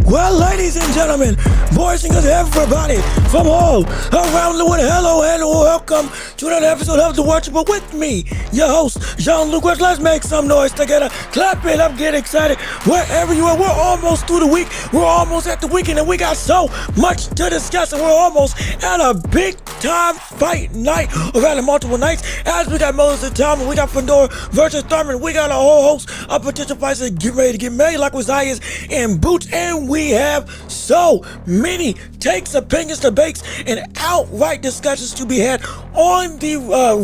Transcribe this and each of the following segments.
Well, ladies and gentlemen, boys and girls, everybody from all around the world, hello and welcome to another episode of The Watchable with me, your host, Jean-Luc. Let's make some noise together. Clap it up, get excited. Wherever you are, we're almost through the week. We're almost at the weekend, and we got so much to discuss, and we're almost at a big-time fight night, or rather multiple nights, as we got Boots Ennis, we got Fundora versus Thurman. We got a whole host of potential fights that get ready to get married, like Zias and Boots, and we have so many takes, opinions, debates, and outright discussions to be had on the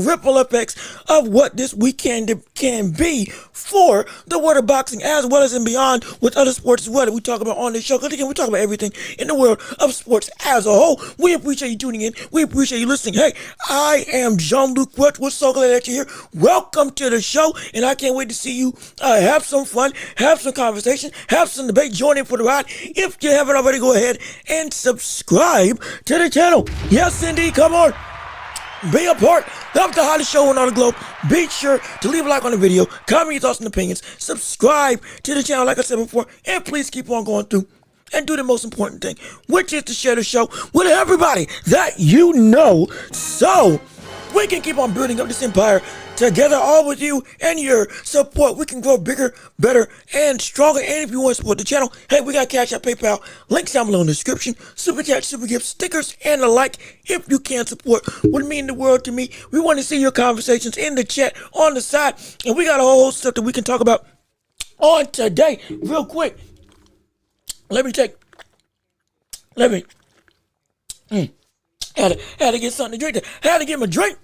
ripple effects of what this weekend can be for the world of boxing, as well as and beyond with other sports as well that we talk about on this show. Because again, we talk about everything in the world of sports as a whole. We appreciate you tuning in. We appreciate you listening. Hey, I am Jean-Luc Welch. We're so glad that you're here. Welcome to the show, and I can't wait to see you have some fun, have some conversation, have some debate. Join in for the ride. If you haven't already, go ahead and subscribe to the channel. Yes, indeed. Come on. Be a part of the hottest show on the globe. Be sure to leave a like on the video, comment your thoughts and opinions, subscribe to the channel like I said before, and please keep on going through and do the most important thing, which is to share the show with everybody that you know, so we can keep on building up this empire together. All with you and your support, we can grow bigger, better, and stronger. And if you want to support the channel, hey, we got Cash App, PayPal, links down below in the description. Super chat, super gifts, stickers, and the like. If you can support, would mean the world to me. We want to see your conversations in the chat on the side, and we got a whole host of stuff that we can talk about on today. Real quick, had to get something to drink. Had to get my drink.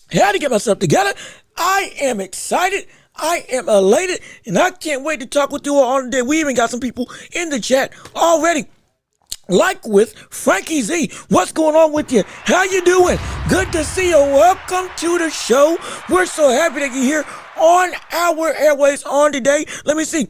Had to get myself together. I am excited. I am elated, and I can't wait to talk with you all on today. We even got some people in the chat already. Like with Frankie Z. What's going on with you? How you doing? Good to see you. Welcome to the show. We're so happy that you're here on our airways on today. Let me see.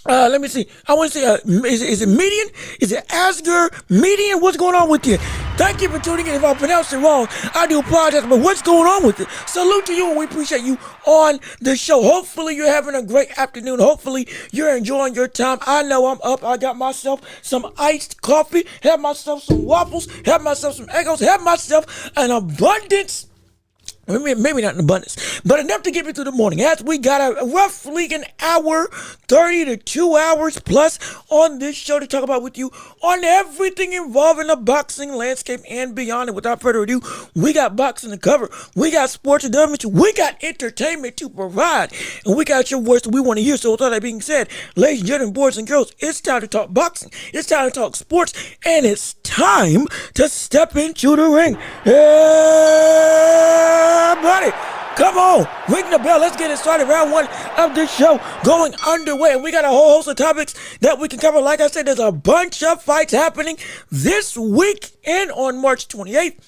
I want to say, is it Median? Is it Asger Median? What's going on with you? Thank you for tuning in. If I pronounced it wrong, I do apologize, but what's going on with it? Salute to you, and we appreciate you on the show. Hopefully, you're having a great afternoon. Hopefully, you're enjoying your time. I know I'm up. I got myself some iced coffee, have myself some waffles, have myself some egos, have myself an abundance. Maybe not in abundance, but enough to get me through the morning. As we got a roughly an hour, 30 to 2 hours plus on this show to talk about with you on everything involving the boxing landscape and beyond. And without further ado, we got boxing to cover. We got sports to damage. We got entertainment to provide. And we got your voice that we want to hear. So with all that being said, ladies and gentlemen, boys and girls, it's time to talk boxing. It's time to talk sports. And it's time to step into the ring. Buddy, come on, ring the bell. Let's get it started. Round one of this show going underway. And we got a whole host of topics that we can cover. Like I said, there's a bunch of fights happening this week and on March 28th.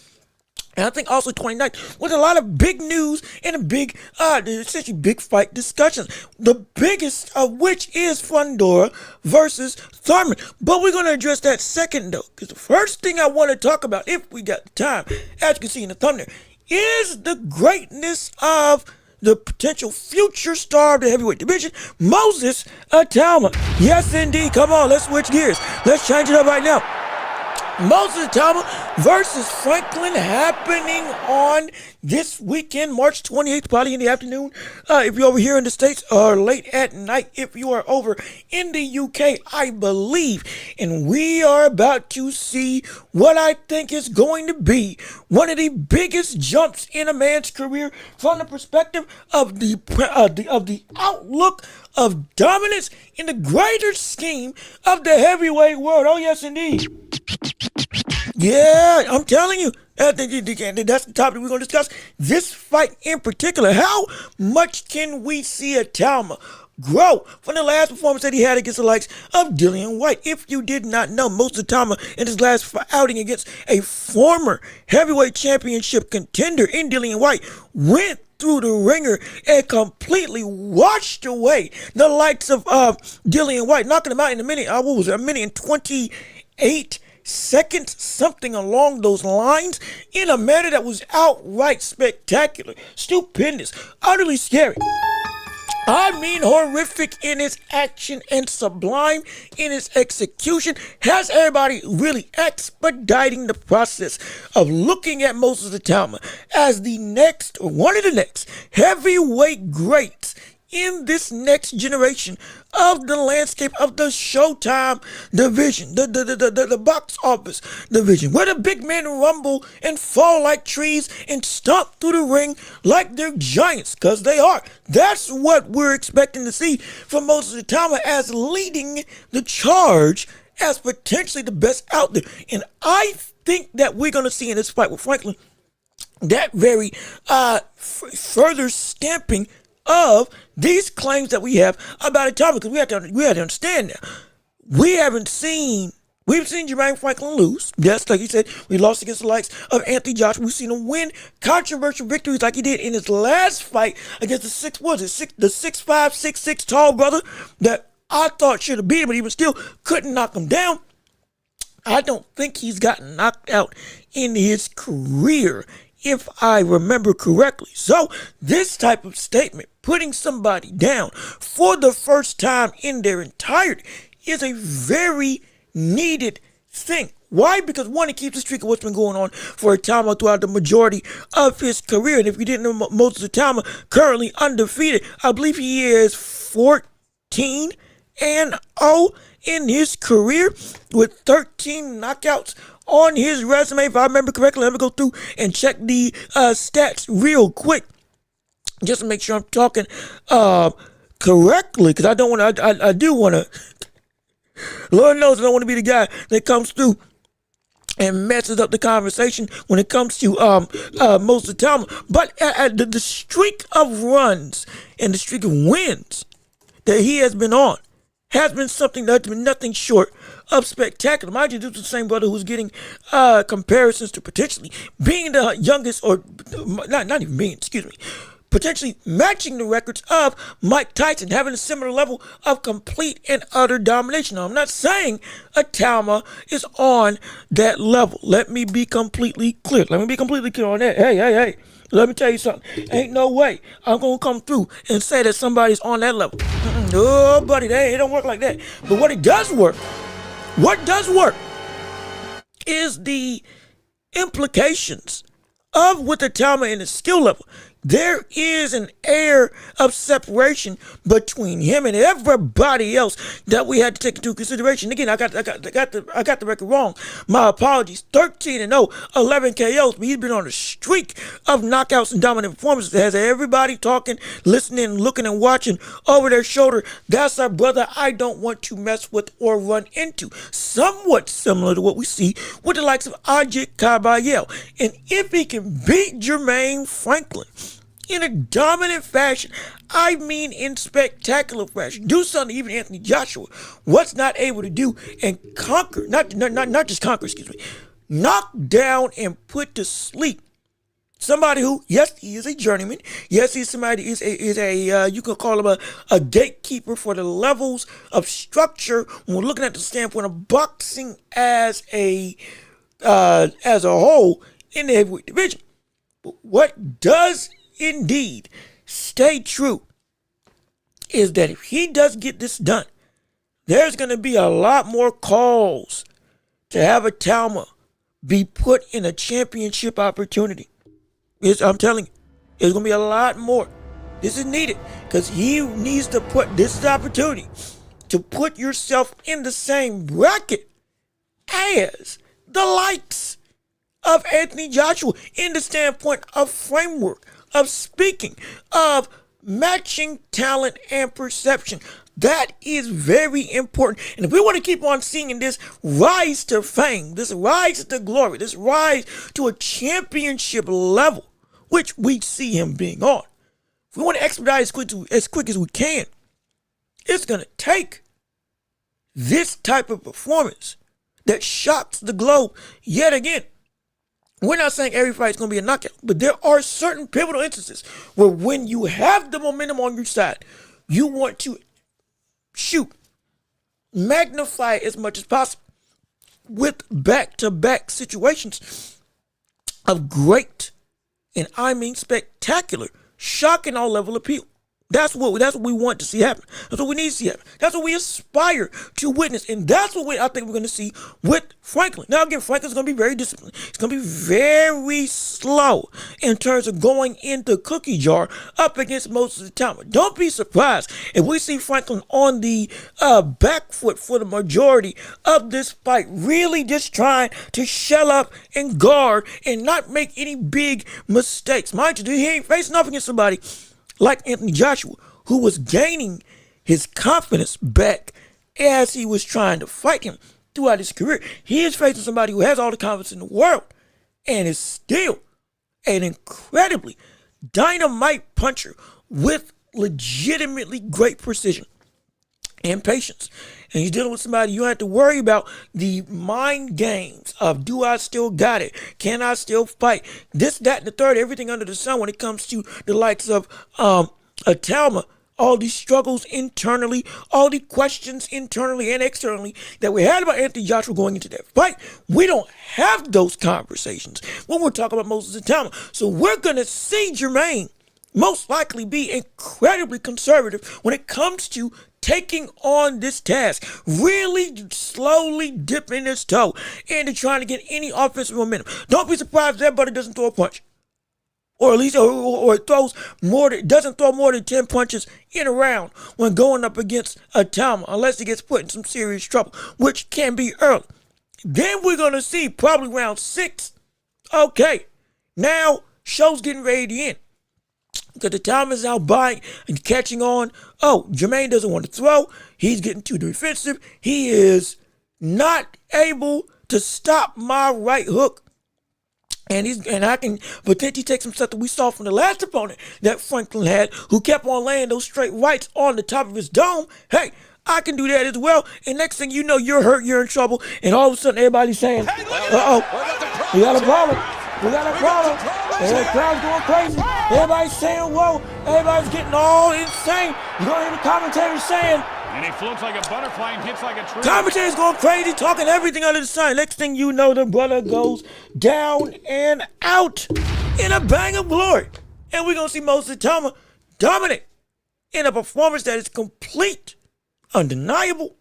And I think also 29th, with a lot of big news and a big, essentially big fight discussions. The biggest of which is Fundora versus Thurman. But we're going to address that second, though, because the first thing I want to talk about, if we got the time, as you can see in the thumbnail, is the greatness of the potential future star of the heavyweight division, Boots Ennis. Yes, indeed. Come on, let's switch gears. Let's change it up right now. Boots Ennis versus Franklin happening on this weekend, March 28th, probably in the afternoon. If you're over here in the States, or late at night if you are over in the UK, I believe. And we are about to see what I think is going to be one of the biggest jumps in a man's career from the perspective of the outlook of dominance in the greater scheme of the heavyweight world. Oh, yes, indeed. Yeah, I'm telling you, that's the topic we're going to discuss. This fight in particular, how much can we see Itauma grow from the last performance that he had against the likes of Dillian Whyte? If you did not know, Boots Ennis in his last outing against a former heavyweight championship contender in Dillian Whyte went through the ringer and completely washed away the likes of Dillian Whyte, knocking him out in a minute. What was it? A minute and 28 seconds, something along those lines, in a manner that was outright spectacular, stupendous, utterly scary. I mean, horrific in its action and sublime in its execution. Has everybody really expediting the process of looking at Boots Ennis as the next, or one of the next, heavyweight greats in this next generation of the landscape of the Showtime division, the box office division, where the big men rumble and fall like trees and stomp through the ring like they're giants, because they are. That's what we're expecting to see from Boots Ennis as leading the charge as potentially the best out there. And I think that we're going to see in this fight with Franklin that very further stamping of these claims that we have about Itauma, because we have to understand now. We've seen Jermaine Franklin lose. Yes, like he said, we lost against the likes of Anthony Joshua. We've seen him win controversial victories like he did in his last fight against the 6'5", 6'6" tall brother that I thought should have beat him, but he still couldn't knock him down. I don't think he's gotten knocked out in his career, if I remember correctly. So this type of statement, putting somebody down for the first time in their entirety, is a very needed thing. Why? Because one, it keeps the streak of what's been going on for Itauma throughout the majority of his career. And if you didn't know, Moses Itauma currently undefeated. I believe he is 14-0 in his career with 13 knockouts on his resume. If I remember correctly, let me go through and check the stats real quick just to make sure I'm talking correctly, because I don't want to. I do want to. Lord knows I don't want to be the guy that comes through and messes up the conversation when it comes to most of the time. But the streak of runs and the streak of wins that he has been on has been something that's been nothing short of spectacular. Mind you, this is the same brother who's getting comparisons to potentially being the youngest, or not even being, excuse me, potentially matching the records of Mike Tyson, having a similar level of complete and utter domination. Now, I'm not saying Itauma is on that level. Let me be completely clear. Let me be completely clear on that. Hey. Let me tell you something. Ain't no way I'm going to come through and say that somebody's on that level. No, buddy, it don't work like that. But what does work is the implications of with Itauma and his skill level. There is an air of separation between him and everybody else that we had to take into consideration. Again, I got the record wrong. My apologies. 13-0, 11 KOs, but he's been on a streak of knockouts and dominant performances that has everybody talking, listening, looking, and watching over their shoulder. That's our brother I don't want to mess with or run into. Somewhat similar to what we see with the likes of Ajit Kabayel. And if he can beat Jermaine Franklin in a dominant fashion, I mean in spectacular fashion, do something even Anthony Joshua was not able to do, and conquer, not just conquer, knock down and put to sleep somebody who, yes, he is a journeyman. Yes, he's somebody is a you can call him a gatekeeper for the levels of structure when we're looking at the standpoint of boxing as a whole in the heavyweight division. But what does indeed stay true is that if he does get this done, there's going to be a lot more calls to have Itauma be put in a championship opportunity. I'm telling you, there's going to be a lot more. This is needed because he needs to put, this is the opportunity to put yourself in the same bracket as the likes of Anthony Joshua in the standpoint of framework, of speaking, of matching talent and perception. That is very important. And if we want to keep on seeing this rise to fame, this rise to glory, this rise to a championship level, which we see him being on, if we want to expedite as quick as we can, it's going to take this type of performance that shocks the globe yet again. We're not saying every fight is going to be a knockout, but there are certain pivotal instances where when you have the momentum on your side, you want to magnify as much as possible with back-to-back situations of great, and I mean spectacular, shocking all level appeal. That's what we want to see happen. That's what we need to see happen. That's what we aspire to witness. And that's what I think we're going to see with Franklin. Now, again, Franklin's going to be very disciplined. It's going to be very slow in terms of going into cookie jar up against most of the time. Don't be surprised if we see Franklin on the back foot for the majority of this fight, really just trying to shell up and guard and not make any big mistakes. Mind you, he ain't facing off against somebody like Anthony Joshua, who was gaining his confidence back as he was trying to fight him. throughout his career. He is facing somebody who has all the confidence in the world and is still an incredibly dynamite puncher with legitimately great precision and patience. And he's dealing with somebody you don't have to worry about the mind games of, do I still got it? Can I still fight? This, that, and the third, everything under the sun when it comes to the likes of Itauma. All these struggles internally, all the questions internally and externally that we had about Anthony Joshua going into that fight. We don't have those conversations when we're talking about Moses Itauma. So we're going to see Jermaine most likely be incredibly conservative when it comes to taking on this task, really slowly dipping his toe into trying to get any offensive momentum. Don't be surprised if everybody doesn't throw a punch. Or at least, or it doesn't throw more than 10 punches in a round when going up against Itauma, unless he gets put in some serious trouble, which can be early. Then we're going to see probably round 6. Okay, now show's getting ready to end. Because Itauma is out buying and catching on. Oh, Jermaine doesn't want to throw. He's getting too defensive. He is not able to stop my right hook. And I can potentially take some stuff that we saw from the last opponent that Franklin had, who kept on laying those straight rights on the top of his dome. Hey, I can do that as well. And next thing you know, you're hurt, you're in trouble, and all of a sudden everybody's saying, uh-oh, we got a problem. We got a problem. And the crowd's going crazy. Everybody's saying, whoa. Everybody's getting all insane. You're going to hear the commentators saying, and he floats like a butterfly and hits like a tree. Commentators going crazy, talking everything under the sun. Next thing you know, the brother goes down and out in a bang of glory. And we're going to see Moses Itauma dominant in a performance that is complete, undeniable,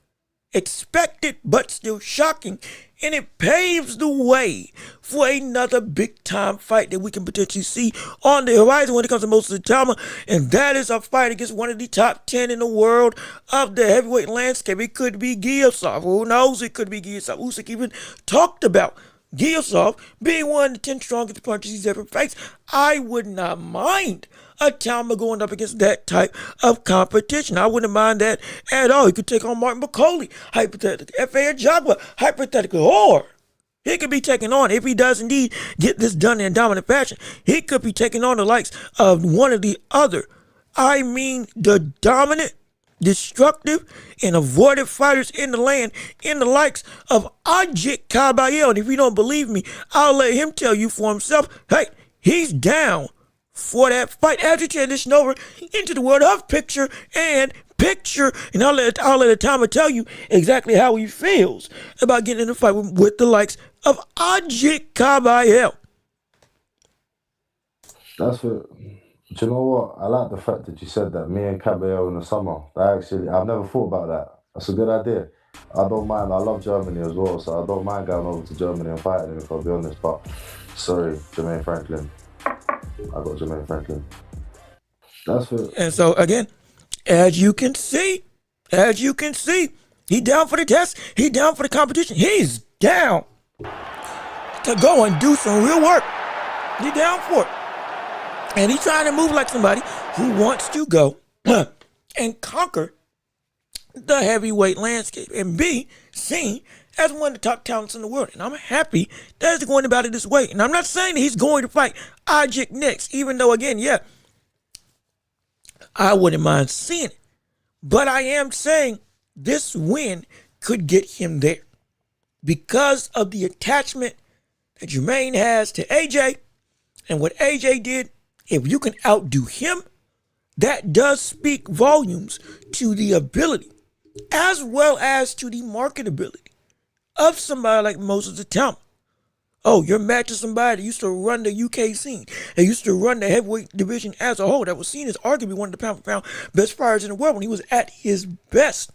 expected, but still shocking. And it paves the way for another big-time fight that we can potentially see on the horizon when it comes to Moses Itauma. And that is a fight against one of the top 10 in the world of the heavyweight landscape. It could be Giyasov. Who knows? It could be Giyasov. Usyk even talked about Giyasov being one of the 10 strongest punchers he's ever faced. I would not mind Itauma going up against that type of competition. I wouldn't mind that at all. He could take on Martin McCauley, hypothetically, F.A. Ajagba, hypothetically, or he could be taking on, if he does indeed get this done in a dominant fashion, he could be taking on the likes of one of the other, the dominant, destructive, and avoided fighters in the land, in the likes of Ajit Caballero. And if you don't believe me, I'll let him tell you for himself. Hey, he's down for that fight as we transition over into the world of picture. And I'll let Itauma tell you exactly how he feels about getting in a fight with the likes of Ajit Caballero. That's what. Do you know what? I like the fact that you said that, me and Caballero in the summer. I've never thought about that. That's a good idea. I don't mind. I love Germany as well, so I don't mind going over to Germany and fighting him, if I'll be honest. But sorry, Jermaine Franklin. I got Jermaine Franklin. That's it. And so again, as you can see, he down for the test. He down for the competition. He's down to go and do some real work. He down for it. And he's trying to move like somebody who wants to go and conquer the heavyweight landscape and be seen as one of the top talents in the world. And I'm happy that he's going about it this way. And I'm not saying that he's going to fight Ajit next, even though, again, yeah, I wouldn't mind seeing it. But I am saying this win could get him there because of the attachment that Jermaine has to AJ and what AJ did. If you can outdo him, that does speak volumes to the ability as well as to the marketability of somebody like Moses Itauma. Oh, you're matching somebody that used to run the UK scene. They used to run the heavyweight division as a whole. That was seen as arguably one of the pound-for-pound best fighters in the world when he was at his best.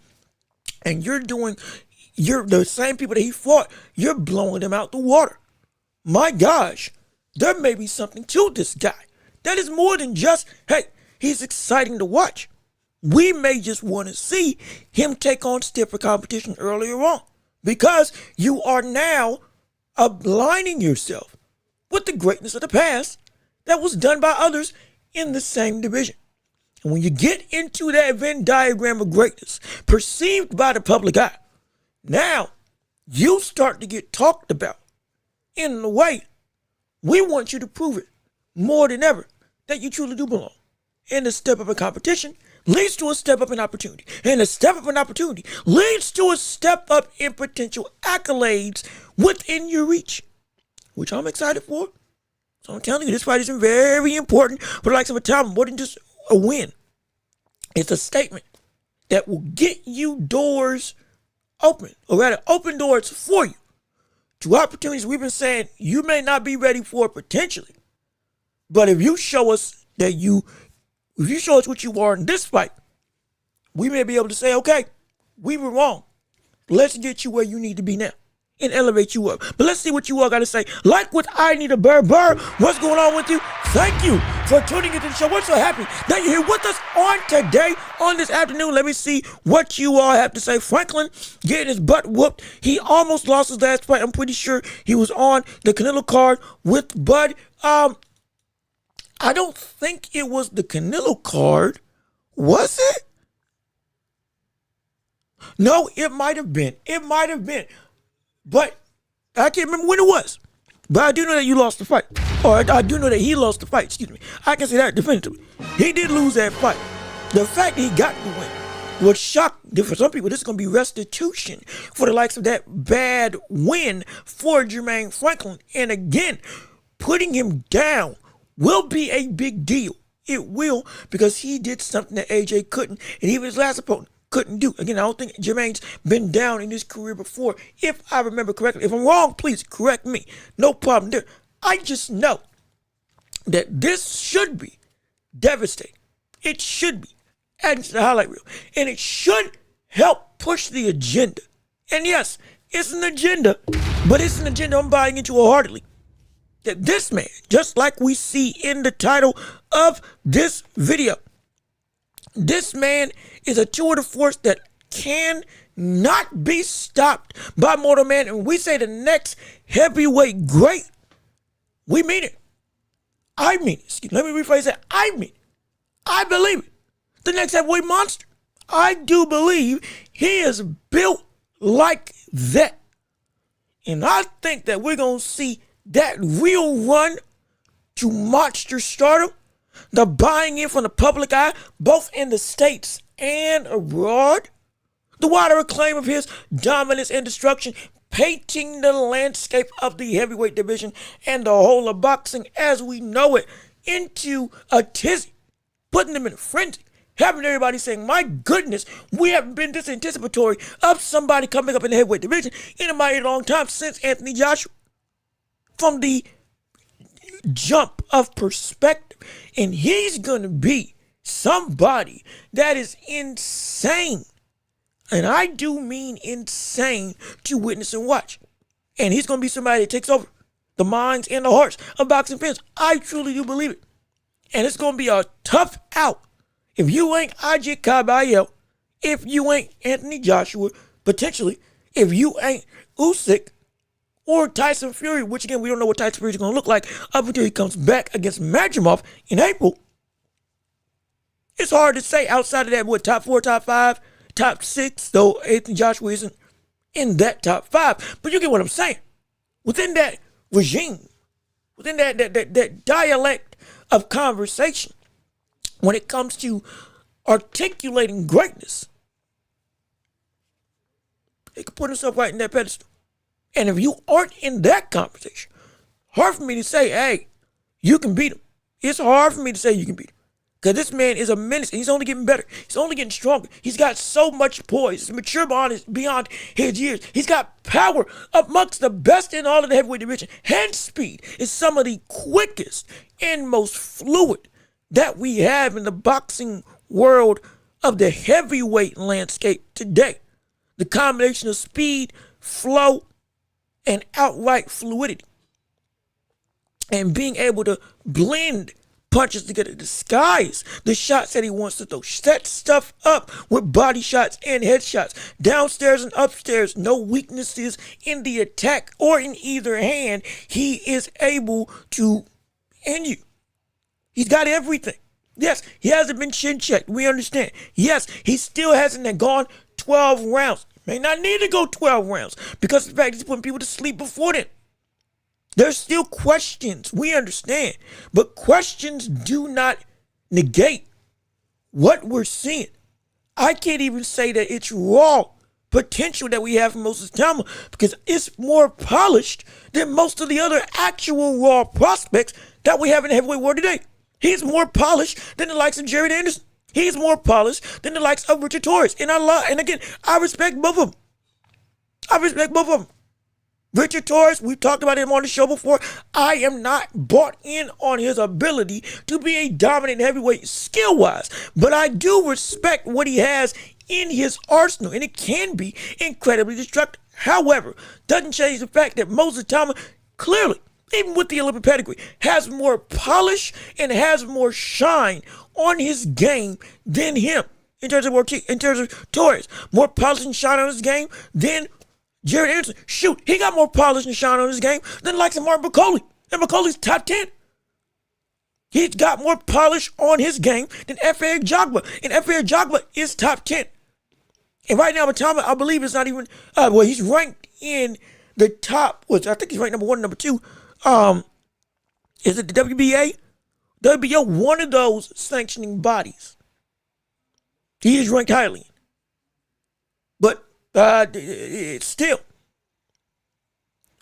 And you're the same people that he fought, you're blowing them out the water. My gosh, there may be something to this guy. That is more than just, hey, he's exciting to watch. We may just want to see him take on stiffer competition earlier on because you are now aligning yourself with the greatness of the past that was done by others in the same division. And when you get into that Venn diagram of greatness perceived by the public eye, now you start to get talked about in a way we want you to prove it more than ever that you truly do belong. And a step up in competition leads to a step up in opportunity. And a step up in opportunity leads to a step up in potential accolades within your reach, which I'm excited for. So I'm telling you, this fight is very important for the likes of a time, more than just a win. It's a statement that will get you doors open, or rather open doors for you to opportunities we've been saying you may not be ready for potentially. But if you show us what you are in this fight, we may be able to say, okay, we were wrong. Let's get you where you need to be now and elevate you up. But let's see what you all got to say. Like what I need a burr. What's going on with you? Thank you for tuning into the show. We're so happy that you're here with us on today, on this afternoon. Let me see what you all have to say. Franklin getting his butt whooped. He almost lost his last fight. I'm pretty sure he was on the Canelo card with Bud. I don't think it was the Canelo card. Was it? No, it might have been. But I can't remember when it was. But I do know that you lost the fight. Or I do know that he lost the fight, excuse me. I can say that definitively. He did lose that fight. The fact that he got the win was shocking. For some people, this is going to be restitution for the likes of that bad win for Jermaine Franklin. And again, putting him down will be a big deal. It will, because he did something that AJ couldn't, and even his last opponent couldn't do. Again, I don't think Jermaine's been down in his career before, if I remember correctly. If I'm wrong, please correct me. No problem there. I just know that this should be devastating. It should be adding to the highlight reel. And it should help push the agenda. And yes, it's an agenda, but it's an agenda I'm buying into wholeheartedly. That this man, just like we see in the title of this video, this man is a tour de force that cannot be stopped by mortal man. And we say the next heavyweight great. We mean it. I mean it. Let me rephrase that. I mean it. I believe it. The next heavyweight monster. I do believe he is built like that. And I think that we're going to see that real run to monster stardom, the buying in from the public eye, both in the States and abroad, the wider acclaim of his dominance and destruction, painting the landscape of the heavyweight division and the whole of boxing as we know it into a tizzy, putting them in a frenzy, having everybody saying, my goodness, we haven't been this anticipatory of somebody coming up in the heavyweight division in a mighty long time since Anthony Joshua. From the jump of perspective, and he's going to be somebody that is insane, and I do mean insane, to witness and watch. And he's going to be somebody that takes over the minds and the hearts of boxing fans. I truly do believe it. And it's going to be a tough out if you ain't AJ Caballero, if you ain't Anthony Joshua, potentially, if you ain't Usyk, or Tyson Fury, which again, we don't know what Tyson Fury is going to look like up until he comes back against Madrimov in April. It's hard to say outside of that, what, top 4, top 5, top 6, though Anthony Joshua isn't in that top 5. But you get what I'm saying. Within that regime, within that dialect of conversation, when it comes to articulating greatness, he can put himself right in that pedestal. And if you aren't in that conversation, hard for me to say, hey, you can beat him. It's hard for me to say you can beat him. Because this man is a menace, and he's only getting better. He's only getting stronger. He's got so much poise. He's mature beyond his years. He's got power amongst the best in all of the heavyweight division. Hand speed is some of the quickest and most fluid that we have in the boxing world of the heavyweight landscape today. The combination of speed, flow, and outright fluidity, and being able to blend punches together, disguise the shots that he wants to throw, set stuff up with body shots and head shots, downstairs and upstairs, no weaknesses in the attack or in either hand. He is able to end you. He's got everything. Yes, he hasn't been chin checked. We understand. Yes, he still hasn't gone 12 rounds. May not need to go 12 rounds because of the fact he's putting people to sleep before then. There's still questions. We understand. But questions do not negate what we're seeing. I can't even say that it's raw potential that we have from Moses Itauma because it's more polished than most of the other actual raw prospects that we have in the heavyweight war today. He's more polished than the likes of Jared Anderson. He's more polished than the likes of Richard Torres. And I respect both of them. Richard Torres, we've talked about him on the show before. I am not bought in on his ability to be a dominant heavyweight skill-wise, but I do respect what he has in his arsenal, and it can be incredibly destructive. However, doesn't change the fact that Moses Itauma clearly, even with the Olympic pedigree, has more polish and has more shine on his game than him in terms of Torres. More polish and shine on his game than Jared Anderson. Shoot, he got more polish and shine on his game than the likes of Martin McCauley. And McCauley's top 10. He's got more polish on his game than F.A. Jogba. And F.A. Jogba is top 10. And right now, Itauma, I believe it's not even, he's ranked in the top, I think he's ranked number 1, number 2. Is it the WBA? WBO, one of those sanctioning bodies. He is ranked highly. But it's still,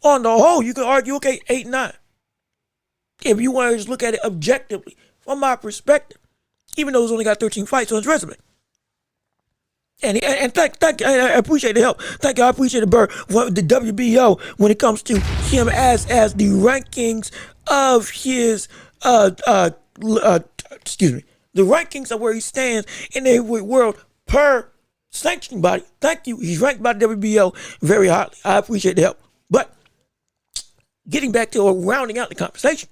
on the whole, you can argue, okay, 8-9. If you want to just look at it objectively, from my perspective, even though he's only got 13 fights on his resume. And thank you, I appreciate the help. Thank you, I appreciate the bird. The WBO, when it comes to him as the rankings of his, the rankings of where he stands in the heavyweight world per sanctioning body. Thank you. He's ranked by the WBO very highly. I appreciate the help. But getting back to rounding out the conversation,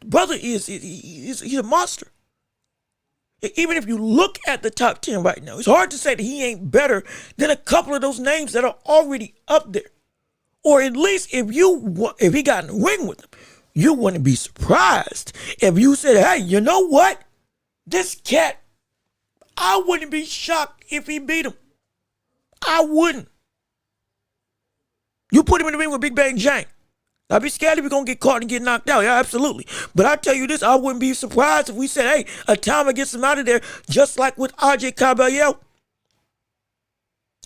the brother he's a monster. Even if you look at the top 10 right now, it's hard to say that he ain't better than a couple of those names that are already up there. Or at least if he got in the ring with them, you wouldn't be surprised if you said, hey, you know what? This cat, I wouldn't be shocked if he beat him. I wouldn't. You put him in the ring with Big Bang Jang. I'd be scared if we're going to get caught and get knocked out. Yeah, absolutely. But I tell you this, I wouldn't be surprised if we said, hey, Itauma gets him out of there just like with RJ Caballero.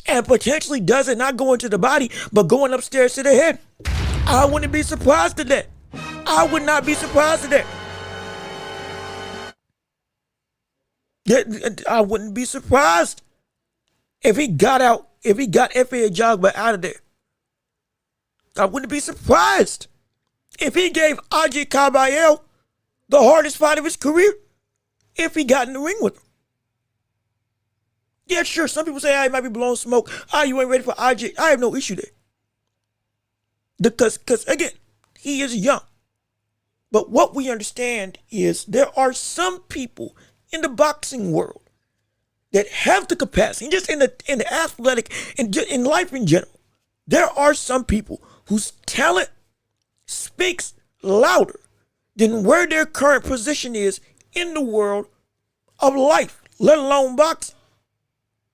And potentially does it not going to the body, but going upstairs to the head. I wouldn't be surprised at that. I would not be surprised at that. I wouldn't be surprised if he got F.A. Jogba out of there. I wouldn't be surprised if he gave RJ Caballero the hardest fight of his career if he got in the ring with him. Yeah, sure, some people say, I might be blowing smoke. You ain't ready for RJ. I have no issue there. Because again, he is young. But what we understand is there are some people in the boxing world that have the capacity, just in the athletic, in life in general, there are some people whose talent speaks louder than where their current position is in the world of life, let alone boxing.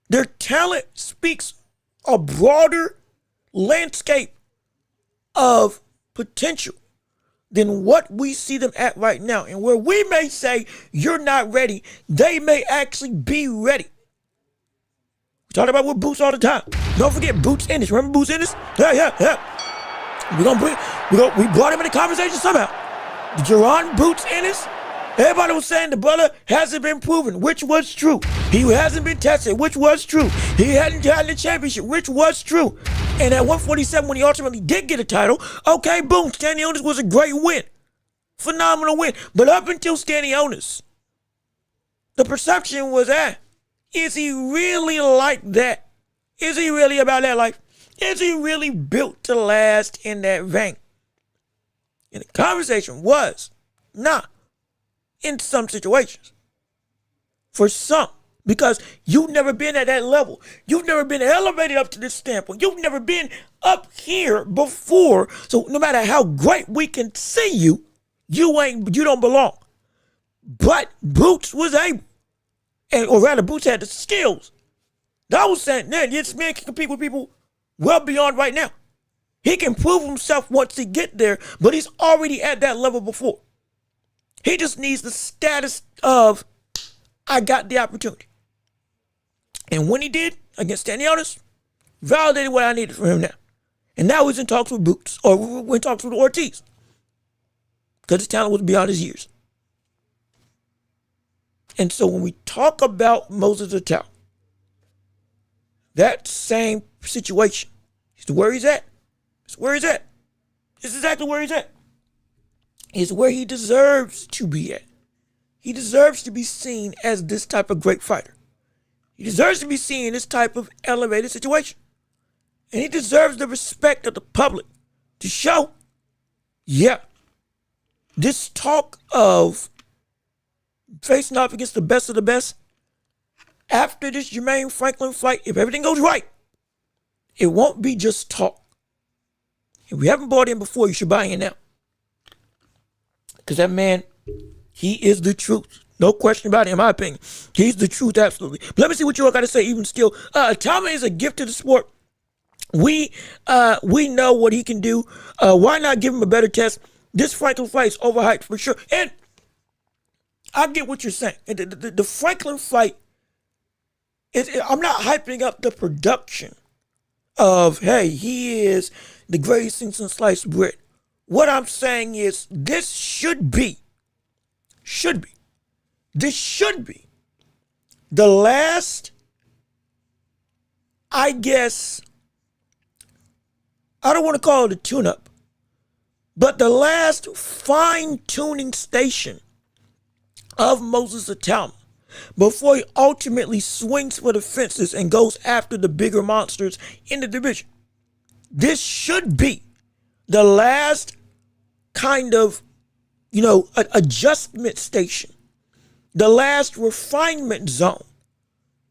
Their talent speaks a broader landscape of potential than what we see them at right now. And where we may say, you're not ready, they may actually be ready. We talk about with Boots all the time. Don't forget Boots Ennis. Remember Boots Ennis? Yeah. We brought him in the conversation somehow. Jerron Boots Ennis, everybody was saying the brother hasn't been proven, which was true. He hasn't been tested, which was true. He hadn't gotten the championship, which was true. And at 147, when he ultimately did get a title, okay, boom, Stanionis was a great win. Phenomenal win. But up until Stanionis, the perception was is he really like that? Is he really about that life? Is he really built to last in that vein? And the conversation was, nah, in some situations. For some, because you've never been at that level. You've never been elevated up to this standpoint. You've never been up here before. So no matter how great we can see you, you don't belong. But Boots was able, or rather Boots had the skills That was saying, man, this man can compete with people well beyond right now. He can prove himself once he get there, but he's already at that level before. He just needs the status of, I got the opportunity. And when he did, against Stanionis, validated what I needed from him now. And now he's in talks with Boots, or we're in talks with Ortiz. Because his talent was beyond his years. And so when we talk about Moses Itauma, that same situation, is where he's at. It's where he's at. It's exactly where he's at. It's where he deserves to be at. He deserves to be seen as this type of great fighter. He deserves to be seen in this type of elevated situation. And he deserves the respect of the public to show, yeah, this talk of facing off against the best of the best, after this Jermaine Franklin fight, if everything goes right, it won't be just talk. If we haven't bought in before, you should buy in now. Because that man, he is the truth. No question about it, in my opinion. He's the truth, absolutely. But let me see what you all got to say, even still. Itauma is a gift to the sport. We know what he can do. Why not give him a better test? This Franklin fight is overhyped for sure. And I get what you're saying. The Franklin fight, I'm not hyping up the production of, hey, he is the greatest thing since sliced bread. What I'm saying is this should be the last, I guess, I don't want to call it a tune-up, but the last fine-tuning station of Moses Itauma before he ultimately swings for the fences and goes after the bigger monsters in the division. This should be the last kind of, adjustment station, the last refinement zone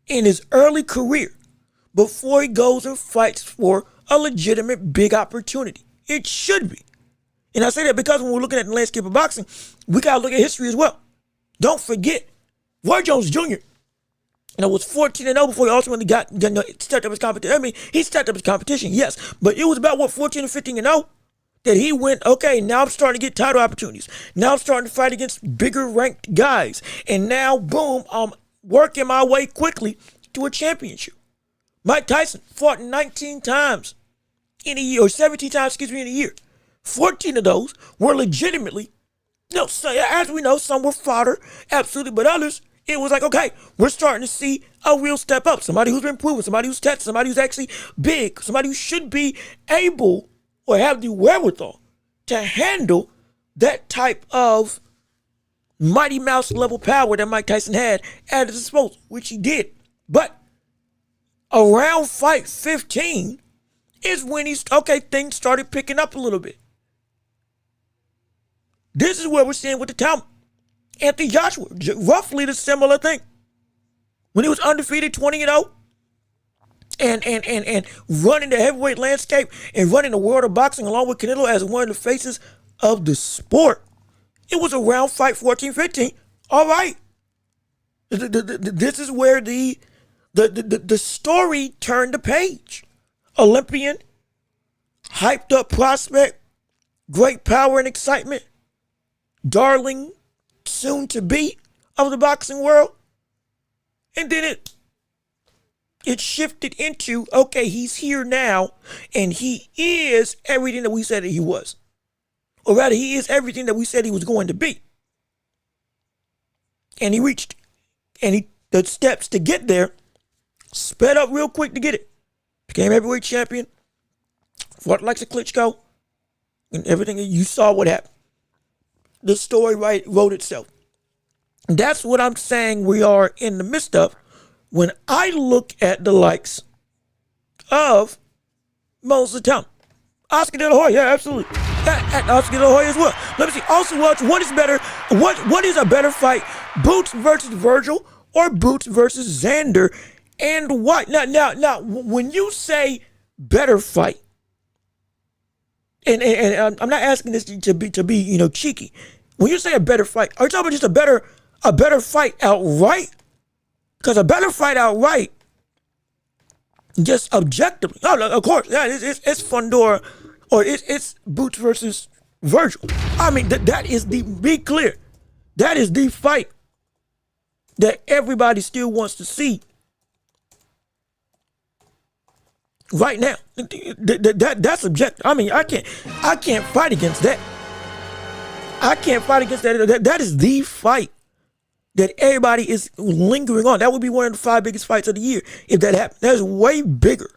in his early career before he goes and fights for a legitimate big opportunity. It should be. And I say that because when we're looking at the landscape of boxing, we got to look at history as well. Don't forget, Roy Jones Jr. Was 14-0 before he ultimately stepped up his competition. I mean, he stepped up his competition, yes, but it was about 14 and 15-0 that he went, okay, now I'm starting to get title opportunities. Now I'm starting to fight against bigger ranked guys. And now, boom, I'm working my way quickly to a championship. Mike Tyson fought 19 times in a year, or 17 times, in a year. 14 of those were legitimately, as we know, some were fodder, absolutely, but others, it was like, okay, we're starting to see a real step up. Somebody who's been proven, somebody who's tested, somebody who's actually big, somebody who should be able or have the wherewithal to handle that type of Mighty Mouse level power that Mike Tyson had at his disposal, which he did. But around fight 15 is when things started picking up a little bit. This is where we're seeing with the Itauma. Anthony Joshua, roughly the similar thing. When he was undefeated 20-0 and running the heavyweight landscape and running the world of boxing along with Canelo as one of the faces of the sport, it was around fight 14-15. All right. This is where the story turned the page. Olympian, hyped up prospect, great power and excitement, darling, soon to be of the boxing world. And then it shifted into, okay, he's here now and he is everything that we said that he was. Or rather, he is everything that we said he was going to be. And he reached. And the steps to get there sped up real quick to get it. Became heavyweight champion. Fought like a Klitschko. And everything, you saw what happened. The story wrote itself. And that's what I'm saying we are in the midst of when I look at the likes of Moses Itauma. Oscar De La Hoya, yeah, absolutely. At Oscar De La Hoya as well. Let me see. Also, what is better? What is a better fight? Boots versus Virgil or Boots versus Xander? And what? Now, when you say better fight, and I'm not asking this to be cheeky. When you say a better fight, are you talking about just a better fight outright? Because a better fight outright Just objectively. Oh, no, of course, yeah, it's Fundora, or it's Boots versus Virgil. I mean, that is be clear. That is the fight that everybody still wants to see right now. That's objective. I mean, I can't fight against that. I can't fight against that. That is the fight that everybody is lingering on. That would be one of the 5 biggest fights of the year if that happened. That is way bigger.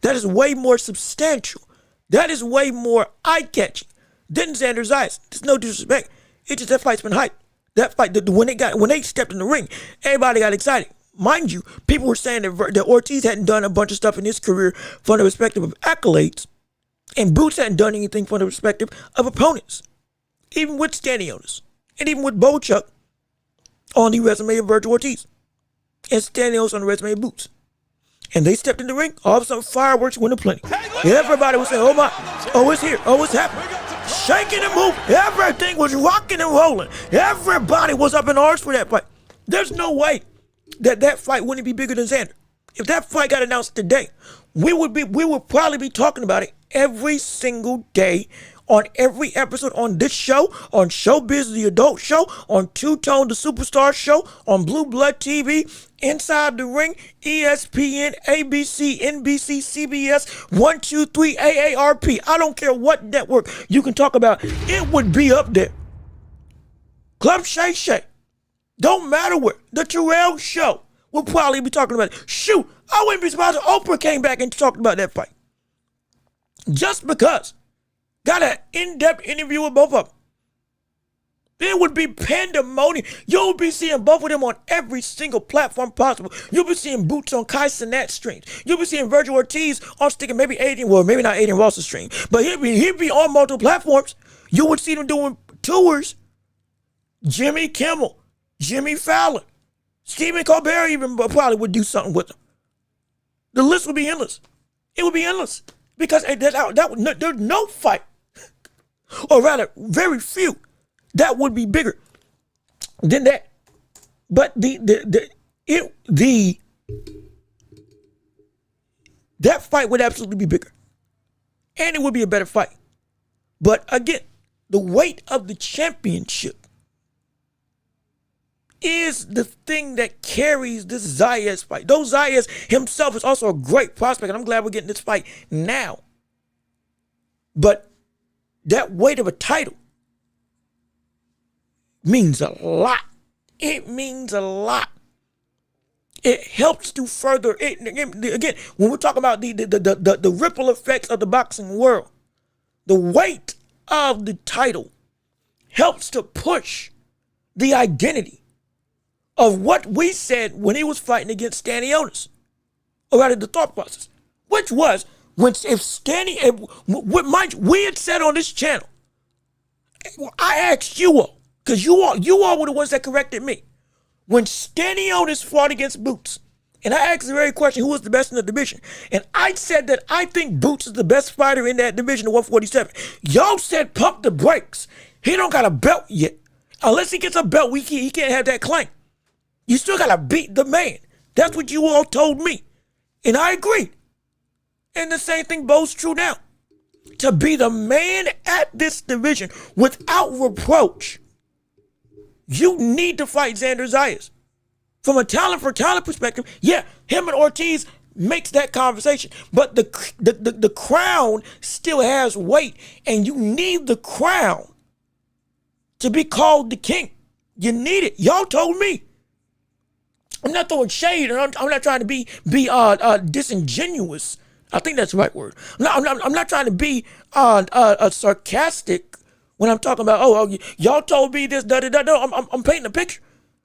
That is way more substantial. That is way more eye-catching than Xander Zayas. There's no disrespect. It's just that fight's been hyped. That fight, when they stepped in the ring, everybody got excited. Mind you, people were saying that Ortiz hadn't done a bunch of stuff in his career from the perspective of accolades, and Boots hadn't done anything from the perspective of opponents. Even with Stanionis, and even with Bochuk on the resume of Virgil Ortiz, and Stanionis on the resume of Boots. And they stepped in the ring, all of a sudden fireworks went aplenty. Everybody was saying, oh my, oh it's here, oh it's happening. Shaking and moving, everything was rocking and rolling. Everybody was up in arms for that fight. There's no way that fight wouldn't be bigger than Xander. If that fight got announced today, we would probably be talking about it every single day on every episode on this show, on Showbiz the Adult Show, on Two-Tone the Superstar Show, on Blue Blood TV, Inside the Ring, ESPN, ABC, NBC, CBS, 123, AARP. I don't care what network you can talk about. It would be up there. Club Shay Shay. Don't matter where. The Terrell Show. We'll probably be talking about it. Shoot, I wouldn't be surprised if Oprah came back and talked about that fight. Just because. Got an in-depth interview with both of them. It would be pandemonium. You'll be seeing both of them on every single platform possible. You'll be seeing Boots on Kai Cenat streams. You'll be seeing Virgil Ortiz on sticking maybe maybe not Adrian Ross's stream, but he'll be on multiple platforms. You would see them doing tours. Jimmy Kimmel, Jimmy Fallon, Stephen Colbert even probably would do something with them. The list would be endless. It would be endless because there's no fight, or rather, very few that would be bigger than that. But that fight would absolutely be bigger, and it would be a better fight. But again, the weight of the championship is the thing that carries this Zayas fight. Though Zayas himself is also a great prospect, and I'm glad we're getting this fight now. But that weight of a title means a lot. It means a lot. It helps to further it. Again, when we're talking about the ripple effects of the boxing world, the weight of the title helps to push the identity of what we said when he was fighting against Stanionis, or rather the thought process, which was we had said on this channel. I asked you all, because you all were the ones that corrected me. When Stanionis fought against Boots, and I asked the very question, who was the best in the division? And I said that I think Boots is the best fighter in that division at 147. Y'all said pump the brakes. He don't got a belt yet. Unless he gets a belt, he can't have that claim. You still got to beat the man. That's what you all told me. And I agreed. And the same thing bodes true now. To be the man at this division without reproach, you need to fight Xander Zayas. From a talent for talent perspective, yeah, him and Ortiz makes that conversation. But the crown still has weight, and you need the crown to be called the king. You need it. Y'all told me. I'm not throwing shade, and I'm not trying to be disingenuous. I think that's the right word. I'm not trying to be sarcastic when I'm talking about, y'all told me this, da-da-da. No, I'm painting a picture.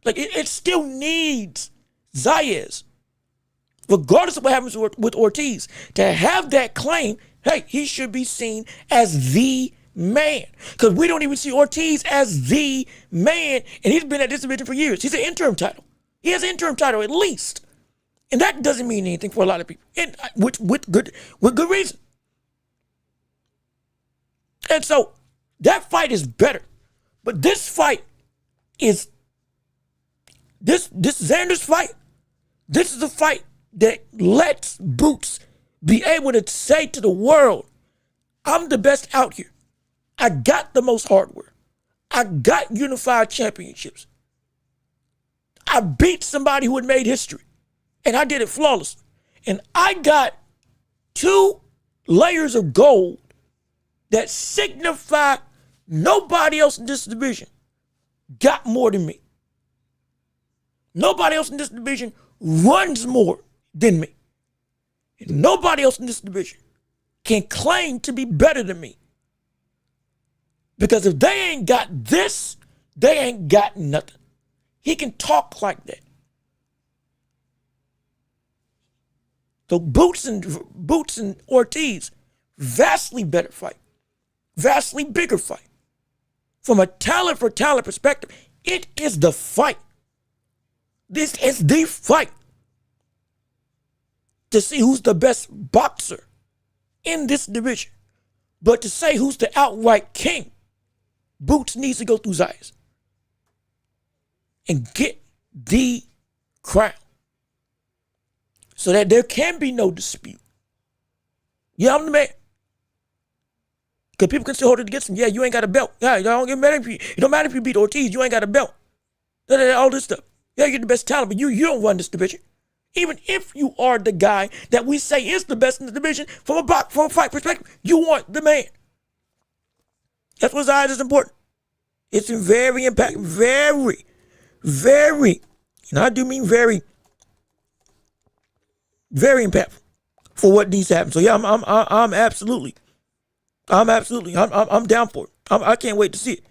Like, it still needs Zayas, regardless of what happens with Ortiz, to have that claim. Hey, he should be seen as the man. Because we don't even see Ortiz as the man, and he's been at this division for years. He's an interim title. He has an interim title at least. And that doesn't mean anything for a lot of people. And with good reason. And so that fight is better. But this fight is this Xander's fight. This is the fight that lets Boots be able to say to the world, I'm the best out here. I got the most hardware. I got unified championships. I beat somebody who had made history, and I did it flawlessly. And I got 2 layers of gold that signify nobody else in this division got more than me. Nobody else in this division runs more than me. And nobody else in this division can claim to be better than me. Because if they ain't got this, they ain't got nothing. He can talk like that. So Boots and Ortiz, vastly better fight. Vastly bigger fight. From a talent for talent perspective, it is the fight. This is the fight to see who's the best boxer in this division. But to say who's the outright king, Boots needs to go through Zayas and get the crown so that there can be no dispute. Yeah, I'm the man. Because people can still hold it against him. Yeah, you ain't got a belt. Yeah, it don't matter if you beat Ortiz, you ain't got a belt. All this stuff. Yeah, you're the best talent, but you don't run this division. Even if you are the guy that we say is the best in the division, from a fight perspective, you want the man. That's what Zayas is important. It's very impactful, very, and I do mean very, very impactful for what needs to happen. So yeah, I'm absolutely down for it. I can't wait to see it.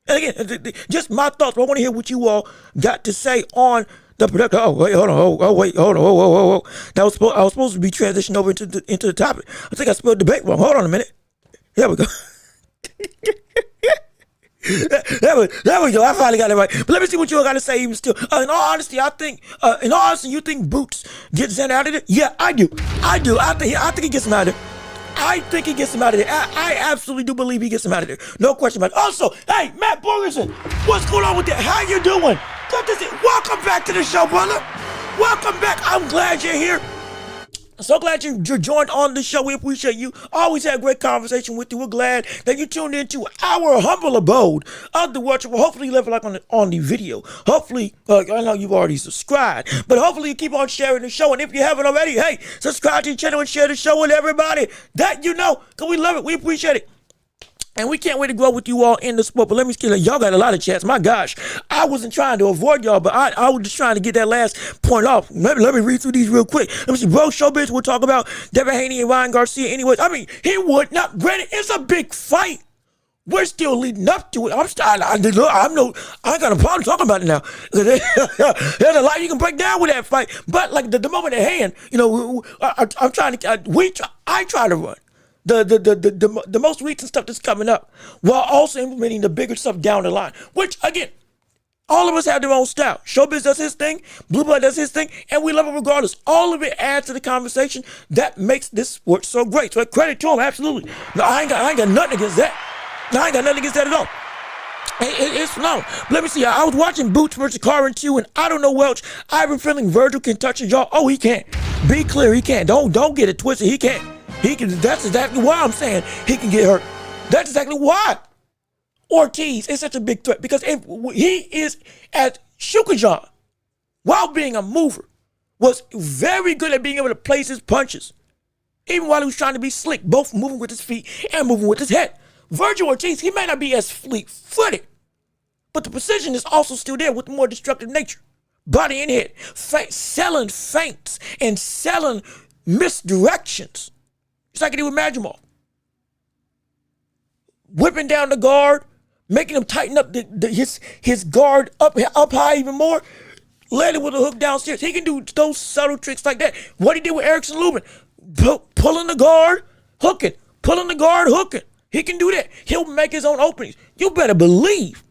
And again, just my thoughts. But I want to hear what you all got to say on the production. Oh wait, hold on. Whoa. I was supposed to be transitioning over into the topic. I think I spelled debate wrong. Hold on a minute. There we go. There we go. I finally got it right. But let me see what you all got to say. Even still, in all honesty, I think. You think Boots gets Zen out of it? Yeah, I do. I think he gets him out of it. I think he gets him out of there. I absolutely do believe he gets him out of there. No question about it. Also, hey, Matt Borgerson, what's going on with that? How you doing? Good to see. Welcome back to the show, brother. Welcome back. I'm glad you're here. So glad you joined on the show. We appreciate you. Always had a great conversation with you. We're glad that you tuned into our humble abode of the Watcher. Well, hopefully you left a like on the video. Hopefully, I know you've already subscribed, but hopefully you keep on sharing the show. And if you haven't already, hey, subscribe to the channel and share the show with everybody that you know, because we love it. We appreciate it. And we can't wait to grow with you all in the sport. But let me tell you, y'all got a lot of chats. My gosh, I wasn't trying to avoid y'all, but I was just trying to get that last point off. Let me read through these real quick. Let me see. Bro, Showbiz, we'll talk about Devin Haney and Ryan Garcia anyways. I mean, he would not. Granted, it's a big fight. We're still leading up to it. I ain't got a problem talking about it now. There's a lot you can break down with that fight. But like the moment at hand, you know, I try to run the most recent stuff that's coming up while also implementing the bigger stuff down the line, which again, all of us have their own style. Showbiz does his thing, Blue Blood does his thing, and we love it regardless. All of it adds to the conversation that makes this sport so great. So credit to him, absolutely. No, I ain't got nothing against that. No, I ain't got nothing against that at all. It's phenomenal. But let me see. I was watching Boots versus Carr in 2, and I don't know, Welch. I have a feeling Virgil can touch his jaw. Oh, he can. Be clear, he can. Don't get it twisted. He can. He can. That's exactly why I'm saying he can get hurt. That's exactly why Ortiz is such a big threat, because if he is at Shukajan, while being a mover, was very good at being able to place his punches, even while he was trying to be slick, both moving with his feet and moving with his head. Virgil Ortiz, he may not be as fleet-footed, but the precision is also still there with the more destructive nature. Body and head, selling feints and selling misdirections. Just like he did with Majimov. Whipping down the guard, making him tighten up his guard up high even more, landing with a hook downstairs. He can do those subtle tricks like that. What he did with Erickson Lubin, pulling the guard, hooking, pulling the guard, hooking. He can do that. He'll make his own openings. You better believe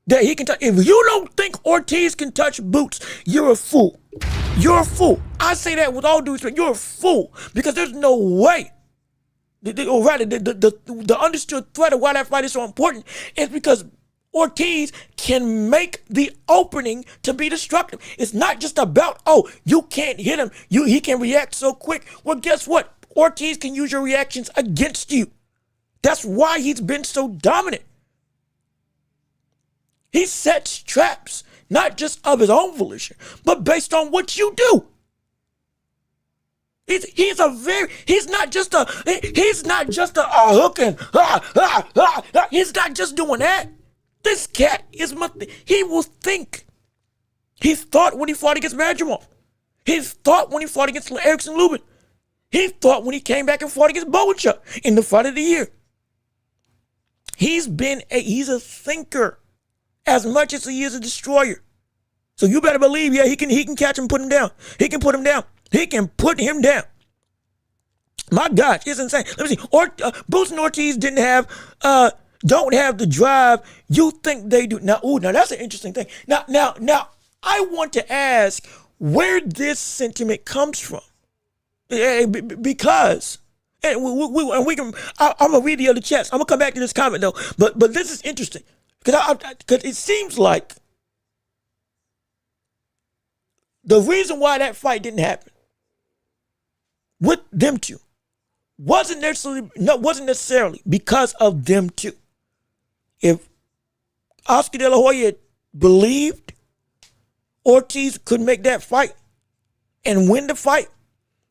that he can touch. If you don't think Ortiz can touch Boots, you're a fool. You're a fool. I say that with all due respect. You're a fool, because there's no way. Or rather, the understood threat of why that fight is so important is because Ortiz can make the opening to be destructive. It's not just about, oh, you can't hit him. He can react so quick. Well, guess what? Ortiz can use your reactions against you. That's why he's been so dominant. He sets traps, not just of his own volition, but based on what you do. He's not just a hook and he's not just doing that. This cat he will think. He thought when he fought against Madrimov. He thought when he fought against Erickson Lubin. He thought when he came back and fought against Bowenchuk in the fight of the year. He's a thinker as much as he is a destroyer. So you better believe, he can catch him and put him down. He can put him down. He can put him down. My gosh, it's insane. Let me see. Boots and Ortiz don't have the drive you think they do. Now that's an interesting thing. Now, I want to ask where this sentiment comes from, because, and we can. I'm gonna read the other chats. I'm gonna come back to this comment though. But this is interesting because it seems like the reason why that fight didn't happen with them two wasn't necessarily because of them two. If Oscar De La Hoya believed Ortiz could make that fight and win the fight,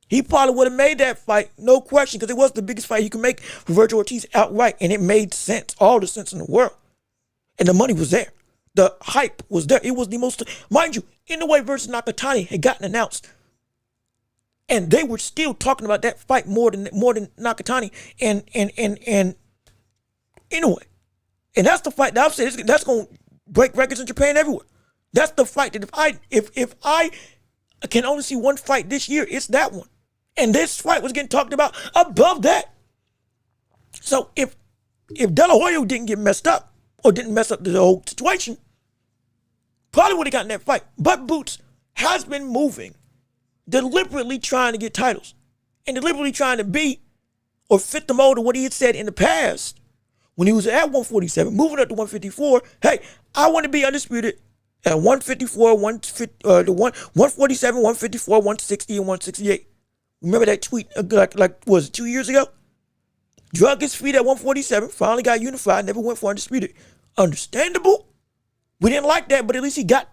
he probably would have made that fight, no question, because it was the biggest fight he could make for Virgil Ortiz outright, and it made sense, all the sense in the world. And the money was there. The hype was there. It was the most, mind you, Inoue versus Nakatani had gotten announced, and they were still talking about that fight more than Nakatani and Inoue. And that's the fight that I've said that's going to break records in Japan everywhere. That's the fight that if I can only see one fight this year, it's that one. And this fight was getting talked about above that. So if De La Hoya didn't get messed up or didn't mess up the whole situation, probably would have gotten that fight. But Boots has been moving, deliberately trying to get titles and deliberately trying to be or fit the mold of what he had said in the past when he was at 147, moving up to 154. Hey, I want to be undisputed at 154, 147, 154, 160, and 168. Remember that tweet was it 2 years ago? Drug his feet at 147, finally got unified, never went for undisputed. Understandable. We didn't like that, but at least he got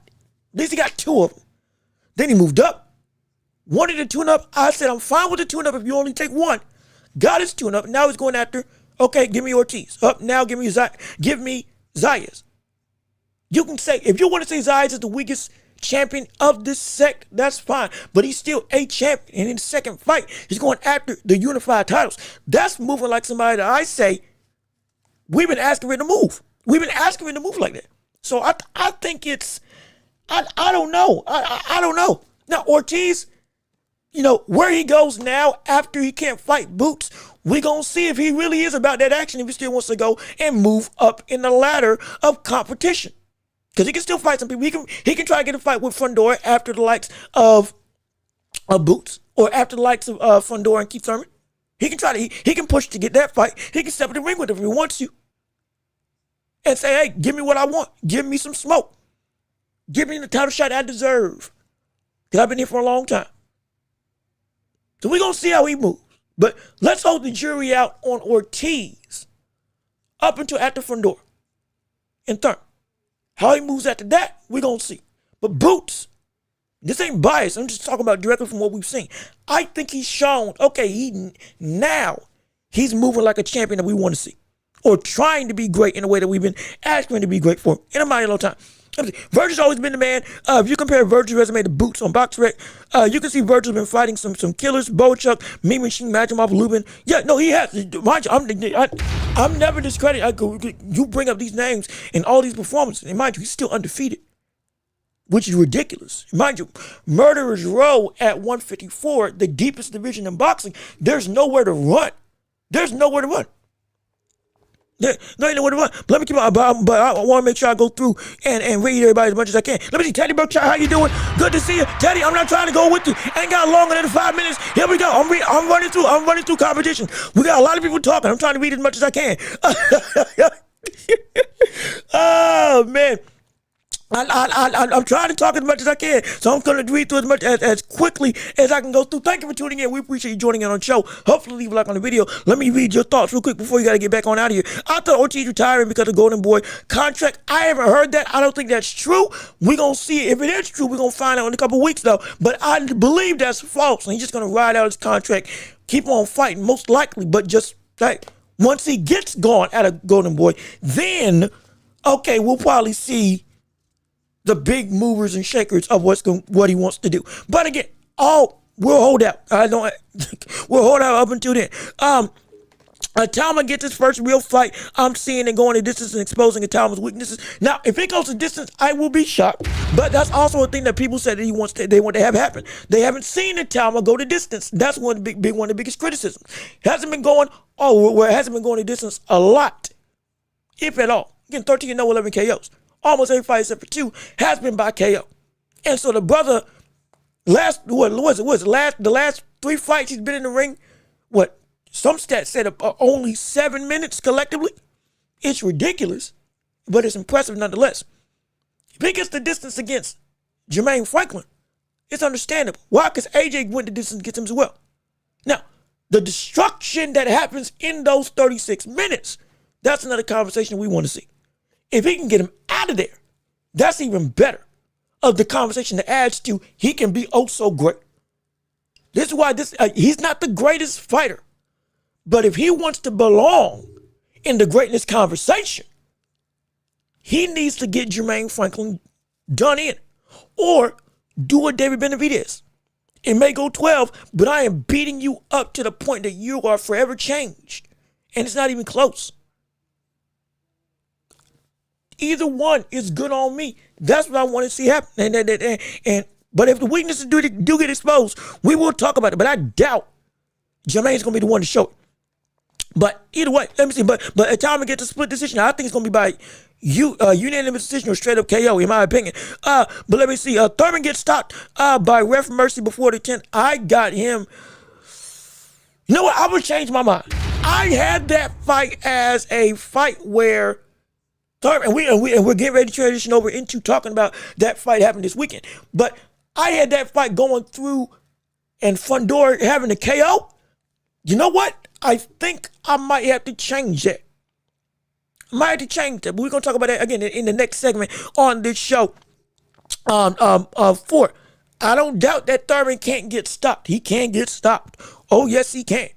two of them. Then he moved up. Wanted to tune up. I said, I'm fine with the tune up if you only take one. Got his tune up. Now he's going after, okay, give me Ortiz. Up now, give me Zayas. You can say, if you want to say Zayas is the weakest champion of this sect, that's fine. But he's still a champion. And in the second fight, he's going after the unified titles. That's moving like somebody that I say, we've been asking him to move. We've been asking him to move like that. So I think it's, I don't know. I don't know. Now, Ortiz, where he goes now after he can't fight Boots, we're going to see if he really is about that action, if he still wants to go and move up in the ladder of competition. Because he can still fight some people. He can try to get a fight with Fundora after the likes of Boots, or after the likes of Fundora and Keith Thurman. He can try to, he can push to get that fight. He can step in the ring with him if he wants to. And say, hey, give me what I want. Give me some smoke. Give me the title shot I deserve. Because I've been here for a long time. So we're going to see how he moves. But let's hold the jury out on Ortiz up until after Fundora and Thurman. How he moves after that, we're going to see. But Boots, this ain't biased. I'm just talking about directly from what we've seen. I think he's shown, okay, now he's moving like a champion that we want to see. Or trying to be great in a way that we've been asking him to be great for in a mighty long time. Virgil's always been the man. If you compare Virgil's resume to Boots on BoxRec, you can see Virgil's been fighting some killers, Bowenchuk, Mean Machine, Madrimov, Lubin. Yeah, no, he has. Mind you, I'm never discredited. You bring up these names and all these performances, and mind you, he's still undefeated, which is ridiculous. Mind you, Murderer's Row at 154, the deepest division in boxing, there's nowhere to run. There's nowhere to run. No, ain't nowhere to run. But let me keep on, but I want to make sure I go through and read everybody as much as I can. Let me see, Teddy Berkshire, how you doing? Good to see you. Teddy, I'm not trying to go with you. I ain't got longer than 5 minutes. Here we go. I'm running through competition. We got a lot of people talking. I'm trying to read as much as I can. Oh, man. I'm trying to talk as much as I can, so I'm going to read through as much as quickly as I can go through. Thank you for tuning in. We appreciate you joining in on the show. Hopefully, leave a like on the video. Let me read your thoughts real quick before you got to get back on out of here. I thought Ortiz retiring because of Golden Boy contract. I haven't heard that. I don't think that's true. We're going to see it. If it is true, we're going to find out in a couple weeks, though. But I believe that's false, and he's just going to ride out his contract, keep on fighting, most likely, but just like once he gets gone out of Golden Boy, then, okay, we'll probably see the big movers and shakers of what he wants to do. But again, we'll hold out. We'll hold out up until then. Itauma gets his first real fight. I'm seeing it going to distance and exposing Itauma's weaknesses. Now, if it goes to distance, I will be shocked. But that's also a thing that people said that they want to have happen. They haven't seen Itauma go to distance. That's one of the biggest criticisms. It hasn't been going to distance a lot, if at all. Again, 13-0, 11 KOs. Almost every fight except for 2 has been by KO. And so the brother, the last 3 fights he's been in the ring, some stats said only 7 minutes collectively. It's ridiculous, but it's impressive nonetheless. If he gets the distance against Jermaine Franklin, it's understandable. Why? Because AJ went the distance against him as well. Now, the destruction that happens in those 36 minutes, that's another conversation we want to see. If he can get him out of there, that's even better of the conversation that adds to he can be oh so great. This is why he's not the greatest fighter, but if he wants to belong in the greatness conversation, he needs to get Jermaine Franklin done in or do what David Benavidez. It may go 12, but I am beating you up to the point that you are forever changed, and it's not even close. Either one is good on me. That's what I want to see happen. But if the weaknesses do get exposed, we will talk about it. But I doubt Jermaine's going to be the one to show it. But either way, let me see. But Itauma gets a split decision. I think it's going to be by unanimous decision or straight up KO, in my opinion. But let me see. Thurman gets stopped by ref mercy before the 10th. I got him. You know what? I would change my mind. I had that fight as a fight where and we're getting ready to transition over into talking about that fight happened this weekend. But I had that fight going through and Fundora having a KO. You know what? I think I might have to change that. But we're going to talk about that again in the next segment on this show. I don't doubt that Thurman can't get stopped. He can get stopped. Oh, yes, he can.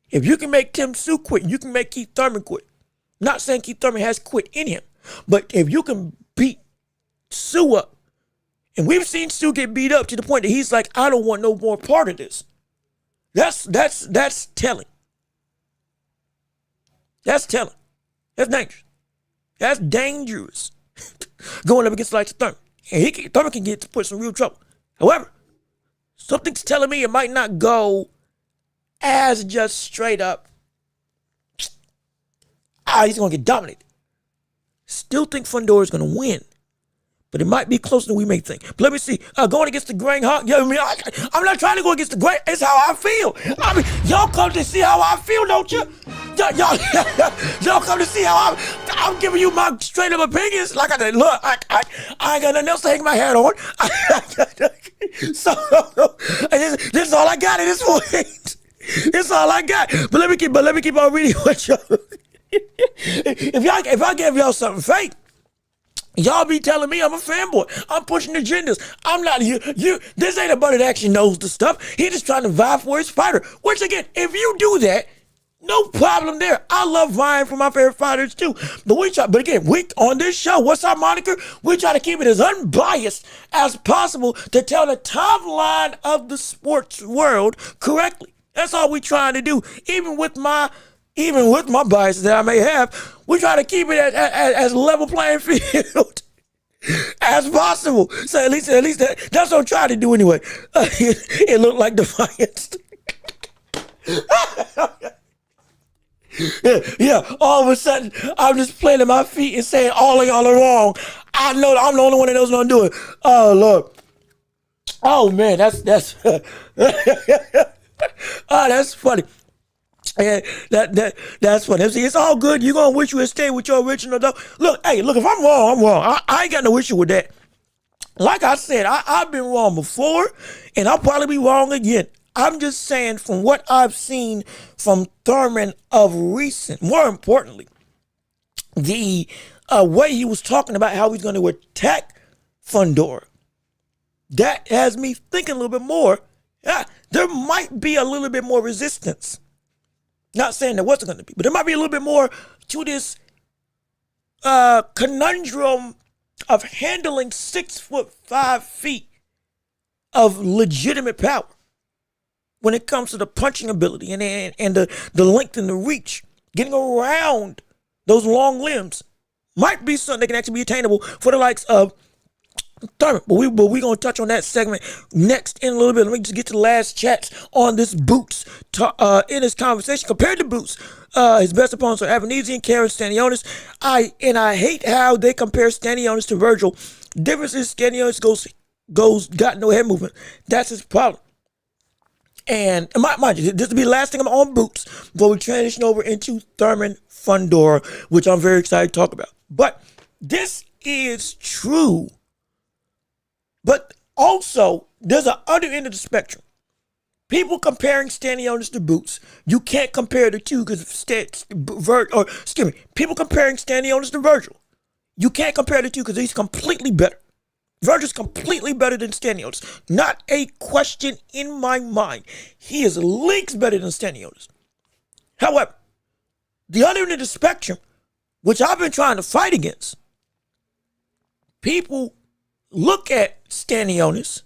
If you can make Tim Tszyu quit, you can make Keith Thurman quit. Not saying Keith Thurman has quit in him, but if you can beat Tszyu up, and we've seen Tszyu get beat up to the point that he's like, I don't want no more part of this. That's telling. That's telling. That's dangerous. That's dangerous. Going up against the likes of Thurman. And Thurman can get to put some real trouble. However, something's telling me it might not go as just straight up. He's going to get dominated. Still think Fundora is going to win. But it might be closer than we may think. But let me see. Going against the grain, huh? Yeah, I'm not trying to go against the grain. It's how I feel. Y'all come to see how I feel, don't you? Y'all come to see how I'm giving you my straight up opinions. Like I said, look, I ain't got nothing else to hang my hat on. So this is all I got at this point. This is all I got. But let me keep on reading what y'all. If I give y'all something fake, y'all be telling me I'm a fanboy. I'm pushing agendas. I'm not you. This ain't a buddy that actually knows the stuff. He just trying to vie for his fighter. Which again, if you do that, no problem there. I love vying for my favorite fighters too. But again, on this show, what's our moniker? We try to keep it as unbiased as possible to tell the timeline of the sports world correctly. That's all we trying to do. Even with my biases that I may have, we try to keep it as level playing field as possible. So at least that's what I'm trying to do anyway. It looked like defiance. Yeah. All of a sudden, I'm just planting my feet and saying all of y'all are wrong. I know I'm the only one that knows what I'm doing. Oh Lord. Oh man, that's that's funny. And that's funny. See, it's all good. You're gonna wish you would stay with your original though. Look, hey, look, if I'm wrong, I'm wrong. I ain't got no issue with that. Like I said, I've been wrong before, and I'll probably be wrong again. I'm just saying from what I've seen from Thurman of recent, more importantly, the way he was talking about how he's going to attack Fundora, that has me thinking a little bit more. There might be a little bit more resistance. Not saying there wasn't going to be, but there might be a little bit more to this conundrum of handling 6'5" of legitimate power when it comes to the punching ability and the length and the reach. Getting around those long limbs might be something that can actually be attainable for the likes of Thurman. But we're going to touch on that segment next in a little bit. Let me just get to the last chats on this Boots in this conversation. Compared to Boots, his best opponents are Avanese and Karen Stanionis. I hate how they compare Stanionis to Virgil. Difference is Stanionis got no head movement. That's his problem. And mind you, this will be the last thing I'm on Boots before we transition over into Thurman Fundora, which I'm very excited to talk about. But this is true. But also, there's an other end of the spectrum. People comparing Stanionis to Boots. You can't compare the two because people comparing Stanionis to Virgil. You can't compare the two because he's completely better. Virgil's completely better than Stanionis. Not a question in my mind. He is leagues better than Stanionis. However, the other end of the spectrum, which I've been trying to fight against, people look at Stanionis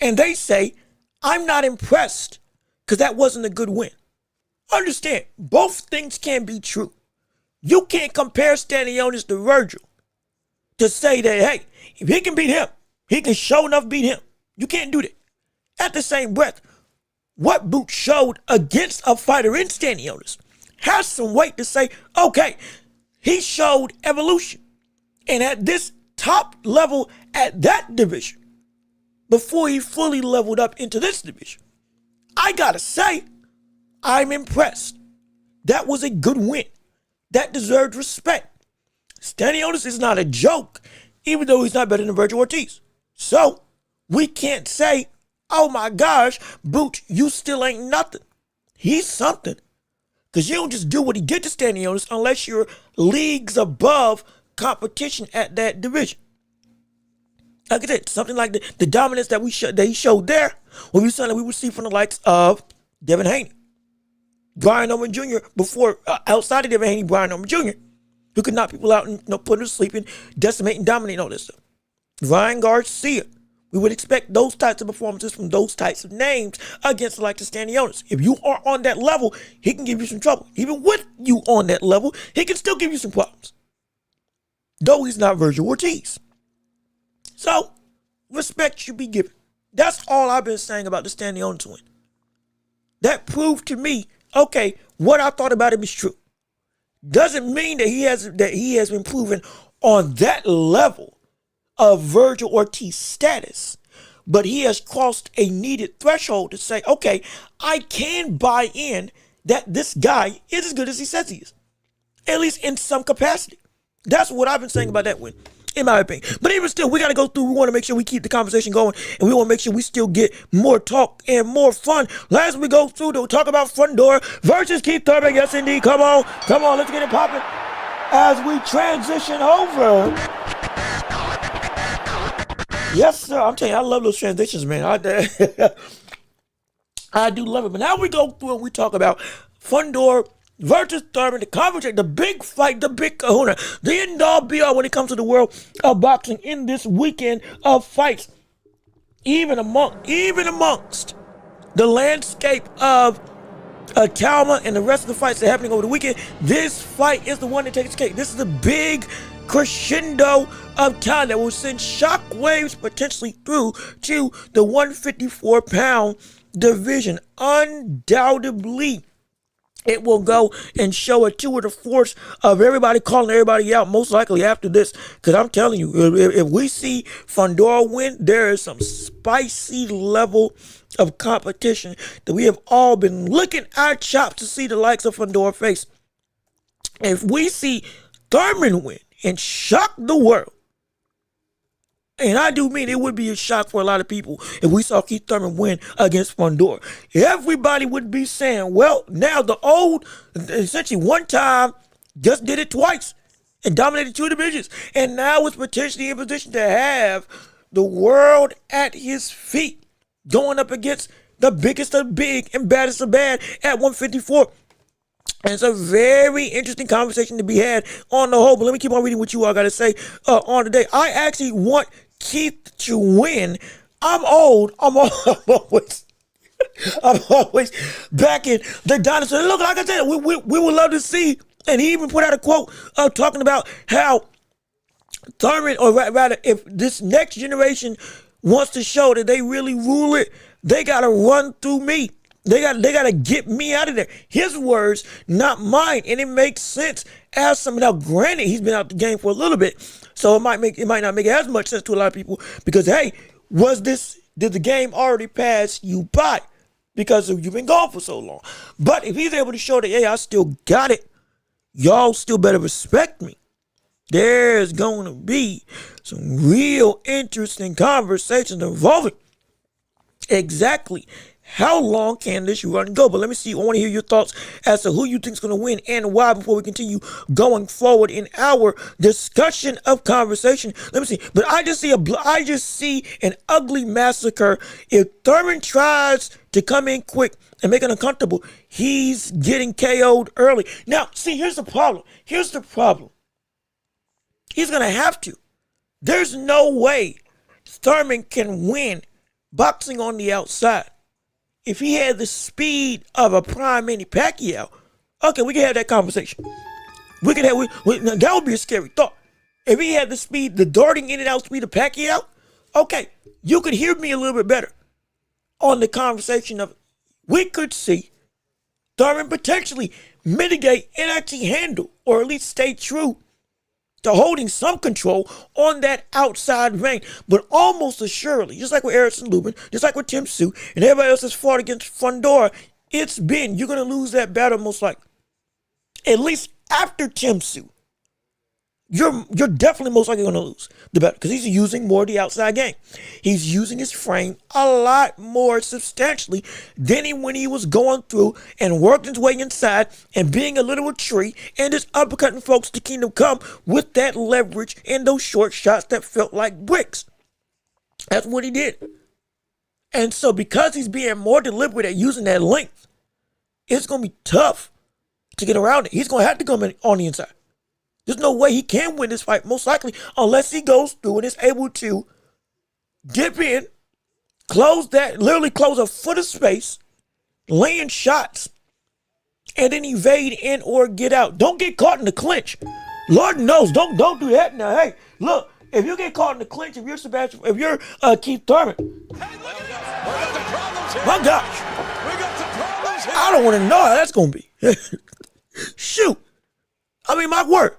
and they say, I'm not impressed because that wasn't a good win. Understand, both things can be true. You can't compare Stanionis to Virgil to say that, hey, if he can beat him, he can show enough beat him. You can't do that. At the same breath, what Boots showed against a fighter in Stanionis has some weight to say, okay, he showed evolution. And at this top level at that division, before he fully leveled up into this division, I gotta say, I'm impressed. That was a good win. That deserved respect. Stanionis is not a joke, even though he's not better than Virgil Ortiz. So, we can't say, oh my gosh, Boots, you still ain't nothing. He's something. Because you don't just do what he did to Stanionis unless you're leagues above competition at that division. Like I said, something like the dominance that he showed there will be something we would see from the likes of Devin Haney. Brian Norman Jr. before, outside of Devin Haney, Brian Norman Jr., who could knock people out and put them to sleep and decimate and dominate and all this stuff. Ryan Garcia. We would expect those types of performances from those types of names against the likes of Stanionis. If you are on that level, he can give you some trouble. Even with you on that level, he can still give you some problems. Though he's not Virgil Ortiz. So, respect should be given. That's all I've been saying about the Stanionis win. That proved to me, okay, what I thought about him is true. Doesn't mean that he has been proven on that level of Virgil Ortiz status, but he has crossed a needed threshold to say, okay, I can buy in that this guy is as good as he says he is, at least in some capacity. That's what I've been saying about that win, in my opinion. But even still, we got to go through. We want to make sure we keep the conversation going, and we want to make sure we still get more talk and more fun. As we go through to talk about Fundora versus Keith Thurman. Yes, indeed. Come on, let's get it popping. As we transition over. Yes, sir. I'm telling you, I love those transitions, man. I do love it. But now we go through and we talk about Fundora versus Thurman, the conversation, the big fight, the big kahuna, the end-all be-all when it comes to the world of boxing in this weekend of fights. Even amongst the landscape of Itauma and the rest of the fights that are happening over the weekend, this fight is the one that takes the cake. This is a big crescendo of talent that will send shockwaves potentially through to the 154-pound division. Undoubtedly, it will go and show a tour de force of everybody calling everybody out, most likely after this. Because I'm telling you, if we see Fundora win, there is some spicy level of competition that we have all been licking our chops to see the likes of Fundora face. If we see Thurman win and shock the world, and I do mean it would be a shock for a lot of people if we saw Keith Thurman win against Fundora. Everybody would be saying, well, now the old, essentially one time, just did it twice and dominated 2 divisions. And now is potentially in position to have the world at his feet going up against the biggest of big and baddest of bad at 154. And it's a very interesting conversation to be had on the whole. But let me keep on reading what you all got to say on today. I actually want Keith to win. I'm old. I'm always backing the dinosaur. Look, like I said, we would love to see. And he even put out a quote talking about how Thurman, or rather, if this next generation wants to show that they really rule it, they got to run through me. They got to get me out of there. His words, not mine, and it makes sense as some. Now, granted, he's been out the game for a little bit, so it might not make as much sense to a lot of people because hey, did the game already pass you by because you've been gone for so long? But if he's able to show that, hey, I still got it, y'all still better respect me. There's going to be some real interesting conversations involving exactly how long can this run go? But let me see. I want to hear your thoughts as to who you think is going to win and why before we continue going forward in our discussion of conversation. Let me see. But I just see an ugly massacre. If Thurman tries to come in quick and make it uncomfortable, he's getting KO'd early. Now, see, here's the problem. He's going to have to. There's no way Thurman can win boxing on the outside. If he had the speed of a prime Manny Pacquiao, okay, we can have that conversation. That would be a scary thought. If he had the speed, the darting in and out speed of Pacquiao, okay, you could hear me a little bit better on the conversation of we could see Thurman potentially mitigate and actually handle, or at least stay true to holding some control on that outside vein. But almost assuredly, just like with Erickson Lubin, just like with Tim Tszyu, and everybody else that's fought against Fundora, you're going to lose that battle most likely. At least after Tim Tszyu, you're definitely most likely going to lose the battle because he's using more of the outside game. He's using his frame a lot more substantially than when he was going through and worked his way inside and being a little tree and just uppercutting folks to Kingdom Come with that leverage and those short shots that felt like bricks. That's what he did. And so because he's being more deliberate at using that length, it's going to be tough to get around it. He's going to have to come in on the inside. There's no way he can win this fight, most likely, unless he goes through and is able to dip in, literally close a foot of space, land shots, and then evade in or get out. Don't get caught in the clinch. Lord knows, don't do that now. Hey, look, if you get caught in the clinch, if you're Sebastian, if you're Keith Thurman, my gosh, I don't want to know how that's going to be. Shoot. I mean, my word.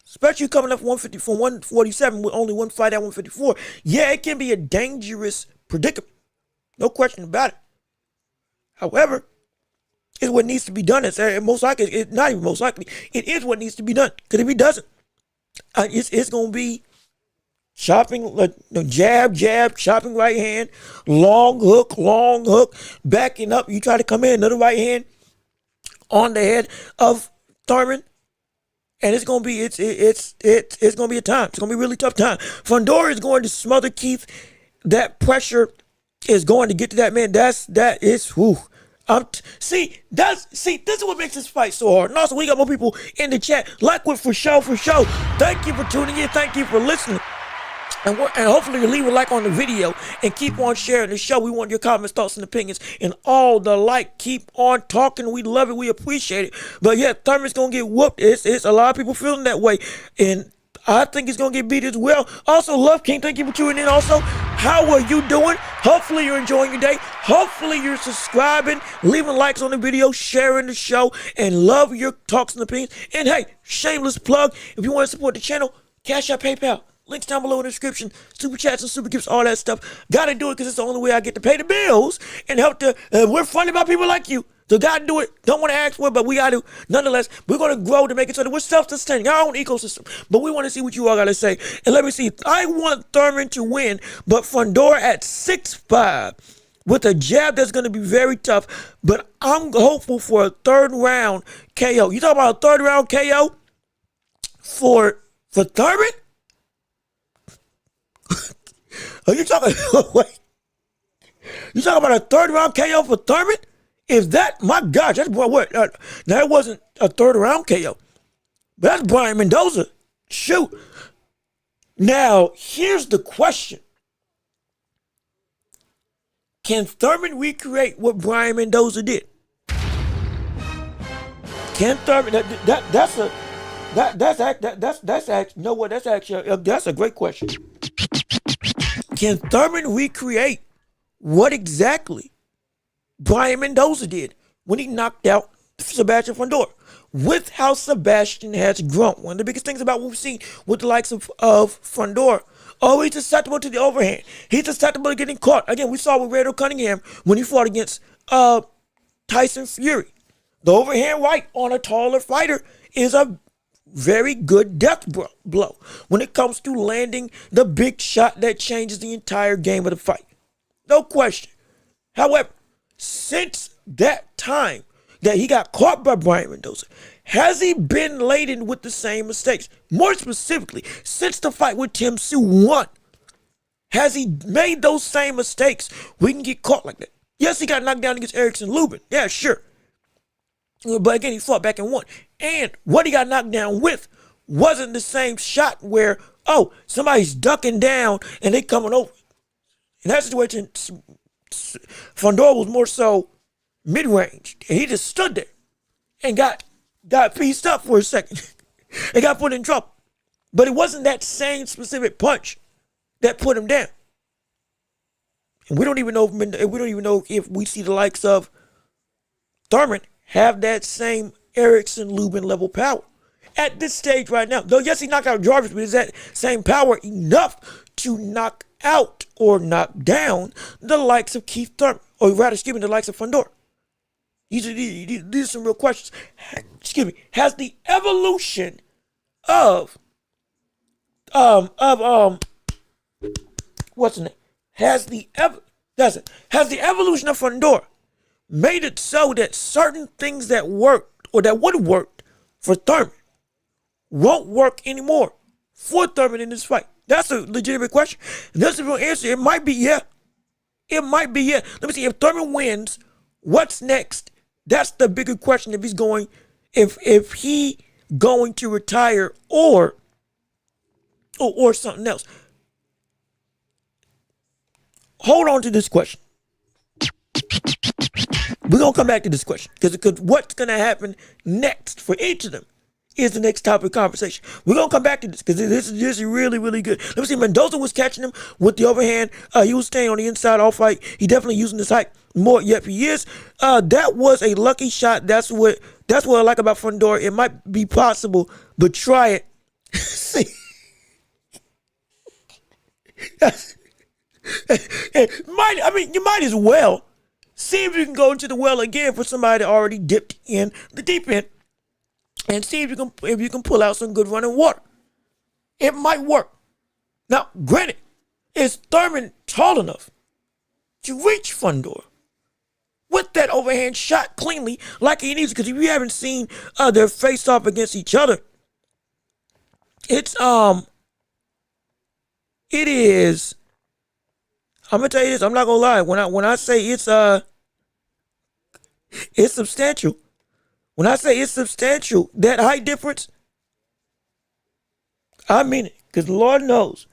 Especially coming up from 147 with only one fight at 154. Yeah, it can be a dangerous predicament. No question about it. However, it's what needs to be done. It's most likely, it's not even most likely. It is what needs to be done. Because if he doesn't, it's going to be chopping, jab, chopping right hand, long hook, backing up. You try to come in, another right hand on the head of Thurman. And it's gonna be it's gonna be a time. It's gonna be a really tough time. Fundora is going to smother Keith. That pressure is going to get to that man. This is what makes this fight so hard. And also, we got more people in the chat. Like with for show. Thank you for tuning in. Thank you for listening. And hopefully you leave a like on the video and keep on sharing the show. We want your comments, thoughts, and opinions and all the like. Keep on talking. We love it. We appreciate it. But yeah, Thurman's going to get whooped. It's a lot of people feeling that way. And I think he's going to get beat as well. Also, Love King, thank you for tuning in. Also, how are you doing? Hopefully you're enjoying your day. Hopefully you're subscribing, leaving likes on the video, sharing the show, and love your talks and opinions. And hey, shameless plug, if you want to support the channel, Cash App, PayPal. Links down below in the description. Super chats and super gifts, all that stuff. Gotta do it because it's the only way I get to pay the bills and help the. We're funded by people like you. So gotta do it. Don't want to ask for it, but we gotta. Nonetheless, we're gonna grow to make it so that we're self-sustaining, our own ecosystem. But we want to see what you all gotta say. And let me see. I want Thurman to win, but Fundora at 6'5" with a jab that's gonna be very tough. But I'm hopeful for a third round KO. You talking about a third round KO for Thurman? Are you talking? Wait. You talking about a third round KO for Thurman? If that, my gosh, that's what? Now it wasn't a third round KO, but that's Brian Mendoza. Shoot. Now here's the question: can Thurman recreate what Brian Mendoza did? Can Thurman? That's a great question. Can Thurman recreate what exactly Brian Mendoza did when he knocked out Sebastian Fundora? With how Sebastian has grown, one of the biggest things about what we've seen with the likes of Fundora, oh, he's susceptible to the overhand. He's susceptible to getting caught. Again, we saw with Randall Cunningham when he fought against Tyson Fury. The overhand right on a taller fighter is a very good death blow when it comes to landing the big shot that changes the entire game of the fight. No question. However, since that time that he got caught by Brian Mendoza, has he been laden with the same mistakes? More specifically, since the fight with Tim Tszyu won, has he made those same mistakes? We can get caught like that. Yes, he got knocked down against Erickson Lubin. Yeah, sure. But again, he fought back and won. And what he got knocked down with wasn't the same shot where, oh, somebody's ducking down and they coming over. In that situation, Fundora was more so mid-range. And he just stood there and got pieced up for a second and got put in trouble. But it wasn't that same specific punch that put him down. And we don't even know if we see the likes of Thurman have that same Erickson Lubin level power at this stage right now. Though yes, he knocked out Jarvis, but is that same power enough to knock out or knock down the likes of Keith Thurman, or rather, excuse me, the likes of Fundora? These are some real questions. Excuse me. Has the evolution of what's the name? Has the evolution of Fundora made it so that certain things that worked or that would have worked for Thurman won't work anymore for Thurman in this fight? That's a legitimate question. And that's the real answer. It might be yeah. It might be yeah. Let me see. If Thurman wins, what's next? That's the bigger question. If he's going, if he going to retire or something else. Hold on to this question. We're going to come back to this question because what's going to happen next for each of them is the next topic of conversation. We're going to come back to this because this is really, really good. Let me see. Mendoza was catching him with the overhand. He was staying on the inside all fight. He definitely using this height more. Yep, he is. That was a lucky shot. That's what I like about Fundora. It might be possible, but try it. See. You might as well see if you can go into the well again for somebody that already dipped in the deep end, and see if you can pull out some good running water. It might work. Now, granted, is Thurman tall enough to reach Fundora with that overhand shot cleanly like he needs? Because if you haven't seen their face off against each other, it is. I'm gonna tell you this. I'm not gonna lie. When I say it's substantial. When I say it's substantial, that height difference, I mean it. Because Lord knows,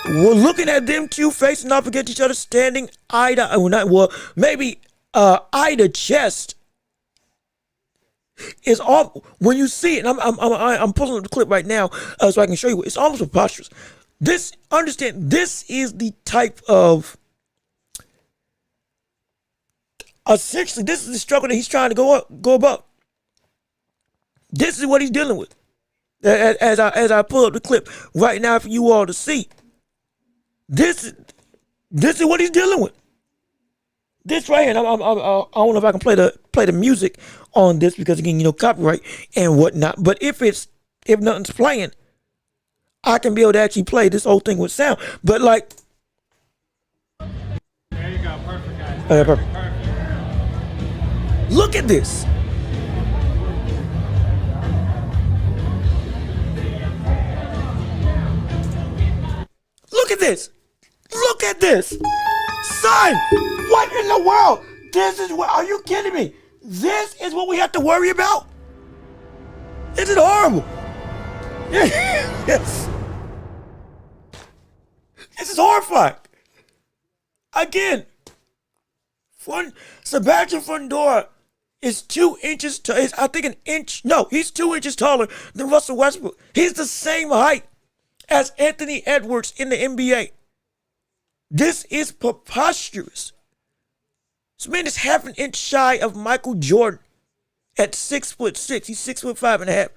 we're looking at them two facing off against each other, standing eye to chest. It's all when you see it. And I'm pulling up the clip right now so I can show you. It's almost preposterous. Understand, this is the type of, essentially, this is the struggle that he's trying to go above. This is what he's dealing with. As I pull up the clip right now for you all to see. This is what he's dealing with. This right here, and I don't know if I can play the music on this because again, copyright and whatnot. But if nothing's playing, I can be able to actually play this whole thing with sound. But like, There you go. Perfect, guys. perfect. Perfect. Look at this. Look at this. Look at this. Son, what in the world? This is what, are you kidding me? This is what we have to worry about? This is horrible. Yes. This is horrifying. Again, Sebastian Fundora is 2 inches, I think an inch, no, he's 2 inches taller than Russell Westbrook. He's the same height as Anthony Edwards in the NBA. This is preposterous. This man is half an inch shy of Michael Jordan at 6'6". He's 6'5.5".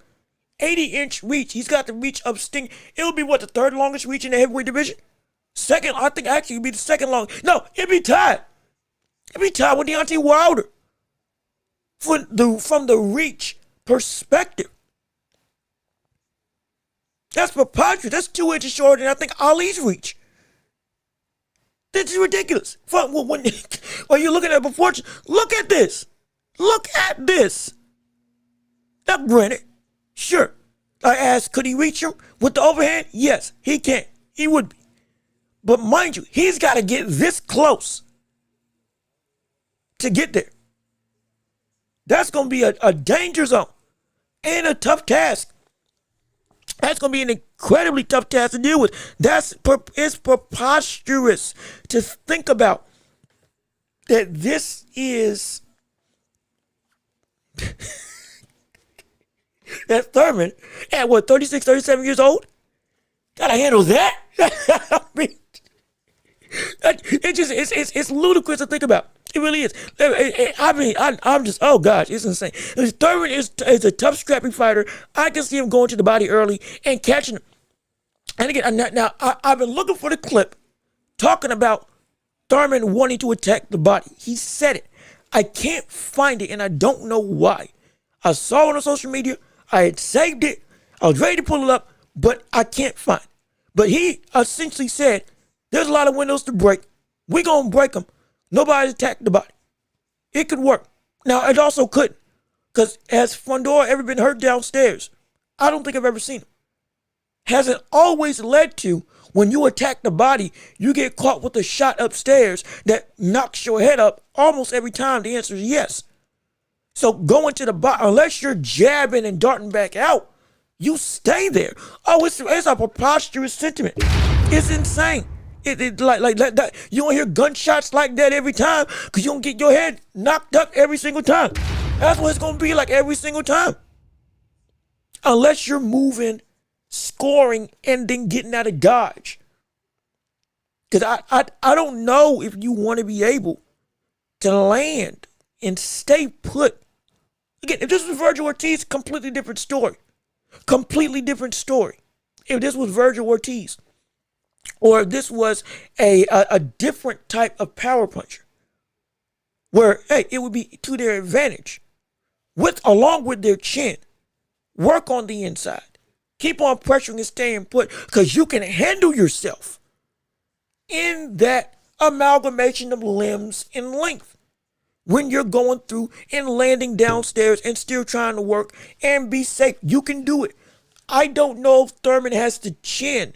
80-inch reach. He's got the reach of Sting. It'll be what, the third longest reach in the heavyweight division? Second, I think actually it'd be the second long. No, it'd be tied. It'd be tied with Deontay Wilder. From the reach perspective. That's preposterous. That's 2 inches shorter than I think Ali's reach. This is ridiculous. When you're looking at before, look at this. Look at this. Now, granted, sure. I asked, could he reach him with the overhand? Yes, he can. He would be. But mind you, he's got to get this close to get there. That's going to be a danger zone and a tough task. That's going to be an incredibly tough task to deal with. It's preposterous to think about that this is that Thurman at what, 36, 37 years old? Gotta handle that? I mean, it's ludicrous to think about. It really is. I'm just, oh gosh, it's insane. Thurman is a tough, scrappy fighter. I can see him going to the body early and catching him. And again, now I've been looking for the clip talking about Thurman wanting to attack the body. He said it. I can't find it, and I don't know why. I saw it on social media. I had saved it. I was ready to pull it up, but I can't find it. But he essentially said, there's a lot of windows to break. We're going to break them. Nobody's attacked the body. It could work. Now, it also couldn't. Because has Fundora ever been hurt downstairs? I don't think I've ever seen him. Has it always led to when you attack the body, you get caught with a shot upstairs that knocks your head up almost every time? The answer is yes. So going to the body, unless you're jabbing and darting back out, you stay there. Oh, it's a preposterous sentiment. It's insane. It like that. You don't hear gunshots like that every time because you don't get your head knocked up every single time. That's what it's going to be like every single time. Unless you're moving, scoring, and then getting out of dodge. Because I don't know if you want to be able to land and stay put. Again, if this was Virgil Ortiz, completely different story. Completely different story. If this was Virgil Ortiz, or if this was a different type of power puncher, where, hey, it would be to their advantage, along with their chin, work on the inside, keep on pressuring and staying put, because you can handle yourself in that amalgamation of limbs and length when you're going through and landing downstairs and still trying to work and be safe. You can do it. I don't know if Thurman has the chin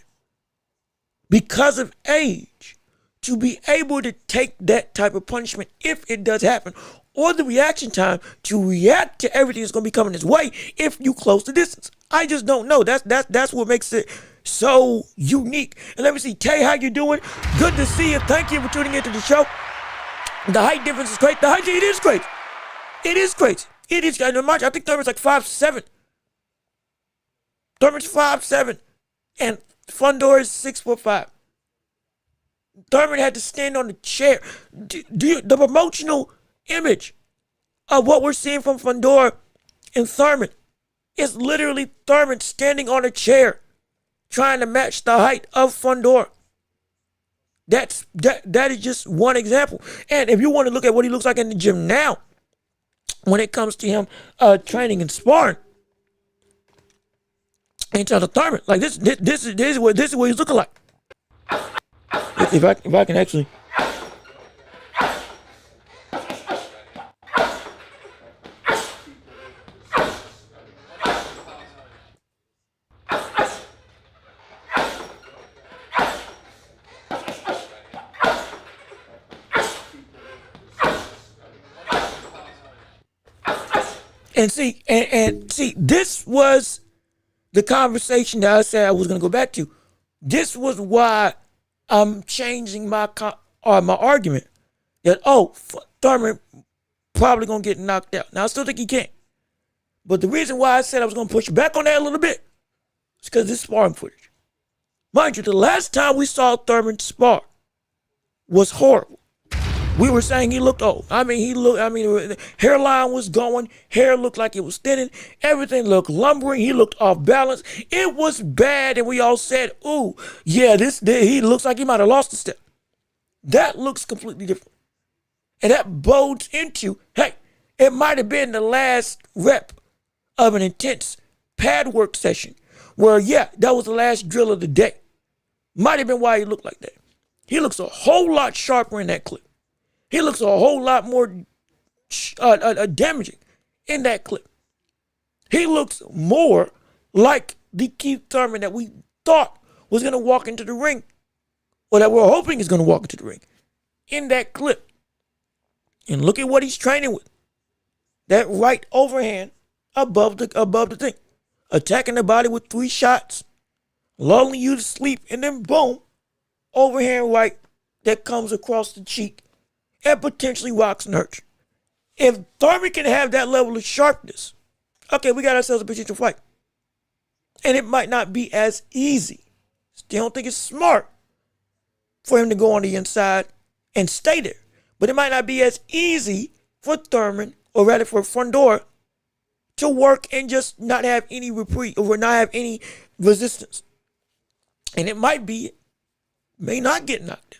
because of age to be able to take that type of punishment if it does happen, or the reaction time to react to everything that's going to be coming his way if you close the distance. I just don't know. That's what makes it so unique. And let me see, Tay, how you doing? Good to see you. Thank you for tuning into the show. The height difference is great. It is great. It is great. It is. I think Thurman's like 5'7". Thurman's 5'7", and Fundora is 6'5". Thurman had to stand on the chair. The promotional image of what we're seeing from Fundora and Thurman It's literally Thurman standing on a chair trying to match the height of Fundora. That is just one example. And if you want to look at what he looks like in the gym now, when it comes to him training and sparring, in terms of Thurman, like this is what he's looking like. If I can actually. And see, this was the conversation that I said I was going to go back to. This was why I'm changing my argument that Thurman probably going to get knocked out. Now I still think he can, but the reason why I said I was going to push back on that a little bit is because this sparring footage. Mind you, the last time we saw Thurman spar was horrible. We were saying he looked old. The hairline was going. Hair looked like it was thinning. Everything looked lumbering. He looked off balance. It was bad, and we all said, ooh, yeah, he looks like he might have lost a step. That looks completely different. And that bodes into, hey, it might have been the last rep of an intense pad work session where, yeah, that was the last drill of the day. Might have been why he looked like that. He looks a whole lot sharper in that clip. He looks a whole lot more damaging in that clip. He looks more like the Keith Thurman that we thought was going to walk into the ring, or that we're hoping is going to walk into the ring in that clip. And look at what he's training with. That right overhand above the thing. Attacking the body with 3 shots, lulling you to sleep, and then boom, overhand right that comes across the cheek and potentially rocks and hurts. If Thurman can have that level of sharpness, okay, we got ourselves a potential fight. And it might not be as easy. Still don't think it's smart for him to go on the inside and stay there. But it might not be as easy for Thurman, or rather for Fundora, to work and just not have any reprieve or not have any resistance. And it may not get knocked out.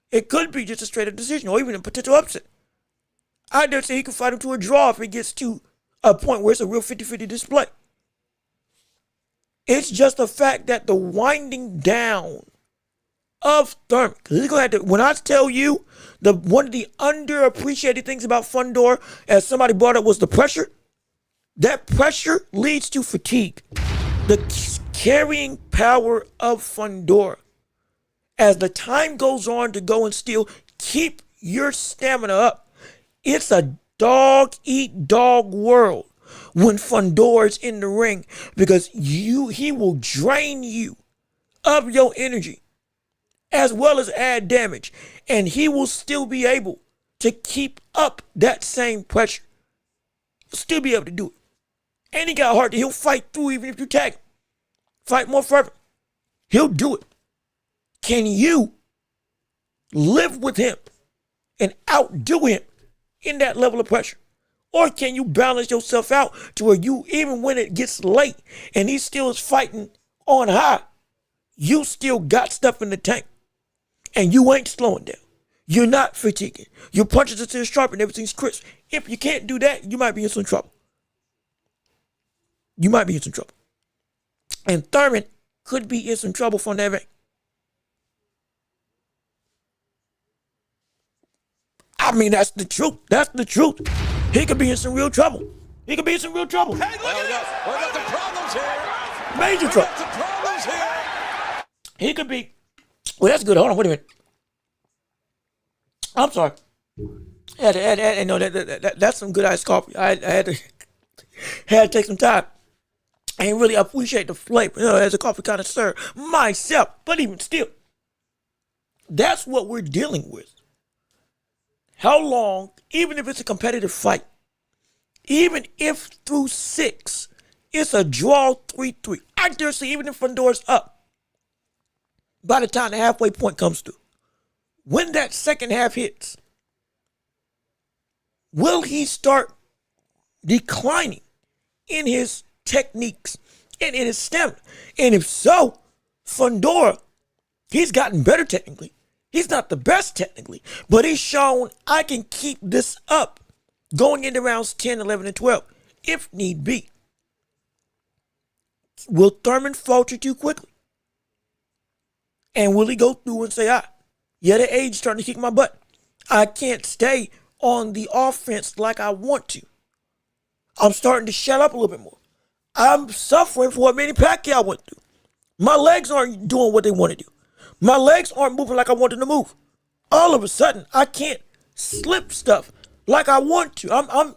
It could be just a straight up decision or even a potential upset. I dare say he could fight him to a draw if it gets to a point where it's a real 50-50 display. It's just the fact that the winding down of Thurman, because he's gonna have to, when I tell you one of the underappreciated things about Fundora, as somebody brought up, was the pressure. That pressure leads to fatigue. The carrying power of Fundora, as the time goes on to go and still keep your stamina up. It's a dog-eat-dog world when Fundora's in the ring, because he will drain you of your energy as well as add damage, and he will still be able to keep up that same pressure. He'll still be able to do it. And he got heart that he'll fight through even if you tag him. Fight more fervent. He'll do it. Can you live with him and outdo him in that level of pressure? Or can you balance yourself out to where you, even when it gets late and he still is fighting on high, you still got stuff in the tank and you ain't slowing down. You're not fatiguing. Your punches are still sharp and everything's crisp. If you can't do that, you might be in some trouble. You might be in some trouble. And Thurman could be in some trouble from that vein. I mean, that's the truth. That's the truth. He could be in some real trouble. He could be in some real trouble. Hey, look at this. We got some problems here. Major trouble. Some problems here. He could be. Well, that's good. Hold on. Wait a minute. I'm sorry. That's some good iced coffee. I had to take some time and really appreciate the flavor. As a coffee connoisseur myself, but even still, that's what we're dealing with. How long, even if it's a competitive fight, even if through 6, it's a draw 3-3. I dare say even if Fundora's up, by the time the halfway point comes through, when that second half hits, will he start declining in his techniques and in his stamina? And if so, Fundora, he's gotten better technically. He's not the best technically, but he's shown I can keep this up going into rounds 10, 11, and 12 if need be. Will Thurman falter too quickly? And will he go through and say, yeah, the age is starting to kick my butt. I can't stay on the offense like I want to. I'm starting to shut up a little bit more. I'm suffering for what Manny Pacquiao went through. My legs aren't doing what they want to do. My legs aren't moving like I want them to move. All of a sudden, I can't slip stuff like I want to.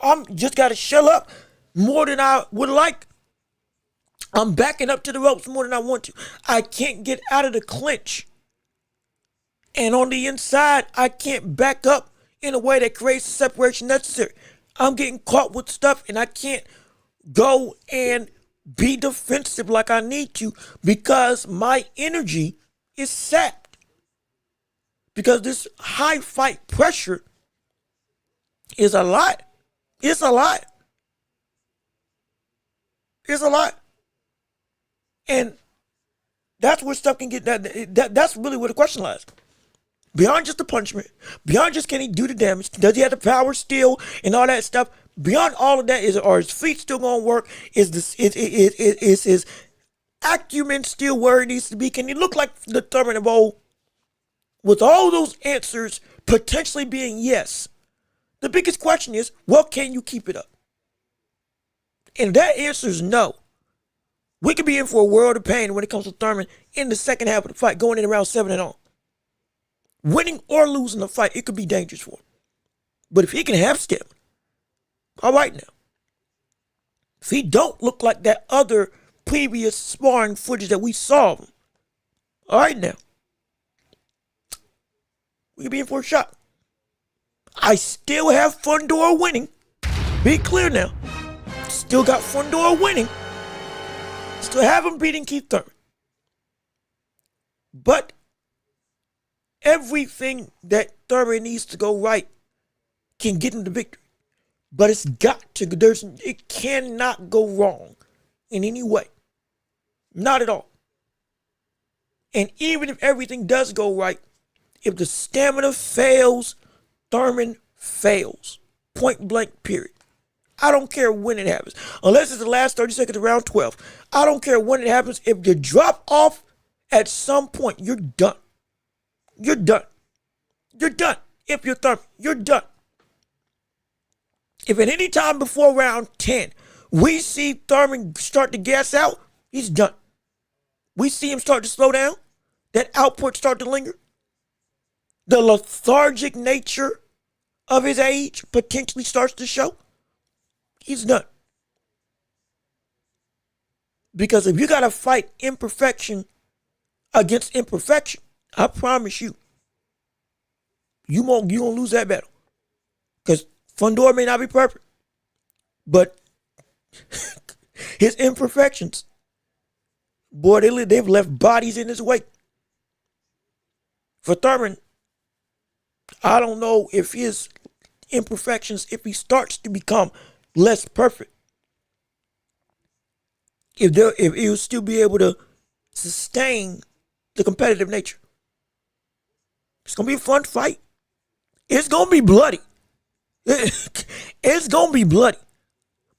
I'm just got to shell up more than I would like. I'm backing up to the ropes more than I want to. I can't get out of the clinch. And on the inside, I can't back up in a way that creates the separation necessary. I'm getting caught with stuff and I can't go and be defensive like I need to because my energy is sapped. Because this high fight pressure is a lot. It's a lot. It's a lot. And that's where stuff can get, that's really where the question lies. Beyond just the punishment, beyond just can he do the damage, does he have the power still and all that stuff? Beyond all of that, are his feet still gonna work? Is his acumen still where it needs to be? Can he look like the Thurman of old? With all those answers potentially being yes, the biggest question is, well, can you keep it up? And if that answer is no, we could be in for a world of pain when it comes to Thurman in the second half of the fight, going in around 7 and on. Winning or losing the fight, it could be dangerous for him. But if he can have stamina, all right now. If he don't look like that other previous sparring footage that we saw of him, all right now. We could be in for a shot. I still have Fundora winning. Be clear now. Still got Fundora winning. Still have him beating Keith Thurman. But everything that Thurman needs to go right can get him the victory. But it's got to, it cannot go wrong in any way. Not at all. And even if everything does go right, if the stamina fails, Thurman fails. Point blank, period. I don't care when it happens. Unless it's the last 30 seconds of round 12. I don't care when it happens. If you drop off at some point, you're done. You're done. You're done. If you're Thurman, you're done. If at any time before round 10, we see Thurman start to gas out, he's done. We see him start to slow down, that output start to linger. The lethargic nature of his age potentially starts to show. He's done. Because if you got to fight imperfection against imperfection, I promise you, you're going to lose that battle. Because Fundora may not be perfect, but his imperfections, boy, they've left bodies in his wake. For Thurman, I don't know if his imperfections, if he starts to become less perfect, if he'll still be able to sustain the competitive nature. It's going to be a fun fight. It's going to be bloody. It's going to be bloody.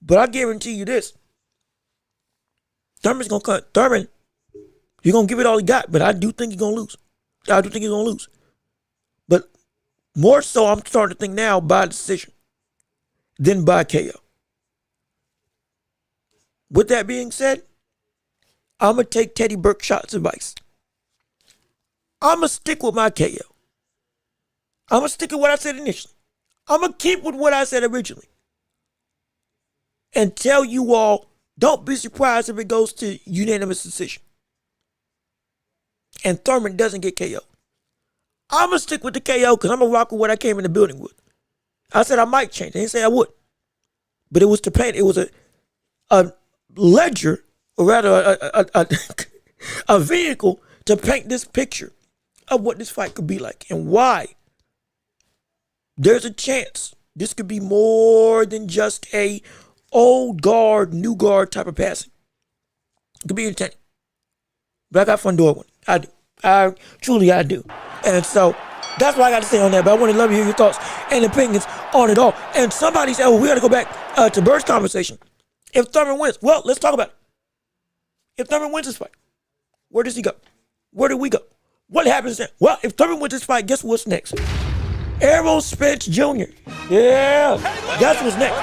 But I guarantee you this. Thurman's going to cut. Thurman, he's going to give it all he got, but I do think he's going to lose. I do think he's going to lose. But more so, I'm starting to think now by decision than by KO. With that being said, I'm going to take Teddy Burkshot's advice. I'm going to stick with my KO. I'm going to stick with what I said initially. I'm going to keep with what I said originally. And tell you all, don't be surprised if it goes to unanimous decision. And Thurman doesn't get KO. I'm going to stick with the KO because I'm going to rock with what I came in the building with. I said I might change. I didn't say I would. But it was to paint. It was a ledger, or rather a vehicle to paint this picture of what this fight could be like and why there's a chance this could be more than just a old guard, new guard type of passing. It could be entertaining. But I got Fundora one. I do. I do. And so that's what I got to say on that. But I want to love you hear your thoughts and opinions on it all. And somebody said, we got to go back to Bird's conversation. If Thurman wins, well, let's talk about it. If Thurman wins this fight, where does he go? Where do we go? What happens then? Well, if Thurman wins this fight, guess what's next? Errol Spence Jr. Yeah, that's what's next.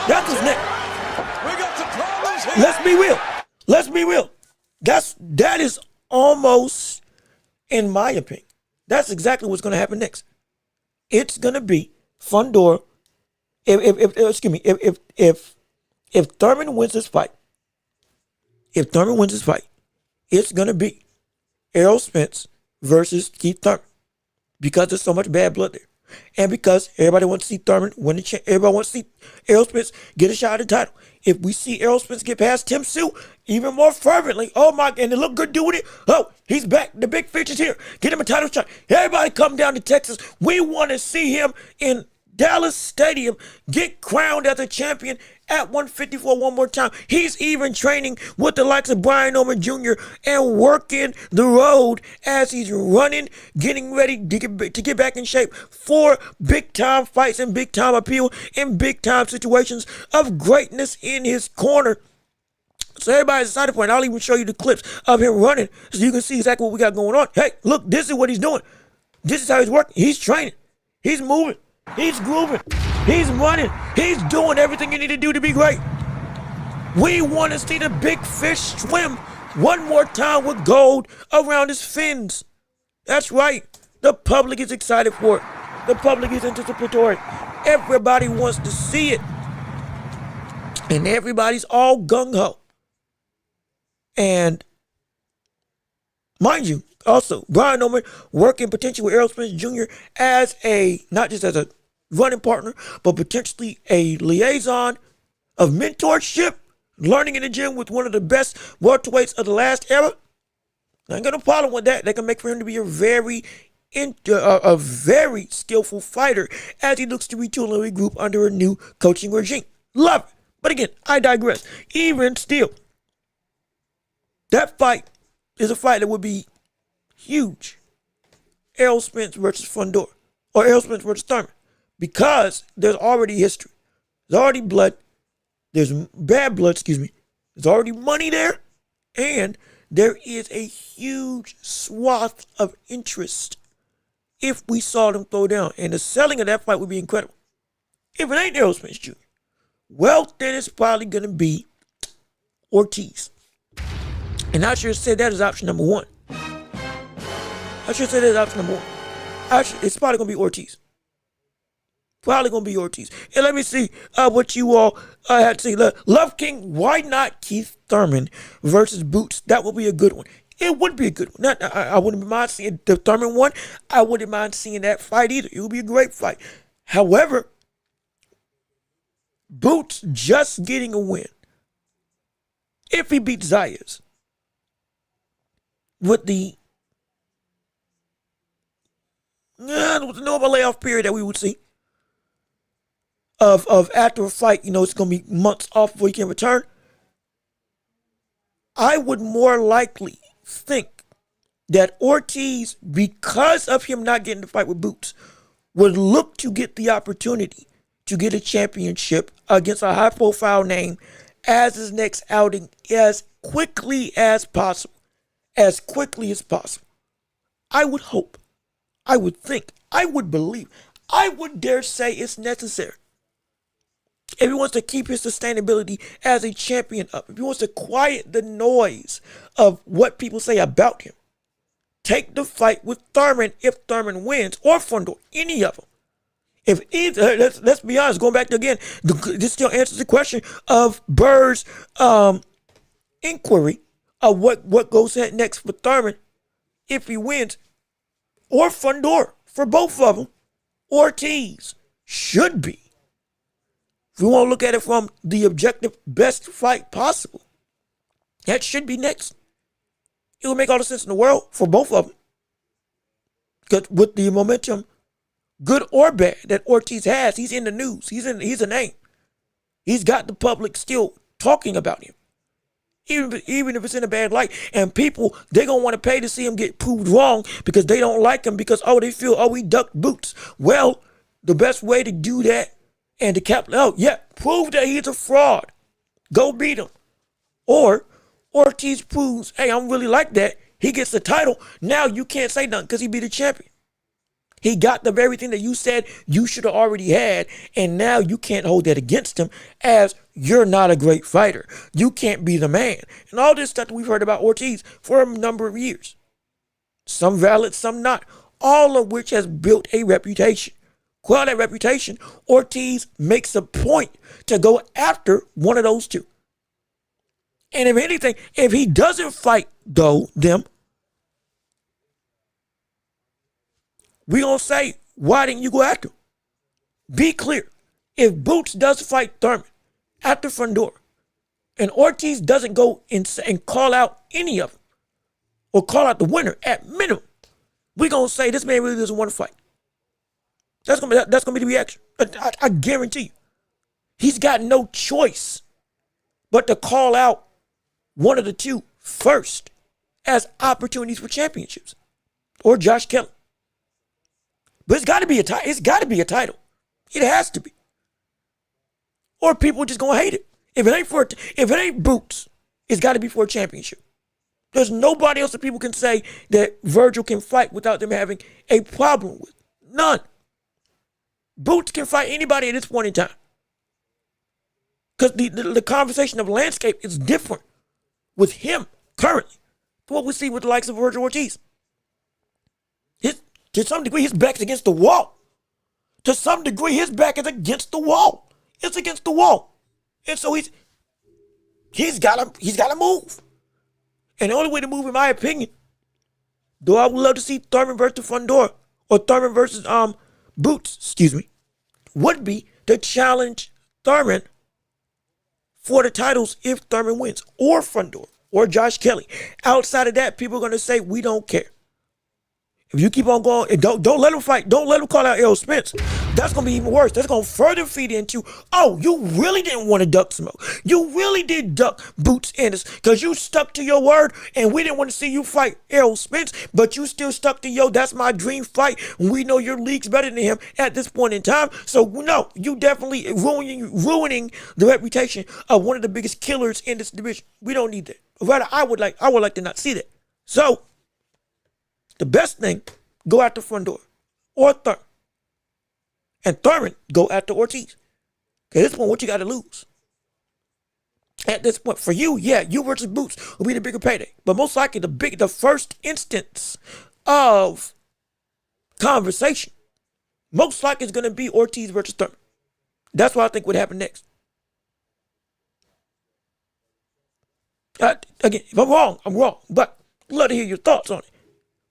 That's what's next. We got some problems here. Let's be real. Let's be real. That is almost, in my opinion, that's exactly what's going to happen next. It's going to be Fundora. If Thurman wins this fight, it's going to be Errol Spence versus Keith Thurman because there's so much bad blood there. And because everybody wants to see Thurman win the championship, everybody wants to see Errol Spence get a shot at the title. If we see Errol Spence get past Tim Sue even more fervently, oh my, and they look good doing it. Oh, he's back. The big fish is here. Get him a title shot. Everybody come down to Texas. We want to see him in Dallas Stadium get crowned as a champion at 154 one more time. He's even training with the likes of Brian Itauma Jr. and working the road as he's running, getting ready to get back in shape for big-time fights and big-time appeal in big-time situations of greatness in his corner. So everybody's excited for it. I'll even show you the clips of him running so you can see exactly what we got going on. Hey, look, this is what he's doing. This is how he's working. He's training. He's moving. He's grooving. He's running. He's doing everything you need to do to be great. We want to see the big fish swim one more time with gold around his fins. That's right. The public is excited for it. The public is anticipatory. Everybody wants to see it. And everybody's all gung-ho. And mind you, also, Brian Itauma working potentially with Errol Spence Jr. as not just as a running partner, but potentially a liaison of mentorship, learning in the gym with one of the best welterweights of the last era. I ain't got no problem with that. They can make for him to be a very skillful fighter as he looks to retool and regroup under a new coaching regime. Love it. But again, I digress. Even still, that fight is a fight that would be huge. Errol Spence versus Fundora, or Errol Spence versus Thurman, because there's already history. There's already blood. There's bad blood, There's already money there, and there is a huge swath of interest if we saw them throw down. And the selling of that fight would be incredible. If it ain't Errol Spence Jr., well, then it's probably going to be Ortiz. And I should have said that as option number one. It's probably going to be Ortiz. And let me see what you all had to say. Love King, why not Keith Thurman versus Boots? That would be a good one. It would be a good one. I wouldn't mind seeing the Thurman one. I wouldn't mind seeing that fight either. It would be a great fight. However, Boots just getting a win, if he beats Zayas, with the normal layoff period that we would see of after a fight, it's going to be months off before he can return. I would more likely think that Ortiz, because of him not getting the fight with Boots, would look to get the opportunity to get a championship against a high-profile name as his next outing as quickly as possible. I would hope, I would think, I would believe, I would dare say it's necessary. If he wants to keep his sustainability as a champion up, if he wants to quiet the noise of what people say about him, take the fight with Thurman if Thurman wins, or Fundora, any of them. If either, let's be honest, going back to again, this still answers the question of Bird's inquiry of what goes next for Thurman if he wins, or Fundora. For both of them, Ortiz should be. If we want to look at it from the objective best fight possible, that should be next. It would make all the sense in the world for both of them. Because with the momentum, good or bad, that Ortiz has, he's in the news. He's a name. He's got the public still talking about him. Even if it's in a bad light. And people, they're going to want to pay to see him get proved wrong because they don't like him because, they feel, he ducked Boots. Well, the best way to do that and to prove that he's a fraud. Go beat him. Or Ortiz proves, hey, I'm really like that. He gets the title. Now you can't say nothing because he beat the champion. He got the very thing that you said you should have already had, and now you can't hold that against him as you're not a great fighter. You can't be the man. And all this stuff that we've heard about Ortiz for a number of years. Some valid, some not. All of which has built a reputation. Well, that reputation, Ortiz makes a point to go after one of those two. And if anything, if he doesn't fight them, we gonna say, why didn't you go after him? Be clear. If Boots does fight Thurman after Fundora, and Ortiz doesn't go and call out any of them, or call out the winner at minimum, we gonna say this man really doesn't want to fight. That's gonna be the reaction. I guarantee you. He's got no choice but to call out one of the two first as opportunities for championships, or Josh Kelly. But it's got to be a title. It's got to be a title. It has to be. Or people just gonna hate it. If it ain't Boots, it's got to be for a championship. There's nobody else that people can say that Virgil can fight without them having a problem with. None. Boots can fight anybody at this point in time. Because the conversation of landscape is different with him currently to what we see with the likes of Virgil Ortiz. To some degree, his back's against the wall. To some degree, his back is against the wall. It's against the wall. And so he's got to move. And the only way to move, in my opinion, though I would love to see Thurman versus Fundora, or Thurman versus Boots, would be to challenge Thurman for the titles if Thurman wins, or Fundora, or Josh Kelly. Outside of that, people are going to say, we don't care. If you keep on going, and don't let him fight. Don't let him call out Errol Spence. That's going to be even worse. That's going to further feed into, you really didn't want to duck Smoke. You really did duck Boots Ennis because you stuck to your word, and we didn't want to see you fight Errol Spence, but you still stuck to that's my dream fight. We know your league's better than him at this point in time. So, no, you definitely ruining the reputation of one of the biggest killers in this division. We don't need that. Rather, I would like to not see that. So, the best thing, go after Fundora or Thurman. And Thurman, go after Ortiz. At this point, what you got to lose? At this point, for you, you versus Boots will be the bigger payday. But most likely, the first instance of conversation, most likely is going to be Ortiz versus Thurman. That's what I think would happen next. Again, if I'm wrong, I'm wrong. But I'd love to hear your thoughts on it.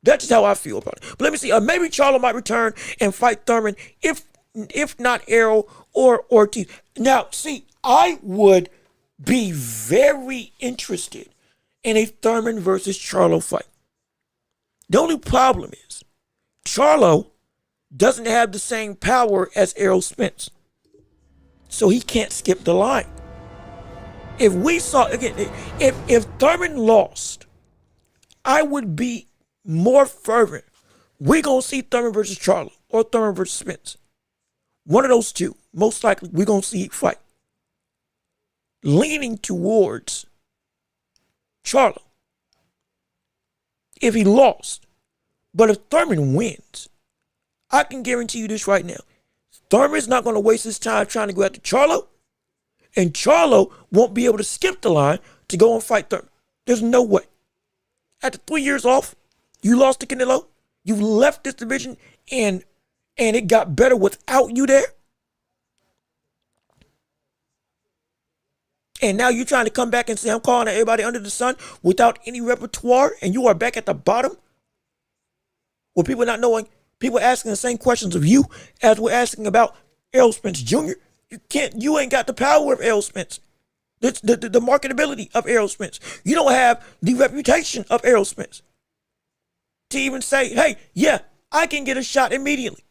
That's just how I feel about it. But let me see. Maybe Charlo might return and fight Thurman, if not Errol or Ortiz. Now, see, I would be very interested in a Thurman versus Charlo fight. The only problem is Charlo doesn't have the same power as Errol Spence. So he can't skip the line. If we saw, again, if Thurman lost, I would be more fervent. We're going to see Thurman versus Charlo or Thurman versus Spence. One of those two, most likely, we're going to see it fight. Leaning towards Charlo if he lost. But if Thurman wins, I can guarantee you this right now. Thurman's not going to waste his time trying to go after Charlo, and Charlo won't be able to skip the line to go and fight Thurman. There's no way. After 3 years off, you lost to Canelo. You left this division, and it got better without you there. And now you're trying to come back and say, I'm calling everybody under the sun without any repertoire, and you are back at the bottom? With people not knowing, people asking the same questions of you as we're asking about Errol Spence Jr. You ain't got the power of Errol Spence. The marketability of Errol Spence. You don't have the reputation of Errol Spence to even say, hey, yeah, I can get a shot immediately.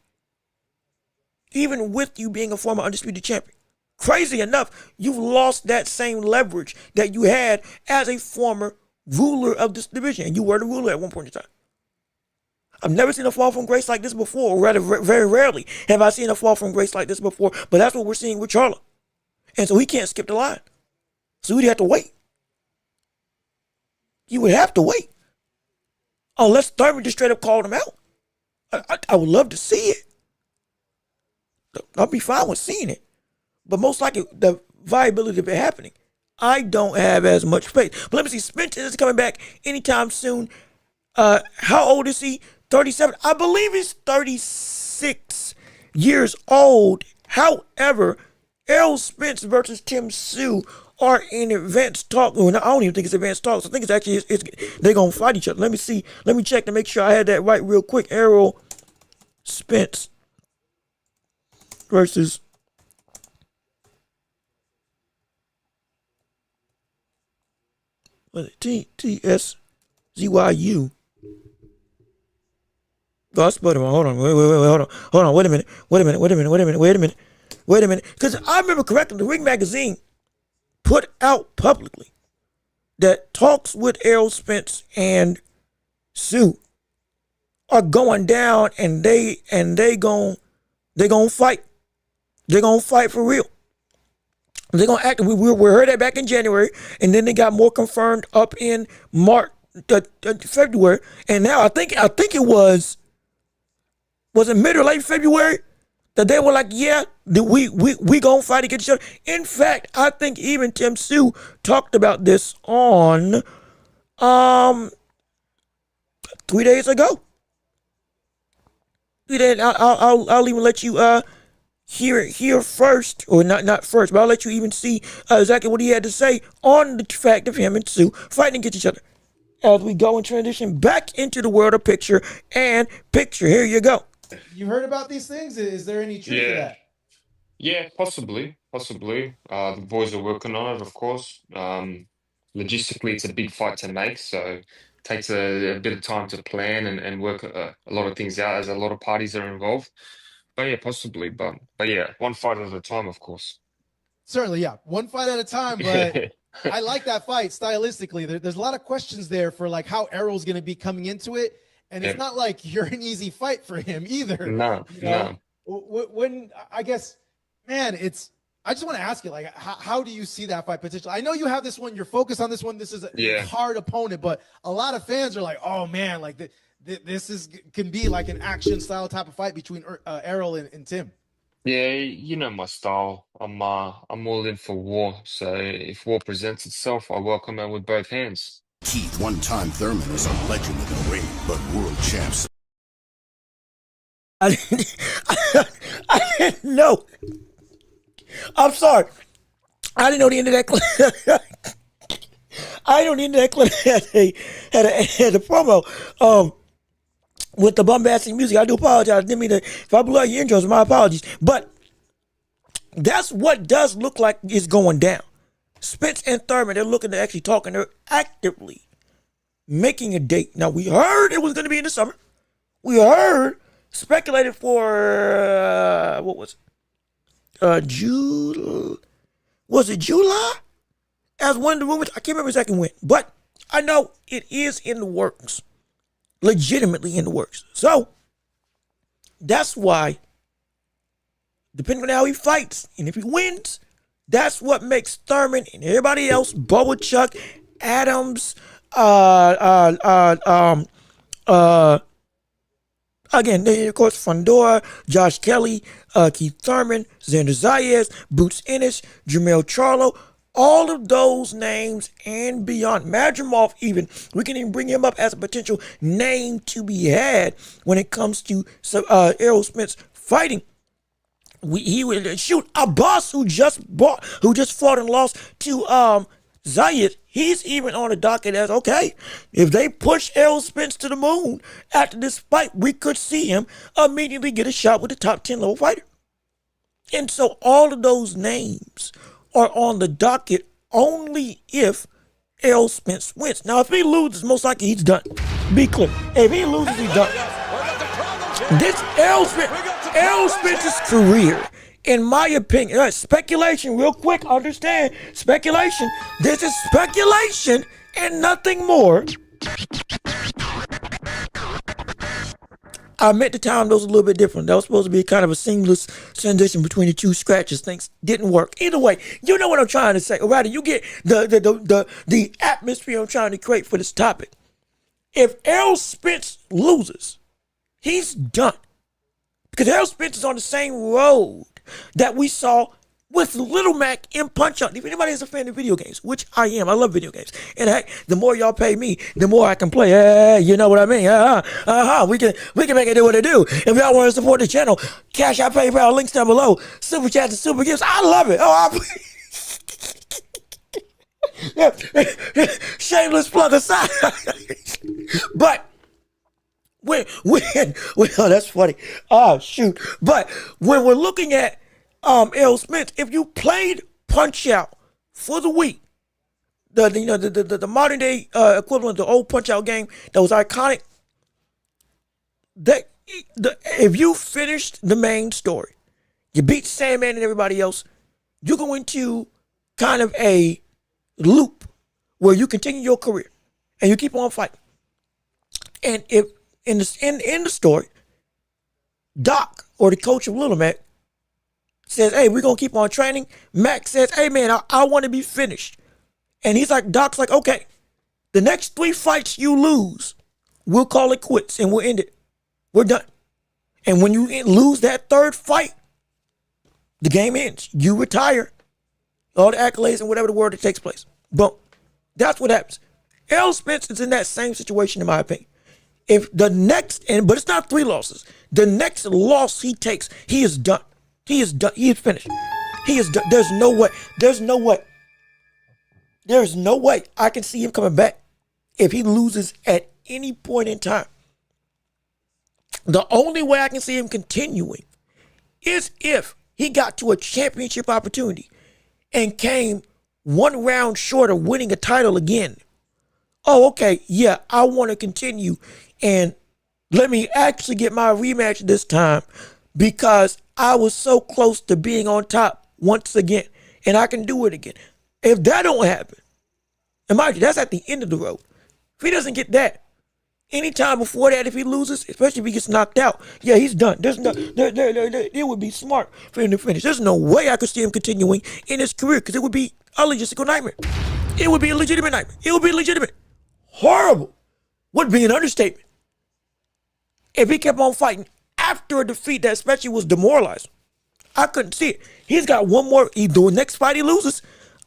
Even with you being a former undisputed champion. Crazy enough, you've lost that same leverage that you had as a former ruler of this division, and you were the ruler at one point in time. I've never seen a fall from grace like this before, or rather, very rarely have I seen a fall from grace like this before, but that's what we're seeing with Charlo. And so he can't skip the line. So we'd have to wait. You would have to wait. Unless Thurman just straight up called him out. I would love to see it. I'll be fine with seeing it. But most likely, the viability of it happening, I don't have as much faith. But let me see. Spence is coming back anytime soon. How old is he? 37. I believe he's 36 years old. However, Errol Spence versus Tim Tszyu are in advanced talk. Well, I don't even think it's advanced talks. I think it's actually they're gonna fight each other. Let me see. Let me check to make sure I had that right real quick. Errol Spence versus what is it? TSZYU. Oh, I spelled it wrong. Hold on. Hold on. Wait a minute. Because I remember correctly, the Ring Magazine put out publicly that talks with Errol Spence and Tszyu are going down, and they gonna fight. They're gonna fight for real. They're gonna act. We heard that back in January, and then they got more confirmed up in March, February, and now I think it was it mid or late February that they were like, yeah, we gonna fight against each other. In fact, I think even Tim Tszyu talked about this on 3 days ago. 3 days. I'll even let you hear first, or not first, but I'll let you even see exactly what he had to say on the fact of him and Tszyu fighting against each other as we go and transition back into the world of picture and picture. Here you go. You heard about these things? Is there any truth to that? Yeah, possibly. The boys are working on it, of course. Logistically, it's a big fight to make, so it takes a bit of time to plan and work a lot of things out, as a lot of parties are involved. But yeah, possibly. But yeah, one fight at a time, of course. Certainly, yeah. One fight at a time, but I like that fight stylistically. There's a lot of questions there for like how Errol's going to be coming into it. And it's not like you're an easy fight for him either. No. When I guess, man, I just want to ask you, like, how do you see that fight potential? I know you have this one, you're focused on this one. This is a hard opponent, but a lot of fans are like, oh man, like this can be like an action style type of fight between Errol and Tim. Yeah, you know my style. I'm all in for war. So if war presents itself, I welcome it with both hands. Keith, one-time Thurman is a legend in the ring, but world champs. I didn't know. I'm sorry. I didn't know the end of that clip. I didn't know the end of that clip had a promo with the bombastic music. I do apologize. Didn't mean to, if I blew out your intros, my apologies. But that's what does look like is going down. Spence and Thurman, they're looking to actually talk, and they're actively making a date. Now, we heard it was going to be in the summer. We heard, speculated for, what was it? Was it July? As one of the rumors, I can't remember exactly when, but I know it is in the works. Legitimately in the works. So, that's why, depending on how he fights, and if he wins, that's what makes Thurman and everybody else, Bubba Chuck, Adams, again, of course, Fundora, Josh Kelly, Keith Thurman, Xander Zayas, Boots Ennis, Jermell Charlo, all of those names and beyond. Madrimov even, we can even bring him up as a potential name to be had when it comes to Errol Spence fighting. He would shoot Abbas, who just fought and lost to Zayed. He's even on the docket as, okay, if they push Errol Spence to the moon after this fight, we could see him immediately get a shot with the top 10 level fighter. And so all of those names are on the docket only if Errol Spence wins. Now, if he loses, most likely he's done. Be clear. If he loses, he's done. This Errol Spence's career in my opinion, speculation, real quick, understand, speculation. This is speculation and nothing more. I meant to time those a little bit different. That was supposed to be kind of a seamless transition between the two scratches. Things didn't work. Either way, you know what I'm trying to say. Or rather, you get the atmosphere I'm trying to create for this topic. If Errol Spence loses, he's done. Because Errol Spence is on the same road that we saw with Little Mac in Punch-Out. If anybody is a fan of video games, which I am, I love video games. And heck, the more y'all pay me, the more I can play. Hey, you know what I mean? We can make it do what it do. If y'all want to support the channel, Cash App, PayPal, links down below. Super chats and super gifts. I love it. Shameless plug aside. But when oh, that's funny. Oh, shoot. But when we're looking at Errol Spence, if you played Punch-Out for the Wii, the modern day equivalent of the old Punch-Out game that was iconic, if you finished the main story, you beat Sandman and everybody else, you go into kind of a loop where you continue your career and you keep on fighting. And if in the story, Doc, or the coach of Little Mac, says, hey, we're going to keep on training. Mac says, hey, man, I want to be finished. And he's like, Doc's like, okay, the next 3 fights you lose, we'll call it quits and we'll end it. We're done. And when you lose that 3rd fight, the game ends. You retire. All the accolades and whatever the word that takes place. Boom. That's what happens. Errol Spence is in that same situation, in my opinion. If the next, but it's not 3 losses. The next loss he takes, he is done. He is done. He is finished. He is done. There's no way. There's no way. There's no way I can see him coming back if he loses at any point in time. The only way I can see him continuing is if he got to a championship opportunity and came 1 round short of winning a title again. Oh, okay. Yeah, I want to continue. And let me actually get my rematch this time because I was so close to being on top once again. And I can do it again. If that don't happen, and mind you, that's at the end of the road. If he doesn't get that, anytime before that, if he loses, especially if he gets knocked out, yeah, he's done. There's no, it would be smart for him to finish. There's no way I could see him continuing in his career because it would be a logistical nightmare. It would be a legitimate nightmare. It would be legitimate. Horrible. Would be an understatement. If he kept on fighting after a defeat that especially was demoralizing, I couldn't see it. He's got one more. The next fight he loses,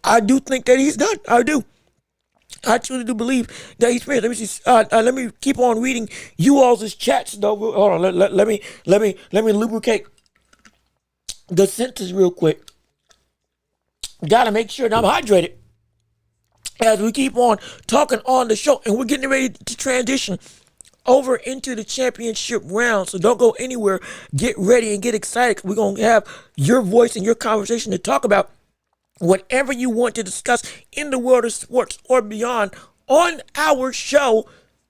I do think that he's done. I do. I truly do believe that he's finished. Let me see. Let me keep on reading you all's chats though. Hold on. Let me lubricate the sentence real quick. Gotta make sure that I'm hydrated as we keep on talking on the show, and we're getting ready to transition over into the championship round. So don't go anywhere. Get ready and get excited. We're going to have your voice and your conversation to talk about whatever you want to discuss in the world of sports or beyond on our show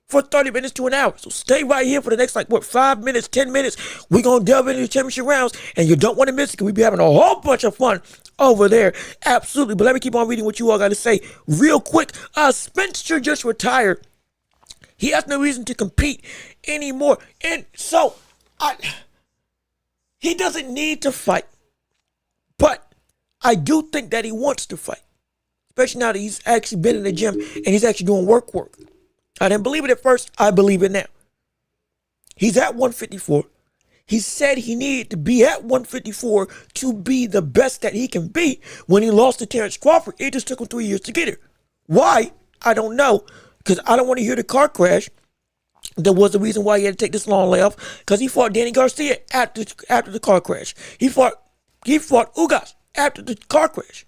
for 30 minutes to an hour. So stay right here for the next 5 minutes, 10 minutes. We're going to delve into the championship rounds, and you don't want to miss it because we'll be having a whole bunch of fun over there. Absolutely. But let me keep on reading what you all got to say real quick. Spencer just retired. He has no reason to compete anymore. And so he doesn't need to fight. But I do think that he wants to fight. Especially now that he's actually been in the gym and he's actually doing work. I didn't believe it at first. I believe it now. He's at 154. He said he needed to be at 154 to be the best that he can be. When he lost to Terrence Crawford, it just took him 3 years to get here. Why? I don't know. Because I don't want to hear the car crash. There was a reason why he had to take this long layoff. Because he fought Danny Garcia after the car crash. He fought Ugas after the car crash.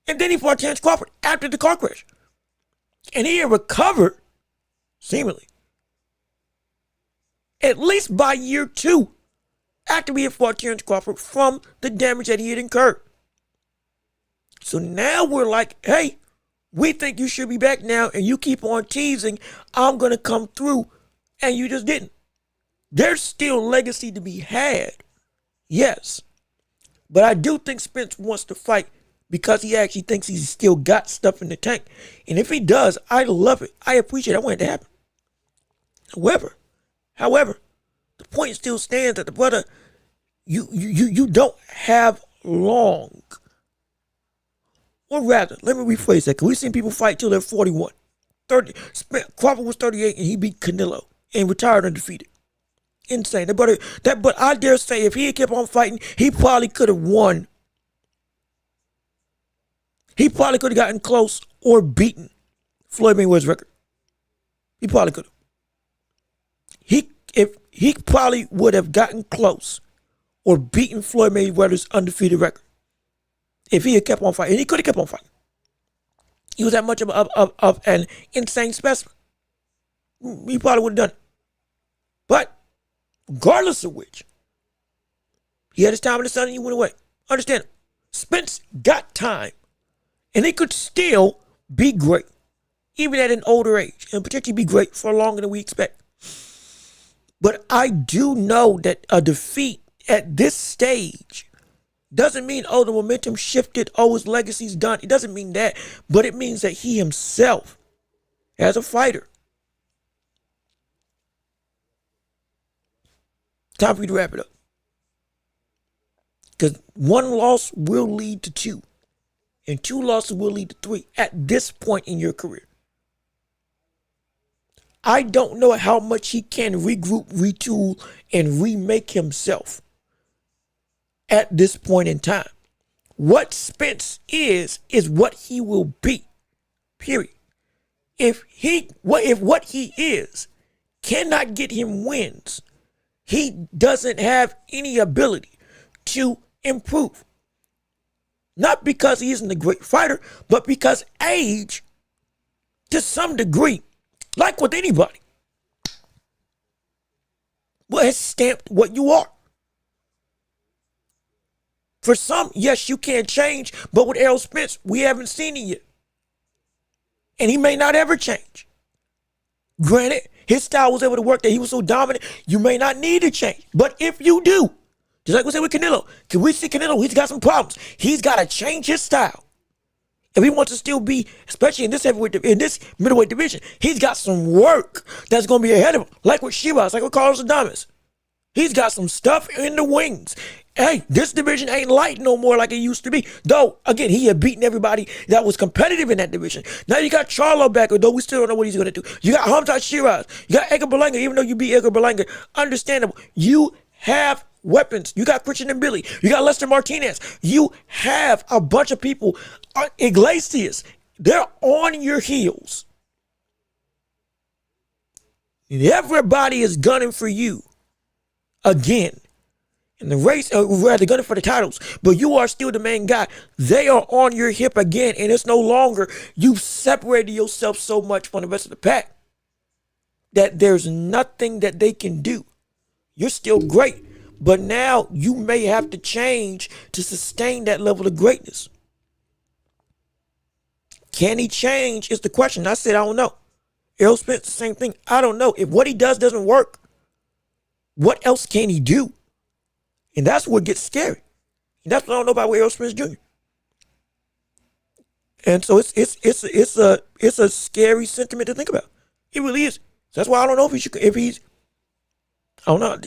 And then he fought Terrence Crawford after the car crash. And he had recovered, seemingly, at least by year 2 after he had fought Terrence Crawford from the damage that he had incurred. So now we're like, hey, we think you should be back now, and you keep on teasing, I'm going to come through, and you just didn't. There's still legacy to be had. Yes. But I do think Spence wants to fight because he actually thinks he's still got stuff in the tank. And if he does, I love it. I appreciate it. I want it to happen. However, the point still stands that the brother, you don't have long. Or rather, let me rephrase that, because we've seen people fight till they're 41. Crawford was 38 and he beat Canelo and retired undefeated. Insane. But I dare say if he had kept on fighting, he probably could have won. He probably could have gotten close or beaten Floyd Mayweather's record. He probably could have. He probably would have gotten close or beaten Floyd Mayweather's undefeated record if he had kept on fighting. And he could have kept on fighting. He was that much of an insane specimen. He probably would have done it. But regardless of which, he had his time in the sun and he went away. Understand it. Spence got time. And he could still be great, even at an older age, and potentially be great for longer than we expect. But I do know that a defeat at this stage doesn't mean, oh, the momentum shifted, oh, his legacy's done. It doesn't mean that, but it means that he himself, as a fighter, time for you to wrap it up. Because one loss will lead to two. And two losses will lead to three at this point in your career. I don't know how much he can regroup, retool, and remake himself at this point in time. What Spence is what he will be. Period. If what he is cannot get him wins, he doesn't have any ability to improve. Not because he isn't a great fighter, but because age, to some degree, like with anybody, has stamped what you are. For some, yes, you can change, but with Errol Spence, we haven't seen it yet. And he may not ever change. Granted, his style was able to work, that he was so dominant, you may not need to change. But if you do, just like we said with Canelo, can we see Canelo? He's got some problems. He's got to change his style. If he wants to still be, especially in this middleweight division, he's got some work that's going to be ahead of him. Like with Shiraz, like with Carlos Adames. He's got some stuff in the wings. Hey, this division ain't light no more like it used to be. Though, again, he had beaten everybody that was competitive in that division. Now you got Charlo back, though we still don't know what he's going to do. You got Hamzat Shiraz. You got Edgar Berlanga, even though you beat Edgar Berlanga. Understandable. You have weapons. You got Christian and Billy. You got Lester Martinez. You have a bunch of people. Iglesias. They're on your heels. And everybody is gunning for you again. In the race, rather gunning for the titles, but you are still the main guy. They are on your hip again, and it's no longer, you've separated yourself so much from the rest of the pack that there's nothing that they can do. You're still great, but now you may have to change to sustain that level of greatness. Can he change is the question. I said, I don't know. Errol Spence, the same thing. I don't know. If what he does doesn't work, what else can he do? And that's what gets scary. And that's what I don't know about Errol Spence Jr. And so it's a scary sentiment to think about. It really is. So that's why I don't know if I don't know.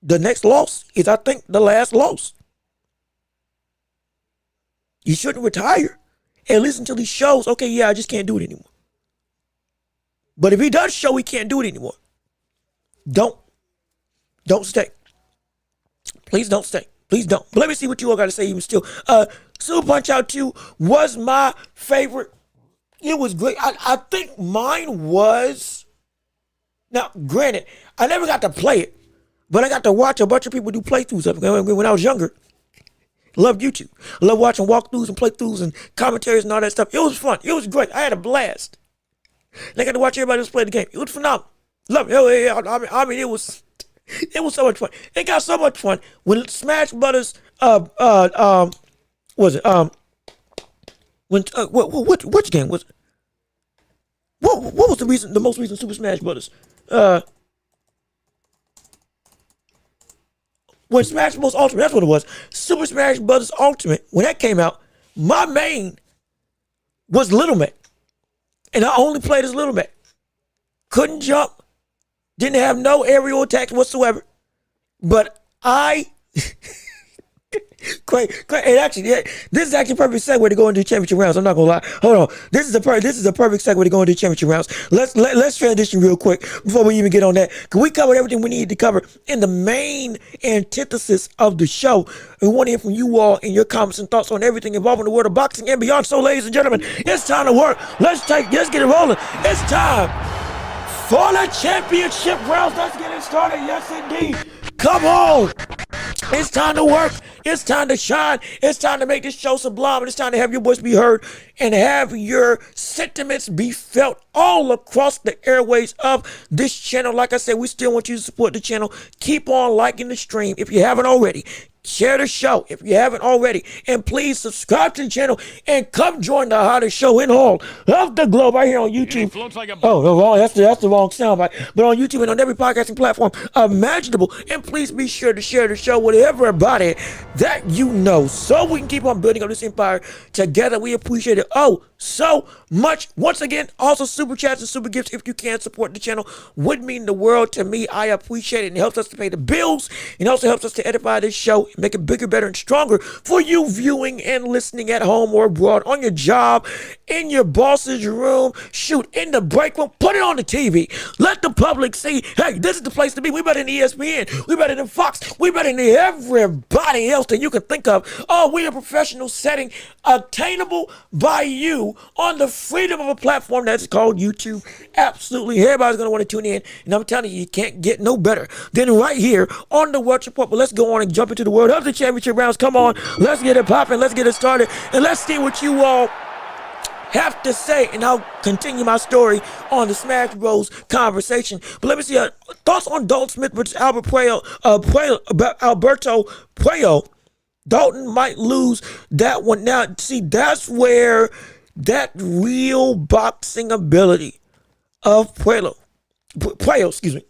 The next loss is, I think, the last loss. He shouldn't retire, at least until he shows, okay, yeah, I just can't do it anymore. But if he does show he can't do it anymore, don't stay. Please don't stay. Please don't. But let me see what you all got to say even still. Super Punch Out 2 was my favorite. It was great. I think mine was, now granted, I never got to play it, but I got to watch a bunch of people do playthroughs of it when I was younger. Loved YouTube. I loved watching walkthroughs and playthroughs and commentaries and all that stuff. It was fun. It was great. I had a blast. And I got to watch everybody else play the game. It was phenomenal. Love it. I mean, it was so much fun. It got so much fun when Smash Brothers, was it, which game was it? What was the most recent Super Smash Brothers? when Smash Bros. Ultimate, that's what it was, Super Smash Bros. Ultimate, when that came out, my main was Little Mac. And I only played as Little Mac. Couldn't jump, didn't have no aerial attacks whatsoever. But I... Great. And actually, yeah, this is actually a perfect segue to go into the championship rounds. I'm not gonna lie. Hold on. This is a perfect segue to go into the championship rounds. Let's transition real quick before we even get on that. Cause we covered everything we needed to cover in the main antithesis of the show. We want to hear from you all and your comments and thoughts on everything involving the world of boxing and beyond. So, ladies and gentlemen, it's time to work. Let's get it rolling. It's time for the championship rounds. Let's get it started. Yes, indeed. Come on. It's time to work. It's time to shine. It's time to make this show sublime. And it's time to have your voice be heard and have your sentiments be felt all across the airways of this channel. Like I said, we still want you to support the channel. Keep on liking the stream if you haven't already. Share the show if you haven't already. And please subscribe to the channel and come join the hottest show in all of the globe right here on YouTube. That's the wrong soundbite. But on YouTube and on every podcasting platform imaginable. And please be sure to share the show with everybody that you know, so we can keep on building up this empire together. We appreciate it so much. Once again, also super chats and super gifts if you can support the channel would mean the world to me. I appreciate it, and it helps us to pay the bills, and also helps us to edify this show and make it bigger, better, and stronger for you viewing and listening at home or abroad, on your job, in your boss's room, shoot, in the break room. Put it on the TV. Let the public see, hey, this is the place to be. We better than ESPN. We better than Fox. We better than everybody else that you can think of. We're a professional setting attainable by you on the freedom of a platform that's called YouTube. Absolutely, everybody's going to want to tune in, and I'm telling you, you can't get no better than right here on the Watch Report. But let's go on and jump into the world of the championship rounds. Come on, let's get it popping, let's get it started, and let's see what you all have to say, and I'll continue my story on the Smash Bros. Conversation. But let me see thoughts on Dalton Smith versus Alberto Puello. Dalton might lose that one. Now, see, that's where that real boxing ability of Puello, excuse me,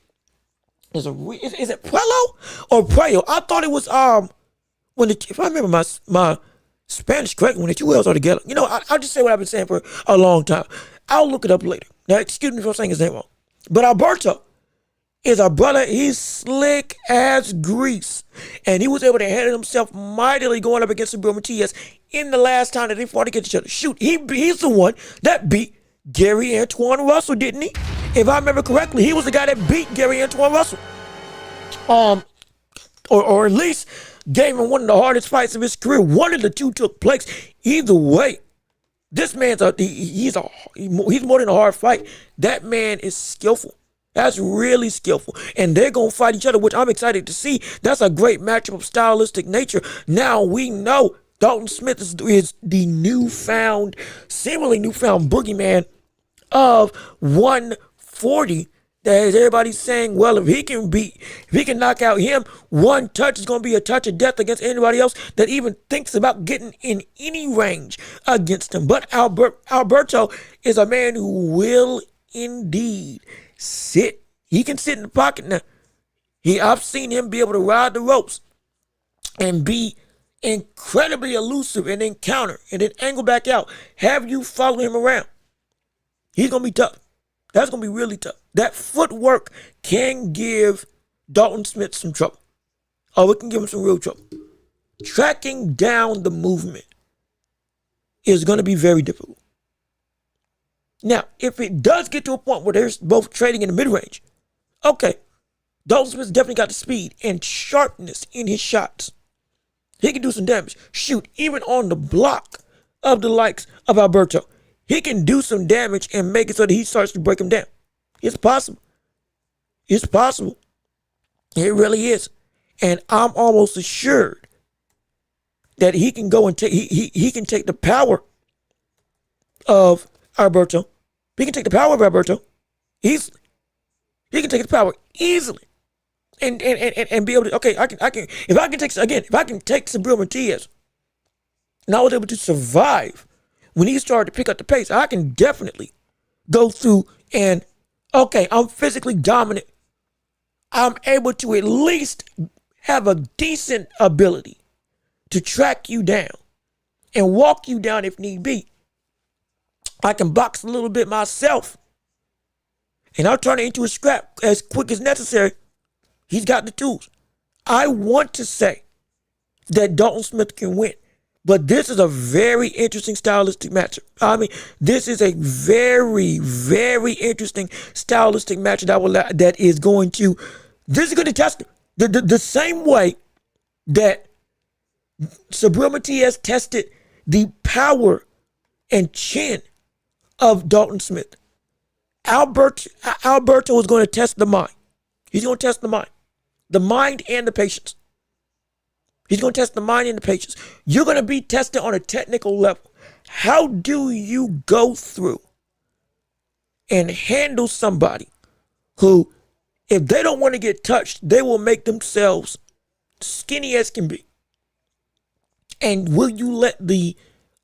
is it Puello or Puello? I thought it was if I remember my Spanish correctly, when the two L's are together. You know, I'll just say what I've been saying for a long time. I'll look it up later. Now, excuse me for saying his name wrong. But Alberto is our brother. He's slick as grease. And he was able to handle himself mightily going up against Sabrina Matias in the last time that they fought against each other. Shoot, he's the one that beat Gary Antoine Russell, didn't he? If I remember correctly, he was the guy that beat Gary Antoine Russell. Or at least gave him one of the hardest fights of his career. One of the two took place. Either way, this man's he's more than a hard fight. That man is skillful. That's really skillful. And they're going to fight each other, which I'm excited to see. That's a great matchup of stylistic nature. Now we know Dalton Smith is the seemingly newfound boogeyman of 140. That is, everybody's saying, well, if he can knock out him, one touch is going to be a touch of death against anybody else that even thinks about getting in any range against him. But Alberto is a man who will indeed sit. He can sit in the pocket now. I've seen him be able to ride the ropes and be incredibly elusive and then counter and then angle back out. Have you follow him around. He's going to be tough. That's going to be really tough. That footwork can give Dalton Smith some trouble. It can give him some real trouble. Tracking down the movement is going to be very difficult. Now, if it does get to a point where they're both trading in the mid-range, okay, Dalton Smith's definitely got the speed and sharpness in his shots. He can do some damage. Shoot, even on the block of the likes of Alberto, he can do some damage and make it so that he starts to break him down. It's possible. It's possible. It really is. And I'm almost assured that he can go and take he can take the power of Alberto. He can take the power of Alberto easily. He can take his power easily. And be able to, okay, I can if I can take Sabrina Matias and I was able to survive when he started to pick up the pace, I can definitely go through and, okay, I'm physically dominant. I'm able to at least have a decent ability to track you down and walk you down if need be. I can box a little bit myself, and I'll turn it into a scrap as quick as necessary. He's got the tools. I want to say that Dalton Smith can win, but this is a very interesting stylistic matchup. I mean, this is a very, very interesting stylistic matchup that is going to test him. The same way that Subriel Matias tested the power and chin of Dalton Smith. Alberto is going to test the mind. He's going to test the mind and the patience. He's going to test the mind and the patience. You're going to be tested on a technical level. How do you go through and handle somebody who, if they don't want to get touched, they will make themselves skinny as can be? And will you let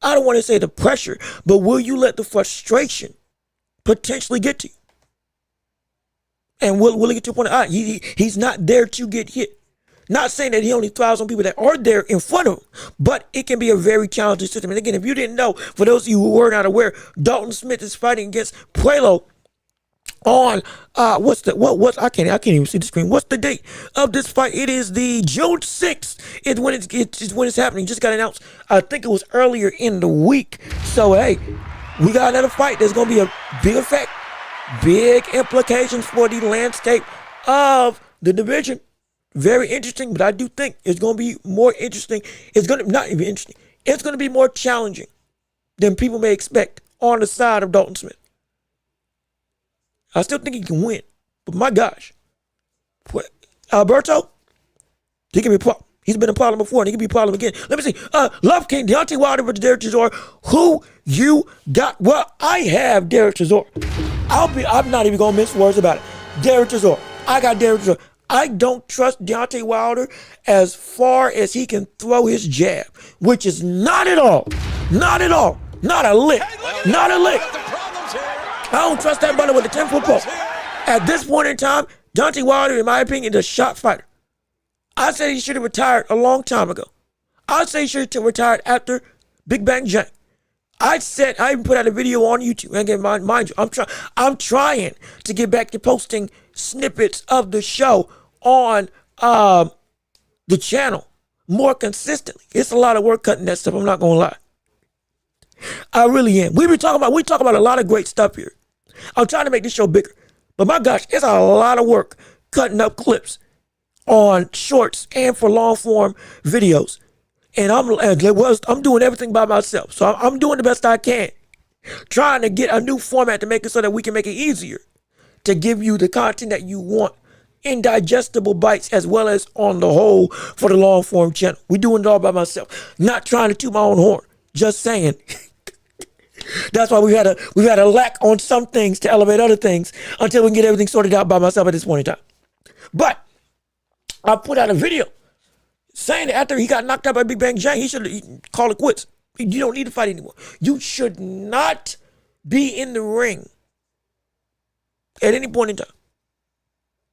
I don't want to say the pressure, but will you let the frustration potentially get to you? And will it get to a point he's not there to get hit? Not saying that he only thrives on people that are there in front of him, but it can be a very challenging system. And again, if you didn't know, for those of you who were not aware, Dalton Smith is fighting against Puello on I can't even see the screen. What's the date of this fight? It is the June 6th. It's when it's happening. Just got announced. I think it was earlier in the week. So hey, we got another fight. There's gonna be a big effect, big implications for the landscape of the division. Very interesting, but I do think it's gonna be more interesting. It's gonna not even interesting. It's gonna be more challenging than people may expect on the side of Dalton Smith. I still think he can win, but my gosh, Alberto, he can be a problem. He's been a problem before, and he can be a problem again. Let me see. Love King, Deontay Wilder versus Derek Chisora. Who you got? Well, I have Derek Chisora. I'm not even gonna mince words about it. Derek Chisora. I got Derek Chisora. I don't trust Deontay Wilder as far as he can throw his jab, which is not at all, not a lick. I don't trust that brother with a 10-foot pole. At this point in time, Deontay Wilder, in my opinion, is a shot fighter. I say he should have retired a long time ago. I say he should have retired after Big Bang Jang. I even put out a video on YouTube. And again, mind you, I'm trying to get back to posting snippets of the show on the channel more consistently. It's a lot of work cutting that stuff. I'm not gonna lie. I really am. We talk about a lot of great stuff here. I'm trying to make this show bigger, but my gosh, it's a lot of work cutting up clips on shorts and for long form videos. And I'm doing everything by myself. So I'm doing the best I can, trying to get a new format to make it so that we can make it easier to give you the content that you want in digestible bites, as well as on the whole for the long form channel. We're doing it all by myself, not trying to toot my own horn, just saying. That's why we had a lack on some things to elevate other things until we can get everything sorted out by myself at this point in time. But I put out a video saying that after he got knocked out by Big Bang Jang, he should call it quits. You don't need to fight anymore. You should not be in the ring at any point in time.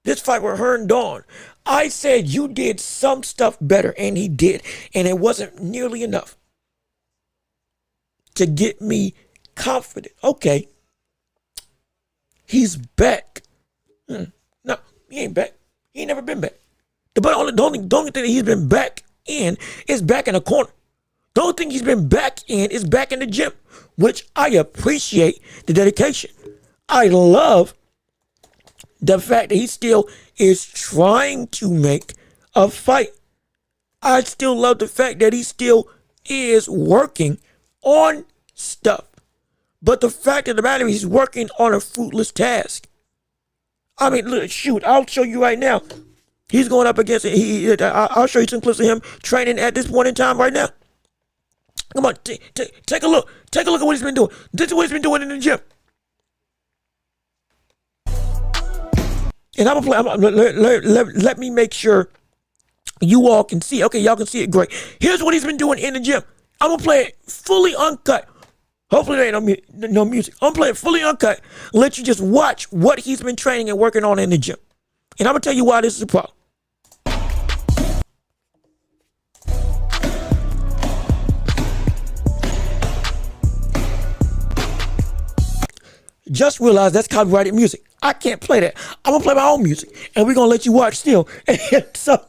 This fight with Hearn Dawn, I said you did some stuff better, and he did, and it wasn't nearly enough to get me confident. Okay, he's back. No, he ain't back. He ain't never been back. The only thing that he's been back in is back in the corner. The only thing he's been back in is back in the gym, which I appreciate the dedication. I love the fact that he still is trying to make a fight. I still love the fact that he still is working on stuff. But the fact of the matter is he's working on a fruitless task. I mean, look, shoot, I'll show you right now. He's going up against it. I'll show you some clips of him training at this point in time right now. Come on, take a look. Take a look at what he's been doing. This is what he's been doing in the gym. And I'm gonna play. Let me make sure you all can see. Okay, y'all can see it. Great. Here's what he's been doing in the gym. I'm gonna play it fully uncut. Hopefully there ain't no music. I'm gonna play it fully uncut. Let you just watch what he's been training and working on in the gym. And I'm gonna tell you why this is a problem. just realize that's copyrighted music. I can't play that. I'm gonna play my own music, and we're gonna let you watch still. So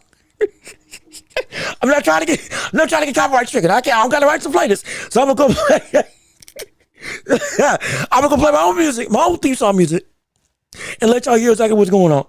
I'm not trying to get copyright stricken. I don't got the rights to play this, so I'm gonna go play. I'm gonna go play my own music, my own theme song music, and let y'all hear exactly what's going on.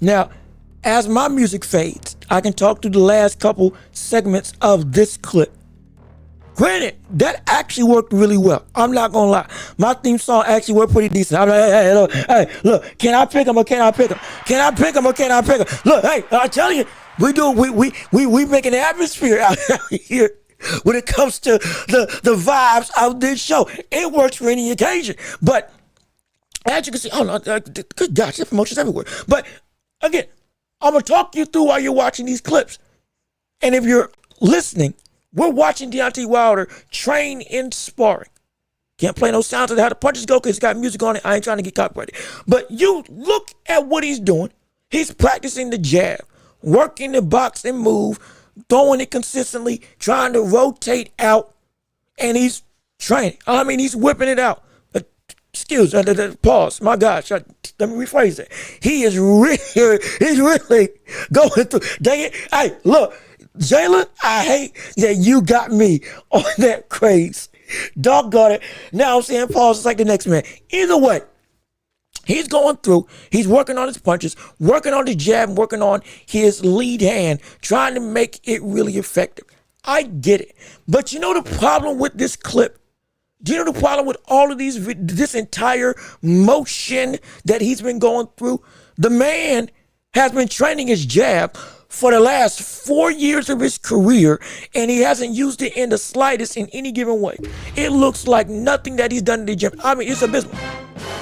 Now, as my music fades, I can talk through the last couple segments of this clip. Granted, that actually worked really well. I'm not gonna lie. My theme song actually worked pretty decent. I'm like, hey, look, can I pick him or can I pick him? Can I pick him or can I pick him? Look, hey, I tell you, we making an atmosphere out here when it comes to the vibes of this show. It works for any occasion. But as you can see, oh no, good gosh, there's promotions everywhere. But again, I'm going to talk you through while you're watching these clips. And if you're listening, we're watching Deontay Wilder train in sparring. Can't play no sounds of how the punches go because it's got music on it. I ain't trying to get copyrighted. But you look at what he's doing. He's practicing the jab, working the box and move, throwing it consistently, trying to rotate out, and he's training. I mean, he's whipping it out. Excuse me, pause. My gosh, let me rephrase it. He's really going through. Dang it. Hey, look, Jalen, I hate that you got me on that craze. Doggone it. Now I'm saying pause is like the next man. Either way, he's going through, he's working on his punches, working on the jab, working on his lead hand, trying to make it really effective. I get it. But you know the problem with this clip? Do you know the problem with all of this entire motion that he's been going through? The man has been training his jab for the last 4 years of his career, and he hasn't used it in the slightest in any given way. It looks like nothing that he's done in the gym. I mean, it's abysmal.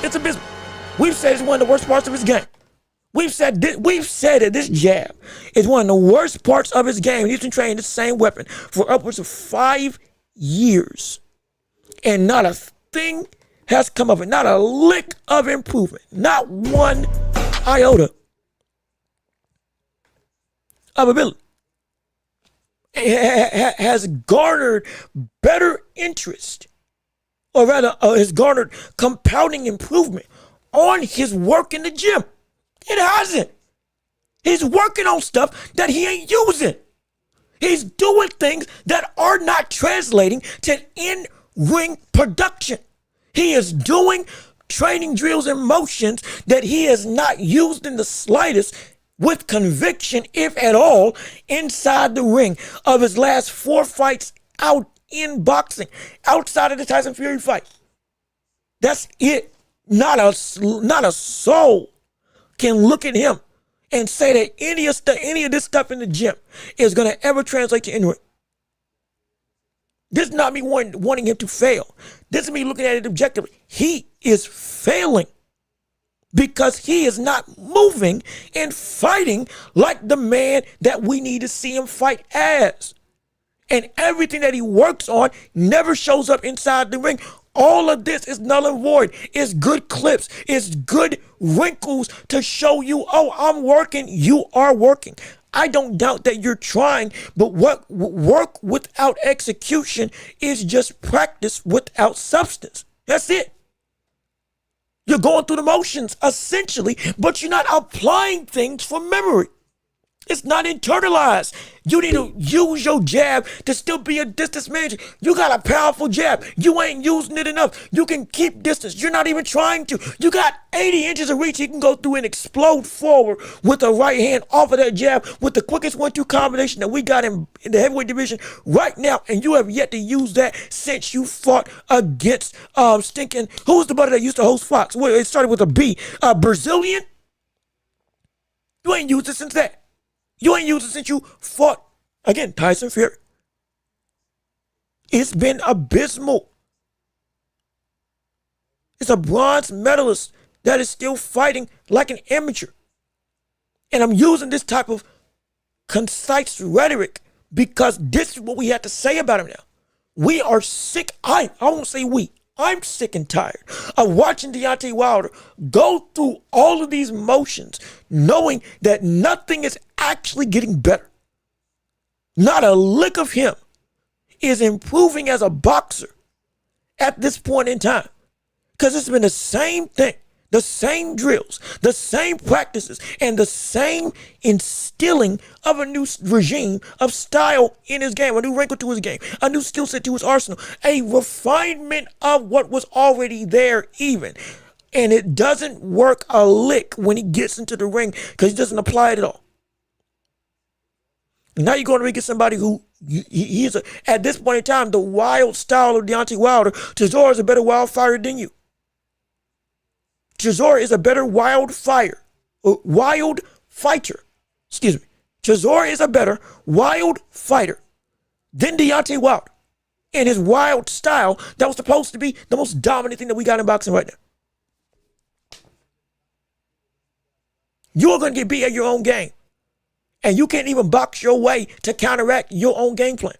It's abysmal. We've said it's one of the worst parts of his game. We've said that this jab is one of the worst parts of his game. He's been training the same weapon for upwards of 5 years. And not a thing has come of it. Not a lick of improvement. Not one iota of ability. It has garnered better interest, or rather has garnered compounding improvement on his work in the gym. It hasn't. He's working on stuff that he ain't using. He's doing things that are not translating to in-ring production. He is doing training drills and motions that he has not used in the slightest with conviction, if at all, inside the ring of his last 4 fights out in boxing, outside of the Tyson Fury fight. That's it. Not a soul can look at him and say that any of this stuff in the gym is going to ever translate to in-ring. This is not me wanting him to fail. This is me looking at it objectively. He is failing because he is not moving and fighting like the man that we need to see him fight as. And everything that he works on never shows up inside the ring. All of this is null and void. It's good clips. It's good wrinkles to show you, oh, I'm working. You are working. I don't doubt that you're trying, but what work without execution is just practice without substance. That's it. You're going through the motions, essentially, but you're not applying things from memory. It's not internalized. You need to use your jab to still be a distance manager. You got a powerful jab. You ain't using it enough. You can keep distance. You're not even trying to. You got 80 inches of reach. You can go through and explode forward with the right hand off of that jab with the quickest 1-2 combination that we got in the heavyweight division right now. And you have yet to use that since you fought against stinking, who was the buddy that used to host Fox? Well, it started with a B. Brazilian? You ain't used it since that. You ain't used it since you fought, again, Tyson Fury. It's been abysmal. It's a bronze medalist that is still fighting like an amateur. And I'm using this type of concise rhetoric because this is what we have to say about him now. We are sick. I won't say we. I'm sick and tired of watching Deontay Wilder go through all of these motions, knowing that nothing is actually getting better. Not a lick of him is improving as a boxer at this point in time. Because it's been the same thing, the same drills, the same practices, and the same instilling of a new regime of style in his game, a new wrinkle to his game, a new skill set to his arsenal, a refinement of what was already there even. And it doesn't work a lick when he gets into the ring because he doesn't apply it at all. Now you're going to get somebody who he's at this point in time, the wild style of Deontay Wilder. Chisora is a better wild fighter than you. Chisora is a better wild fighter. Excuse me. Chisora is a better wild fighter than Deontay Wilder. And his wild style that was supposed to be the most dominant thing that we got in boxing right now. You're going to get beat at your own game. And you can't even box your way to counteract your own game plan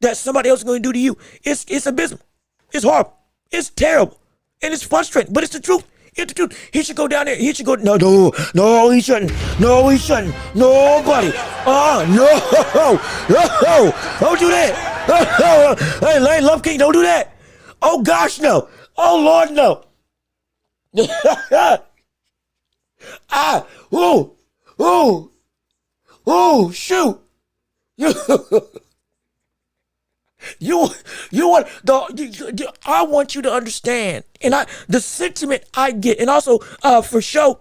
that somebody else is going to do to you. It's abysmal. It's horrible. It's terrible. And it's frustrating, but it's the truth. It's the truth. He should go down there. He should go. No, he shouldn't. No, he shouldn't. Nobody. No. Don't do that. Hey, Lane Love King, don't do that. Oh, gosh, no. Oh, Lord, no. Shoot. I want you to understand, and the sentiment I get, and also for sure,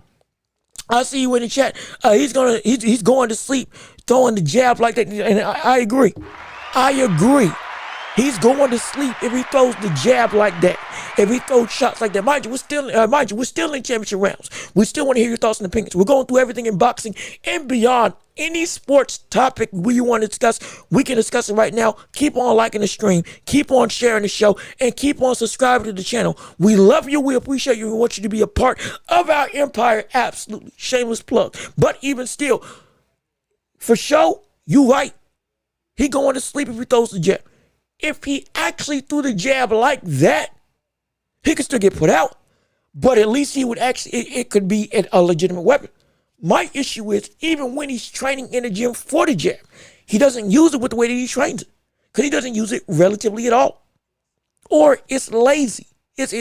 I see you in the chat. He's going to sleep throwing the jab like that, and I agree. He's going to sleep if he throws the jab like that. If he throws shots like that. Mind you, we're still in championship rounds. We still want to hear your thoughts and opinions. We're going through everything in boxing and beyond. Any sports topic you want to discuss, we can discuss it right now. Keep on liking the stream. Keep on sharing the show. And keep on subscribing to the channel. We love you. We appreciate you. We want you to be a part of our empire. Absolutely. Shameless plug. But even still, for sure, you right. He going to sleep if he throws the jab. If he actually threw the jab like that, he could still get put out. But at least he would actually, it could be a legitimate weapon. My issue is, even when he's training in the gym for the jab, he doesn't use it with the way that he trains it. Because he doesn't use it relatively at all. Or it's lazy. It's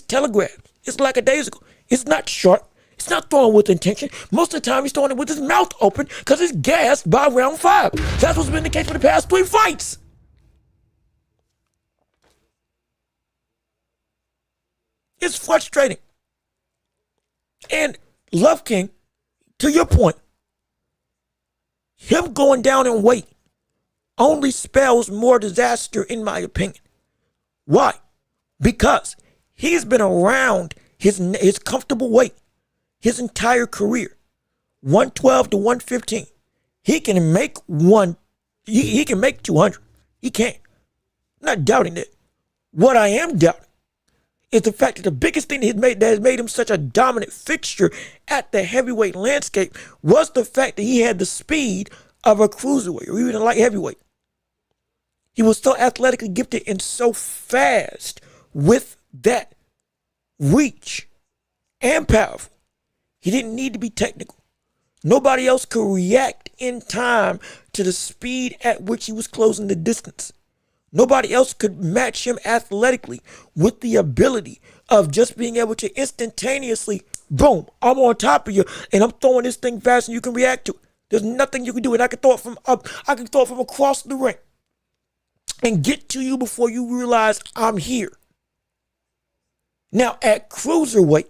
telegraphed. It's lackadaisical. It's not sharp. It's not throwing with intention. Most of the time, he's throwing it with his mouth open because he's gassed by round 5. That's what's been the case for the past 3 fights. It's frustrating. And Love King, to your point, him going down in weight only spells more disaster, in my opinion. Why? Because he's been around his comfortable weight his entire career, 112 to 115. He can make he can make 200. He can. I'm not doubting that. What I am doubting is the fact that the biggest thing that has made him such a dominant fixture at the heavyweight landscape was the fact that he had the speed of a cruiserweight or even a light heavyweight. He was so athletically gifted and so fast with that reach and powerful. He didn't need to be technical. Nobody else could react in time to the speed at which he was closing the distance. Nobody else could match him athletically with the ability of just being able to instantaneously Boom, I'm on top of you, and I'm throwing this thing fast, and you can react to it. There's nothing you can do, and I can throw it from up. I can throw it from across the ring and get to you before you realize I'm here. Now at cruiserweight,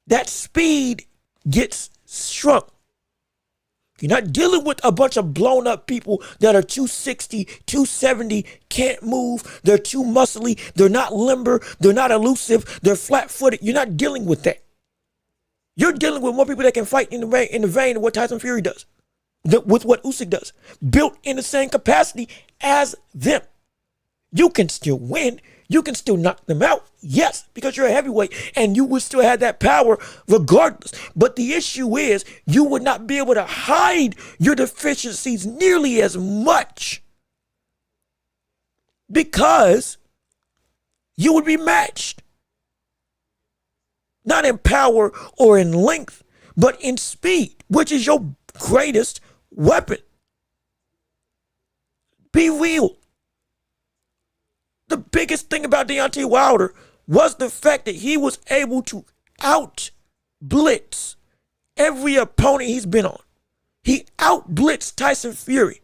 that speed gets shrunk. You're not dealing with a bunch of blown up people that are 260, 270, can't move, they're too muscly, they're not limber, they're not elusive, they're flat-footed. You're not dealing with that. You're dealing with more people that can fight in the vein of what Tyson Fury does, with what Usyk does, built in the same capacity as them. You can still win. You can still knock them out, yes, because you're a heavyweight and you would still have that power regardless. But the issue is you would not be able to hide your deficiencies nearly as much because you would be matched. Not in power or in length, but in speed, which is your greatest weapon. Be real. The biggest thing about Deontay Wilder was the fact that he was able to out-blitz every opponent he's been on. He out-blitzed Tyson Fury,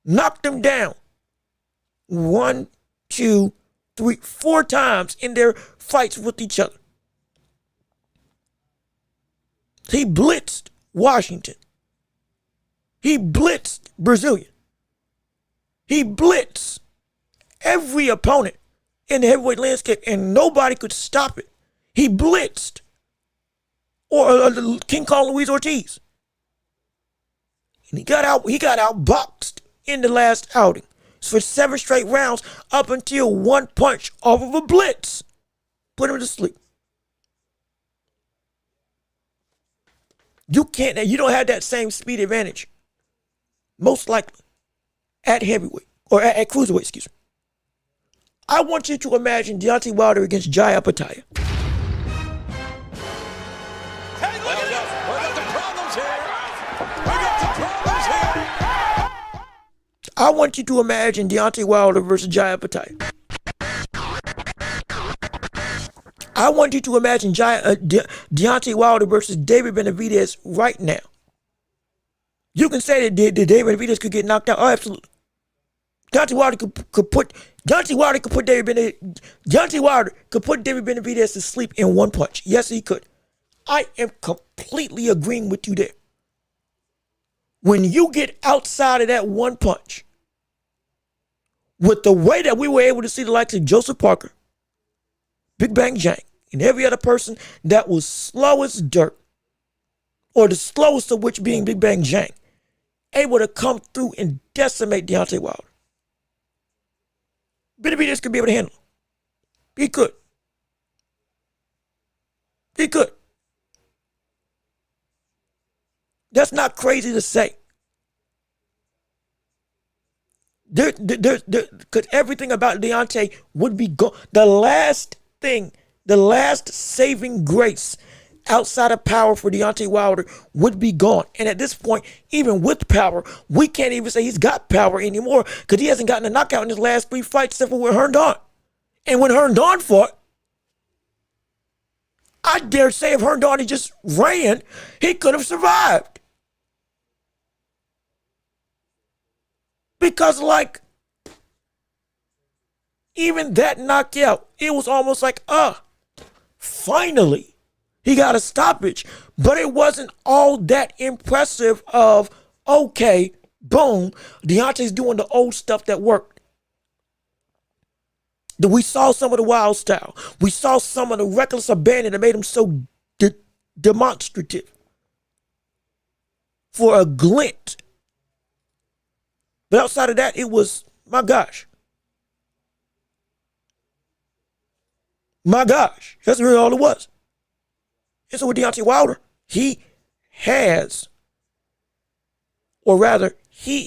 knocked him down 1, 2, 3, 4 times in their fights with each other. He blitzed Washington. He blitzed Brazilian. He blitzed every opponent in the heavyweight landscape, and nobody could stop it. He blitzed King Kong Luis Ortiz, and he got outboxed in the last outing for 7 straight rounds up until one punch off of a blitz put him to sleep. You don't have that same speed advantage, most likely, at heavyweight or at cruiserweight, excuse me. I want you to imagine Deontay Wilder against Jai Apataya. Hey, look at this! We got some problems here! We got some problems here! I want you to imagine Deontay Wilder versus Jai Apataya. I want you to imagine Deontay Wilder versus David Benavidez right now. You can say that David Benavidez could get knocked out. Oh, absolutely. Deontay Wilder could put David Benavidez to sleep in one punch. Yes, he could. I am completely agreeing with you there. When you get outside of that one punch, with the way that we were able to see the likes of Joseph Parker, Big Bang Jang, and every other person that was slow as dirt, or the slowest of which being Big Bang Jang, able to come through and decimate Deontay Wilder. Benavidez could be able to handle him. He could. He could. That's not crazy to say. Because everything about Deontay would be gone. The last saving grace outside of power for Deontay Wilder would be gone. And at this point, even with power, we can't even say he's got power anymore because he hasn't gotten a knockout in his last 3 fights except for with Herndon. And when Herndon fought, I dare say if Herndon had just ran, he could have survived. Because even that knockout, it was almost like, finally. He got a stoppage, but it wasn't all that impressive of, okay, boom, Deontay's doing the old stuff that worked. We saw some of the wild style. We saw some of the reckless abandon that made him so demonstrative for a glint. But outside of that, it was, my gosh. My gosh. That's really all it was. And so with Deontay Wilder, he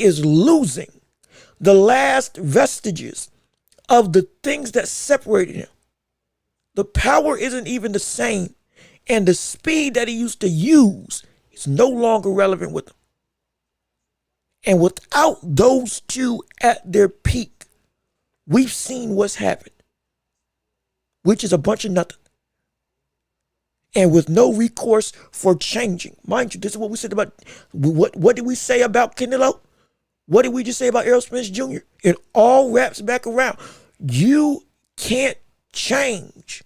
is losing the last vestiges of the things that separated him. The power isn't even the same, and the speed that he used to use is no longer relevant with him. And without those two at their peak, we've seen what's happened, which is a bunch of nothing. and with no recourse for changing. Mind you, this is what we said about, what did we say about Canelo? What did we just say about Errol Spence Jr.? It all wraps back around. You can't change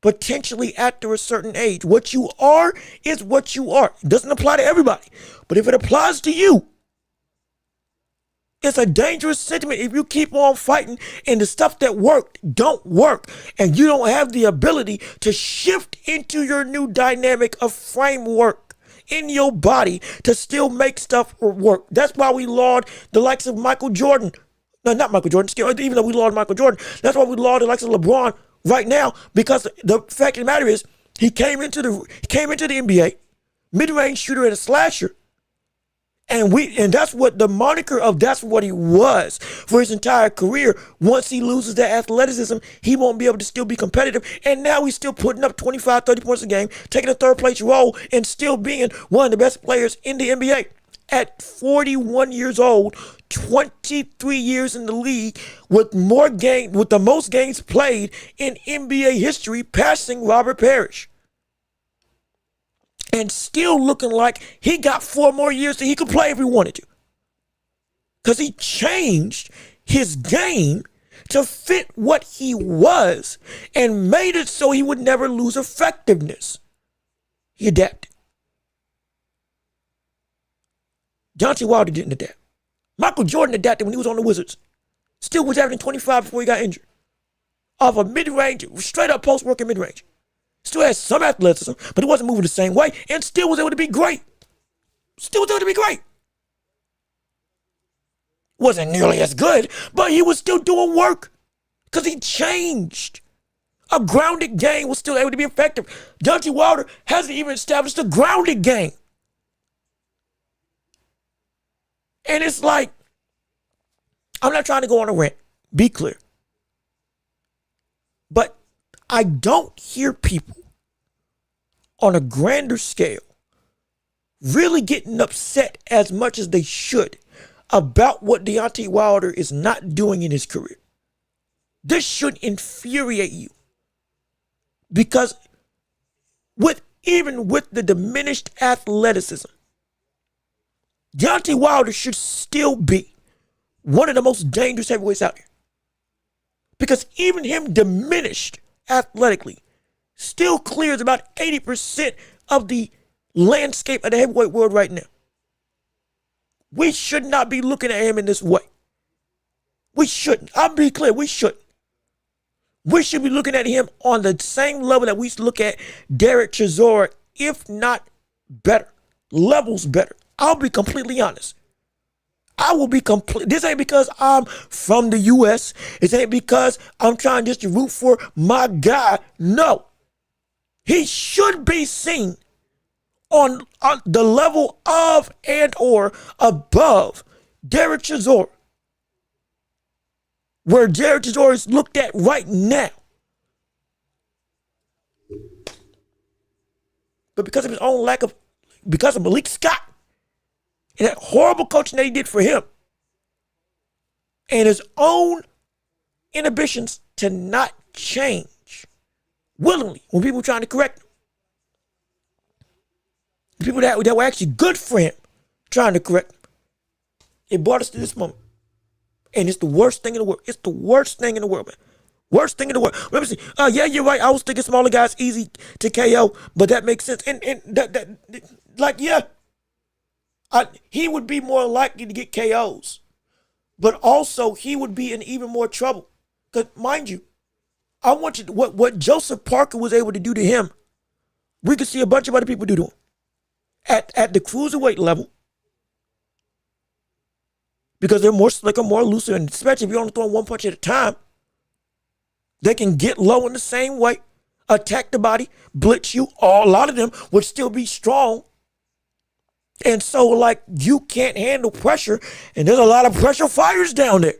potentially after a certain age. What you are is what you are. It doesn't apply to everybody. But if it applies to you, it's a dangerous sentiment if you keep on fighting and the stuff that worked don't work and you don't have the ability to shift into your new dynamic of framework in your body to still make stuff work. That's why we laud the likes of Michael Jordan. No, not Michael Jordan. Even though we laud Michael Jordan, that's why we laud the likes of LeBron right now, because the fact of the matter is he came into the NBA, mid-range shooter and a slasher. And that's what the moniker of, that's what he was for his entire career. Once he loses that athleticism, he won't be able to still be competitive. And now he's still putting up 25, 30 points a game, taking a third place role and still being one of the best players in the NBA. At 41 years old, 23 years in the league, with the most games played in NBA history, passing Robert Parrish. And still looking like he got 4 more years that he could play if he wanted to. Because he changed his game to fit what he was and made it so he would never lose effectiveness. He adapted. Deontay Wilder didn't adapt. Michael Jordan adapted when he was on the Wizards. Still was averaging 25 before he got injured. Off a mid-range, straight up post-work in mid-range. Still had some athleticism, but he wasn't moving the same way and still was able to be great. Wasn't nearly as good, but he was still doing work because he changed. A grounded game was still able to be effective. Deontay Wilder hasn't even established a grounded game. And it's like, I'm not trying to go on a rant, be clear. But I don't hear people on a grander scale really getting upset as much as they should about what Deontay Wilder is not doing in his career. This should infuriate you. Because even with the diminished athleticism, Deontay Wilder should still be one of the most dangerous heavyweights out here. Because even him diminished athletically still clears about 80% of the landscape of the heavyweight world right now. We should not be looking at him in this way. We shouldn't. I'll be clear, we shouldn't. We should be looking at him on the same level that we used to look at Derek Chisora, if not better. Levels better. I'll be completely honest. This ain't because I'm from the U.S. It ain't because I'm trying just to root for my guy. No. He should be seen on the level of and or above Derek Chisora. Where Derek Chisora is looked at right now. But because of his own because of Malik Scott, and that horrible coaching that he did for him, and his own inhibitions to not change willingly when people were trying to correct him. The people that were actually good for him trying to correct him. It brought us to this moment. And it's the worst thing in the world. It's the worst thing in the world, man. Worst thing in the world. Let me see. Yeah, you're right. I was thinking smaller guys easy to KO, but that makes sense. And he would be more likely to get KOs, but also he would be in even more trouble. Because mind you, I want you to, what Joseph Parker was able to do to him, we could see a bunch of other people do to him at the cruiserweight level, because they're more slicker, more looser, and especially if you're only throwing one punch at a time, they can get low in the same way, attack the body, blitz you. A lot of them would still be strong. And so, you can't handle pressure, and there's a lot of pressure fighters down there.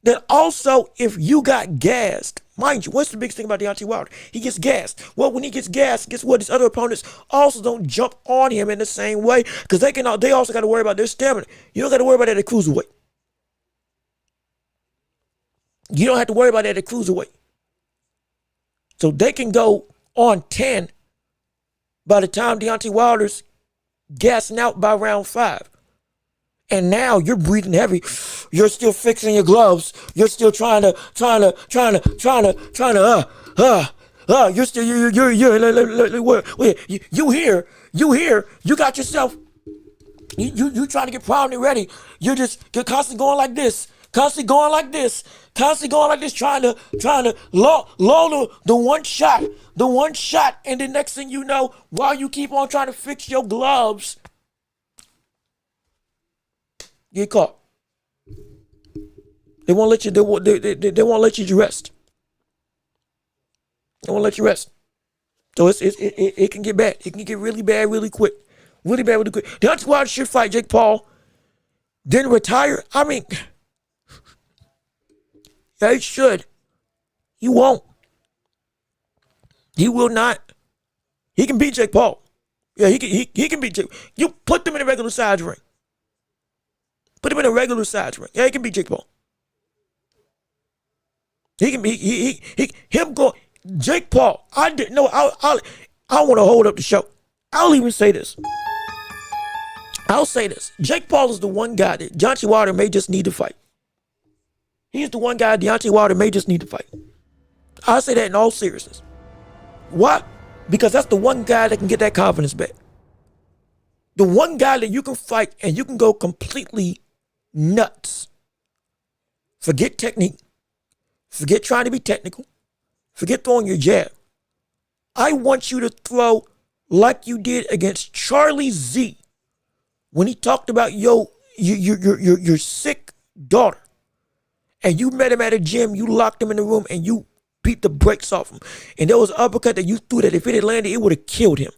Then also, if you got gassed, mind you, what's the biggest thing about Deontay Wilder? He gets gassed. Well, when he gets gassed, guess what? His other opponents also don't jump on him in the same way, because they also got to worry about their stamina. You don't got to worry about that at cruiserweight. You don't have to worry about that at cruiserweight. So they can go on 10 by the time Deontay Wilder's gassing out by round 5. And now you're breathing heavy. You're still fixing your gloves. You're still trying to, you're still, you got yourself, you trying to get proud and ready. You're constantly going like this, trying to lull the one shot, and the next thing you know, while you keep on trying to fix your gloves, get caught. They won't let you. They won't let you rest. They won't let you rest. So it can get bad. It can get really bad, really quick. Really bad, really quick. Deontay Wilder should fight Jake Paul, then retire. I mean, yeah, he should. He won't. He will not. He can beat Jake Paul. Yeah, he can beat Jake. You put them in a regular size ring. Put him in a regular size ring. Yeah, he can beat Jake Paul. He can be him go Jake Paul. I didn't know. I want to hold up the show. I'll even say this. I'll say this. Jake Paul is the one guy that Deontay Wilder may just need to fight. He's the one guy Deontay Wilder may just need to fight. I say that in all seriousness. Why? Because that's the one guy that can get that confidence back. The one guy that you can fight and you can go completely nuts. Forget technique. Forget trying to be technical. Forget throwing your jab. I want you to throw like you did against Charlie Z when he talked about your sick daughter. And you met him at a gym, you locked him in the room, and you beat the brakes off him. And there was an uppercut that you threw that if it had landed, it would have killed him.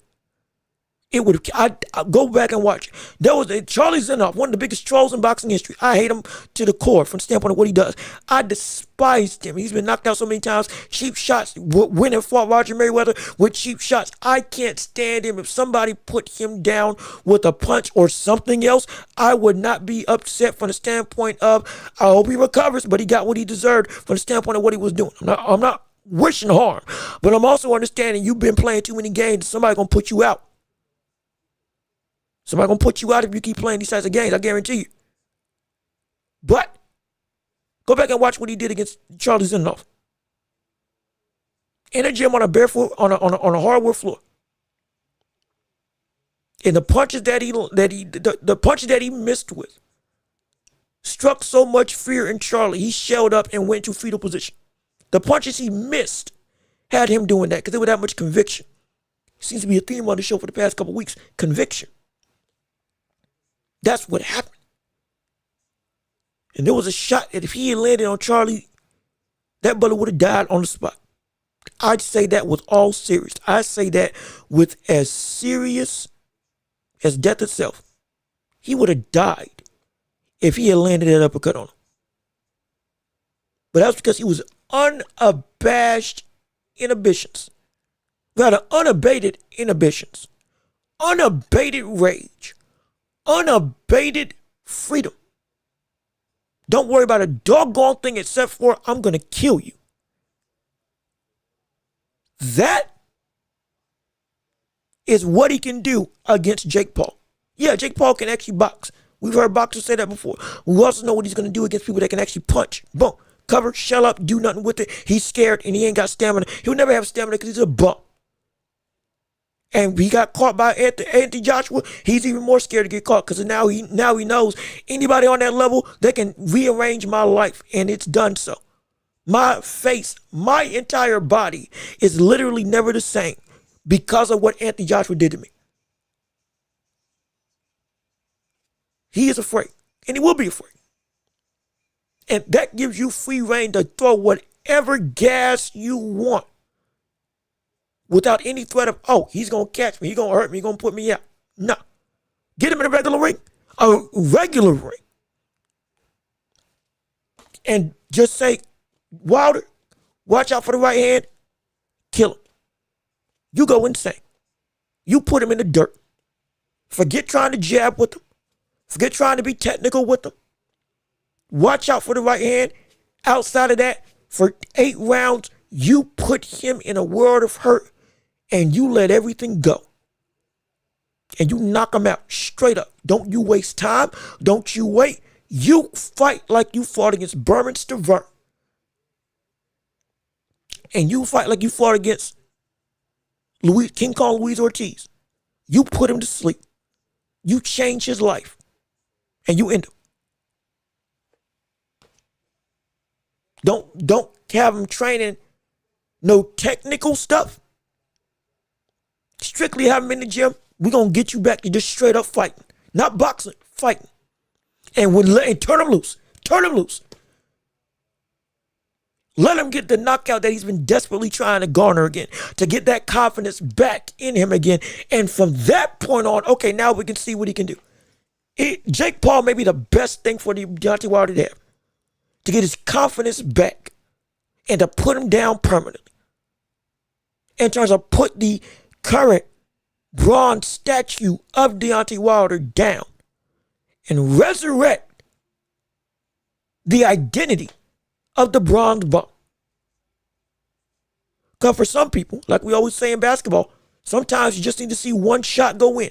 It would have. I go back and watch. There was Charlie Zenoff, one of the biggest trolls in boxing history. I hate him to the core from the standpoint of what he does. I despised him. He's been knocked out so many times. Cheap shots. Went and fought Roger Mayweather with cheap shots. I can't stand him. If somebody put him down with a punch or something else, I would not be upset from the standpoint of I hope he recovers, but he got what he deserved from the standpoint of what he was doing. I'm not wishing harm, but I'm also understanding you've been playing too many games. Somebody's gonna put you out. Somebody's going to put you out if you keep playing these types of games, I guarantee you. But go back and watch what he did against Charlie Zenoff. In a gym on a barefoot, on a hardwood floor. And the punches the punches that he missed with struck so much fear in Charlie, he shelled up and went to fetal position. The punches he missed had him doing that because there was that much conviction. Seems to be a theme on the show for the past couple of weeks. Conviction. That's what happened. And there was a shot that if he had landed on Charlie, that brother would have died on the spot. I'd say that with all serious. I say that with as serious as death itself. He would have died if he had landed that uppercut on him. But that was because he was unabashed inhibitions. Got an unabated inhibitions. Unabated rage. Unabated freedom. Don't worry about a doggone thing except for I'm going to kill you. That is what he can do against Jake Paul. Yeah, Jake Paul can actually box. We've heard boxers say that before. We also know what he's going to do against people that can actually punch. Boom. Cover, shell up, do nothing with it. He's scared and he ain't got stamina. He'll never have stamina because he's a bum. And he got caught by Anthony Joshua. He's even more scared to get caught because now he knows anybody on that level, they can rearrange my life, and it's done so. My face, my entire body is literally never the same because of what Anthony Joshua did to me. He is afraid, and he will be afraid. And that gives you free reign to throw whatever gas you want. Without any threat of, oh, he's going to catch me, he's going to hurt me, he's going to put me out. No. Get him in a regular ring. A regular ring. And just say, Wilder, watch out for the right hand. Kill him. You go insane. You put him in the dirt. Forget trying to jab with him. Forget trying to be technical with him. Watch out for the right hand. Outside of that, for 8 rounds, you put him in a world of hurt. And you let everything go. and you knock him out straight up. Don't you waste time. Don't you wait. You fight like you fought against Burminster Vern. And you fight like you fought against King Kong Luis Ortiz. You put him to sleep. You change his life. And you end him. Don't have him training no technical stuff. Strictly have him in the gym. We're going to get you back to just straight up fighting. Not boxing, fighting. And turn him loose. Turn him loose. Let him get the knockout that he's been desperately trying to garner again, to get that confidence back in him again. And from that point on, okay, now we can see what he can do. Jake Paul may be the best thing for Deontay Wilder to have, to get his confidence back and to put him down permanently. In terms of put the current bronze statue of Deontay Wilder down and resurrect the identity of the bronze bum. Because for some people, like we always say in basketball, sometimes you just need to see one shot go in.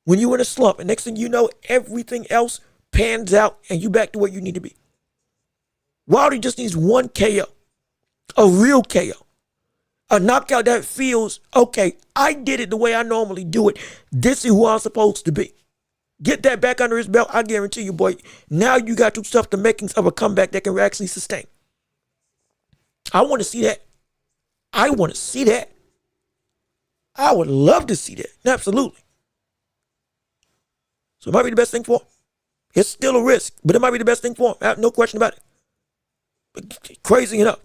When you're in a slump, and next thing you know, everything else pans out and you back to where you need to be. Wilder just needs one KO, a real KO, a knockout that feels, okay, I did it the way I normally do it. This is who I'm supposed to be. Get that back under his belt. I guarantee you, boy, now you got yourself the makings of a comeback that can actually sustain. I want to see that. I want to see that. I would love to see that. Absolutely. So it might be the best thing for him. It's still a risk, but it might be the best thing for him. No question about it. But crazy enough.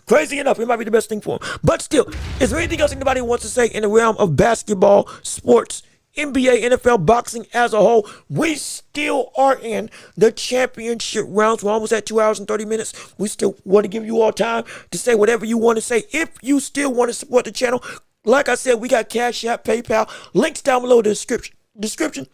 Crazy enough, it might be the best thing for him. But still, is there anything else anybody wants to say in the realm of basketball, sports, NBA, NFL, boxing as a whole? We still are in the championship rounds. We're almost at 2 hours and 30 minutes. We still want to give you all time to say whatever you want to say. If you still want to support the channel, like I said, we got Cash App, PayPal, links down below in the description.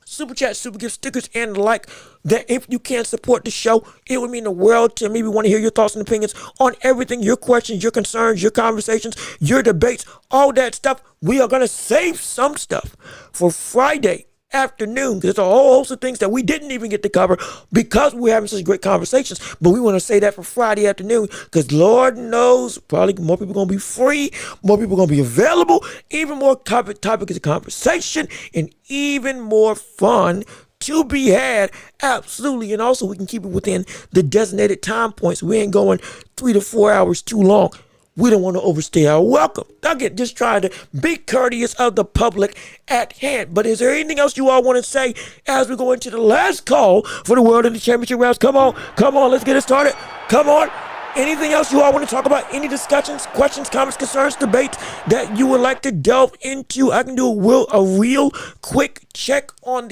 Super chat, super gift, stickers, and the like. That if you can support the show, it would mean the world to me. We want to hear your thoughts and opinions on everything, your questions, your concerns, your conversations, your debates, all that stuff. We are going to save some stuff for Friday afternoon, because there's a whole host of things that we didn't even get to cover because we're having such great conversations. But we want to say that for Friday afternoon, because Lord knows probably more people are going to be free, more people are going to be available, even more topics of conversation, and even more fun to be had. Absolutely. And also we can keep it within the designated time points. We ain't going 3 to 4 hours too long. We don't want to overstay our welcome. Again, just trying to be courteous of the public at hand. But is there anything else you all want to say as we go into the last call for the World in the Championship rounds? Come on, let's get it started. Come on. Anything else you all want to talk about? Any discussions, questions, comments, concerns, debates that you would like to delve into? I can do a real quick check on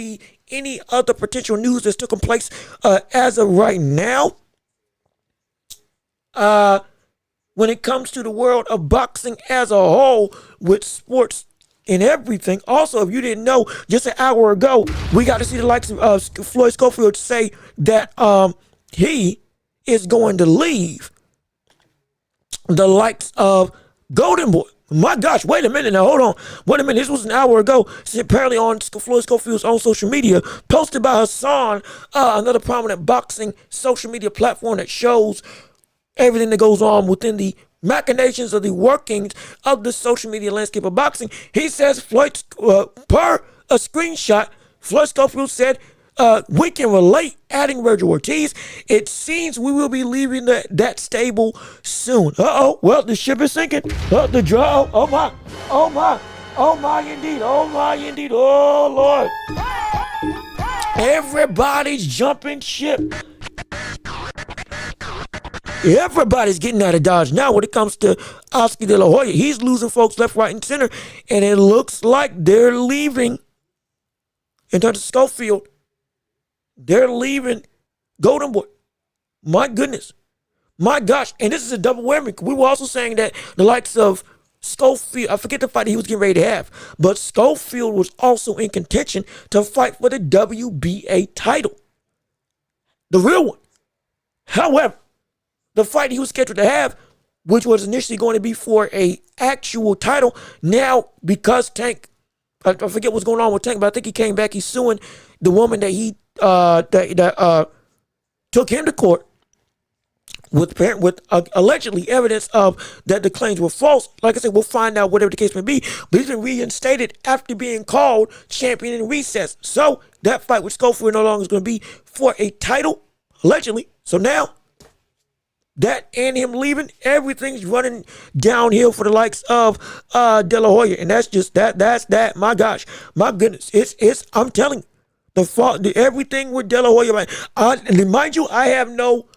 any other potential news that's taking place as of right now. When it comes to the world of boxing as a whole, with sports and everything. Also, if you didn't know, just an hour ago, we got to see the likes of Floyd Schofield say that he is going to leave the likes of Golden Boy. My gosh, wait a minute now, hold on. Wait a minute, this was an hour ago. Apparently on Floyd Schofield's own social media, posted by Hassan, another prominent boxing social media platform that shows everything that goes on within the machinations of the workings of the social media landscape of boxing. He says, Floyd, per a screenshot, Floyd Schofield said, we can relate, adding Virgil Ortiz. It seems we will be leaving that stable soon. Well, the ship is sinking. The draw. Oh my, indeed. Oh, Lord. Everybody's jumping ship. Everybody's getting out of Dodge now when it comes to Oscar De La Hoya. He's losing folks left, right, and center, and it looks like they're leaving. In terms of Schofield, they're leaving Golden Boy. My goodness. My gosh. And this is a double whammy. We were also saying that the likes of Schofield, I forget the fight he was getting ready to have, but Schofield was also in contention to fight for the WBA title. The real one. However, the fight he was scheduled to have, which was initially going to be for an actual title, now because Tank I forget what's going on with Tank, but I think he came back. He's suing the woman that he took him to court with allegedly evidence of that the claims were false. Like I said, we'll find out whatever the case may be. But he's been reinstated after being called champion in recess. So that fight with Schofield no longer is going to be for a title, allegedly. So now that and him leaving, everything's running downhill for the likes of De La Hoya, and that's just that. That's that. My gosh, my goodness, it's. I'm telling you, everything with De La Hoya. Right, and mind you, I have no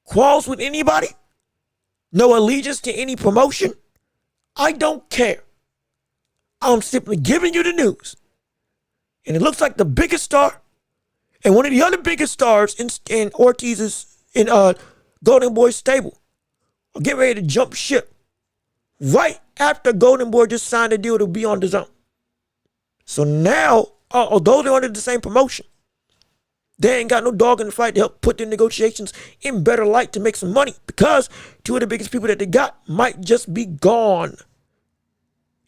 quarrels with anybody, no allegiance to any promotion. I don't care. I'm simply giving you the news, and it looks like the biggest star, and one of the other biggest stars in Ortiz's Golden Boy's stable are getting ready to jump ship right after Golden Boy just signed a deal to be on the zone. So now, although they're under the same promotion, they ain't got no dog in the fight to help put their negotiations in better light to make some money, because two of the biggest people that they got might just be gone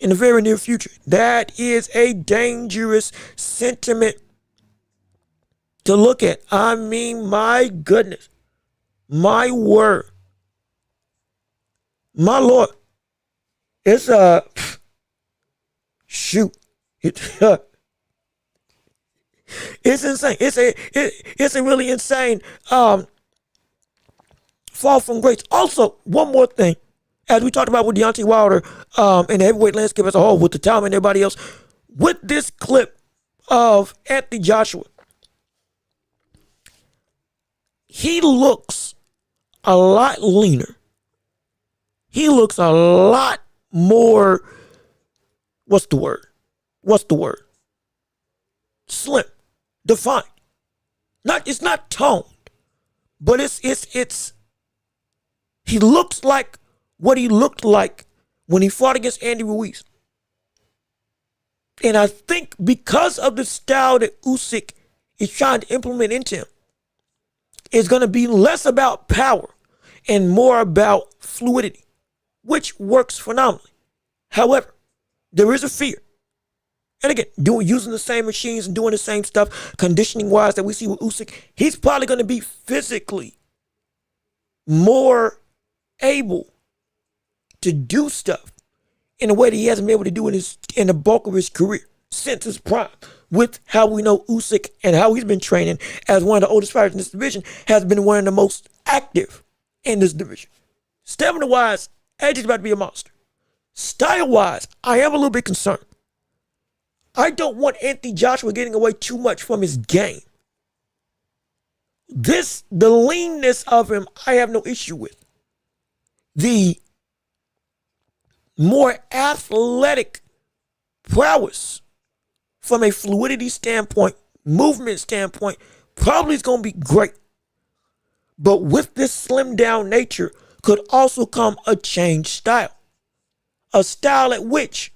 in the very near future. That is a dangerous sentiment to look at. I mean, my goodness. My word. My Lord. It's shoot. It's insane. It's a really insane fall from grace. Also, one more thing. As we talked about with Deontay Wilder and the heavyweight landscape as a whole, with the Itauma and everybody else, with this clip of Anthony Joshua, he looks a lot leaner. He looks a lot more, what's the word? Slim, defined. It's not toned, but it's he looks like what he looked like when he fought against Andy Ruiz. And I think because of the style that Usyk is trying to implement into him, it's going to be less about power and more about fluidity, which works phenomenally. However, there is a fear. And again, using the same machines and doing the same stuff, conditioning-wise, that we see with Usyk, he's probably going to be physically more able to do stuff in a way that he hasn't been able to do in the bulk of his career since his prime. With how we know Usyk and how he's been training as one of the oldest fighters in this division, has been one of the most active in this division. Stamina-wise, Edge is about to be a monster. Style-wise, I am a little bit concerned. I don't want Anthony Joshua getting away too much from his game. The leanness of him, I have no issue with. The more athletic prowess from a fluidity standpoint, movement standpoint, probably is going to be great. But with this slimmed down nature could also come a changed style. A style at which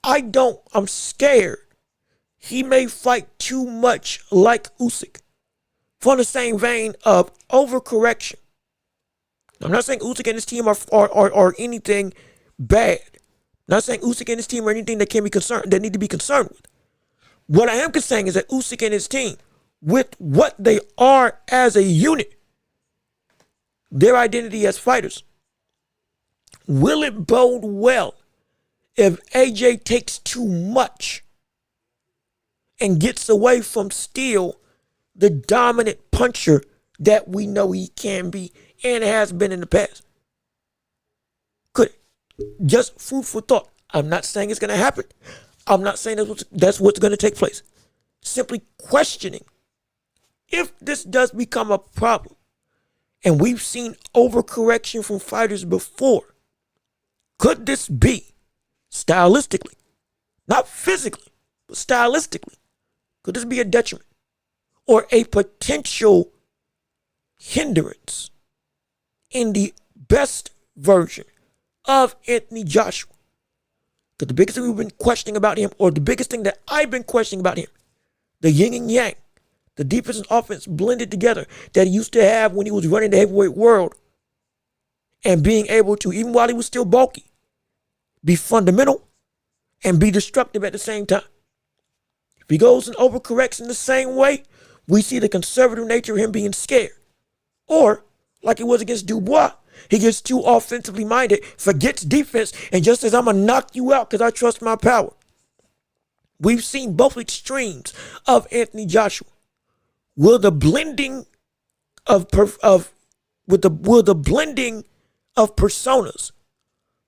I'm scared he may fight too much like Usyk. From the same vein of overcorrection. I'm not saying Usyk and his team are anything bad. I'm not saying Usyk and his team are anything that need to be concerned with. What I am saying is that Usyk and his team, with what they are as a unit, their identity as fighters, will it bode well if AJ takes too much and gets away from still the dominant puncher that we know he can be and has been in the past? Could it? Just food for thought. I'm not saying it's going to happen. I'm not saying that's what's going to take place. Simply questioning if this does become a problem. And we've seen overcorrection from fighters before. Could this be, stylistically, not physically, but stylistically, could this be a detriment or a potential hindrance in the best version of Anthony Joshua? Because the biggest thing we've been questioning about him, or the biggest thing that I've been questioning about him, the yin and yang, the defense and offense blended together that he used to have when he was running the heavyweight world, and being able to, even while he was still bulky, be fundamental and be destructive at the same time. If he goes and overcorrects in the same way, we see the conservative nature of him being scared. Or, like it was against Dubois, he gets too offensively minded, forgets defense, and just says, I'm going to knock you out because I trust my power. We've seen both extremes of Anthony Joshua. Will the blending of personas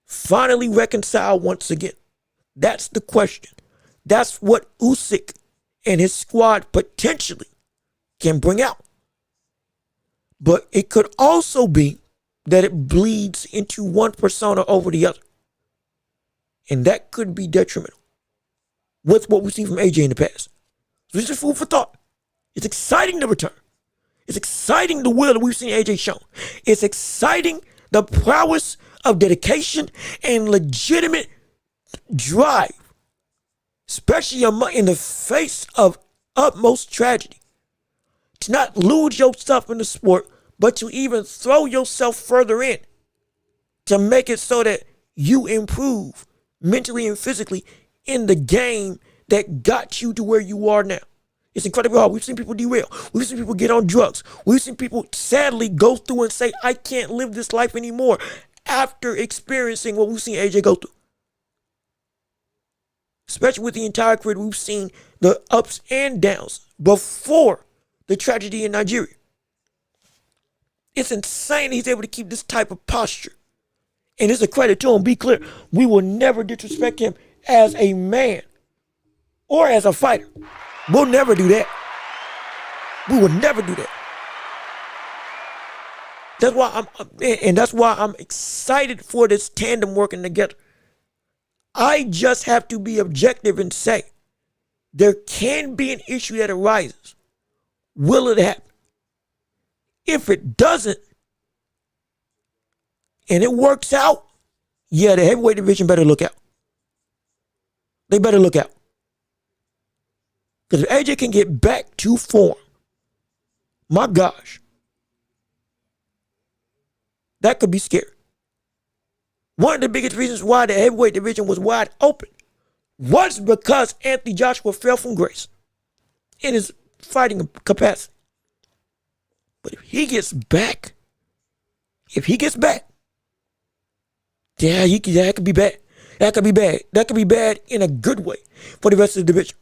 finally reconcile once again? That's the question. That's what Usyk and his squad potentially can bring out. But it could also be that it bleeds into one persona over the other. And that could be detrimental with what we've seen from AJ in the past. So this is food for thought. It's exciting to return. It's exciting the will that we've seen AJ shown. It's exciting the prowess of dedication and legitimate drive, especially in the face of utmost tragedy. To not lose yourself in the sport, but to even throw yourself further in to make it so that you improve mentally and physically in the game that got you to where you are now. It's incredibly hard. We've seen people derail. We've seen people get on drugs. We've seen people sadly go through and say, I can't live this life anymore after experiencing what we've seen AJ go through. Especially with the entire career, we've seen the ups and downs before the tragedy in Nigeria. It's insane he's able to keep this type of posture. And it's a credit to him. Be clear, we will never disrespect him as a man or as a fighter. We'll never do that. We will never do that. That's why I'm excited for this tandem working together. I just have to be objective and say there can be an issue that arises. Will it happen? If it doesn't, and it works out, yeah, the heavyweight division better look out. They better look out. Because if AJ can get back to form, my gosh, that could be scary. One of the biggest reasons why the heavyweight division was wide open was because Anthony Joshua fell from grace in his fighting capacity. But if he gets back, yeah, that could be bad. That could be bad. That could be bad in a good way for the rest of the division.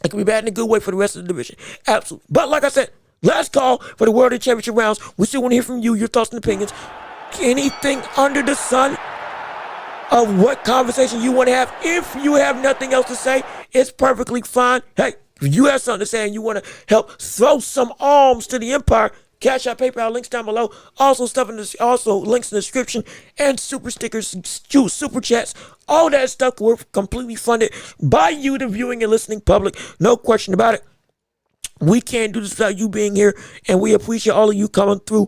It could be bad in a good way for the rest of the division. Absolutely. But like I said, last call for the World Championship rounds. We still want to hear from you, your thoughts and opinions. Anything under the sun of what conversation you want to have. If you have nothing else to say, it's perfectly fine. Hey, if you have something to say and you want to help throw some arms to the empire, Cash App, PayPal, links down below. Also links in the description and super stickers, super chats, all that stuff. We're completely funded by you, the viewing and listening public. No question about it. We can't do this without you being here, and we appreciate all of you coming through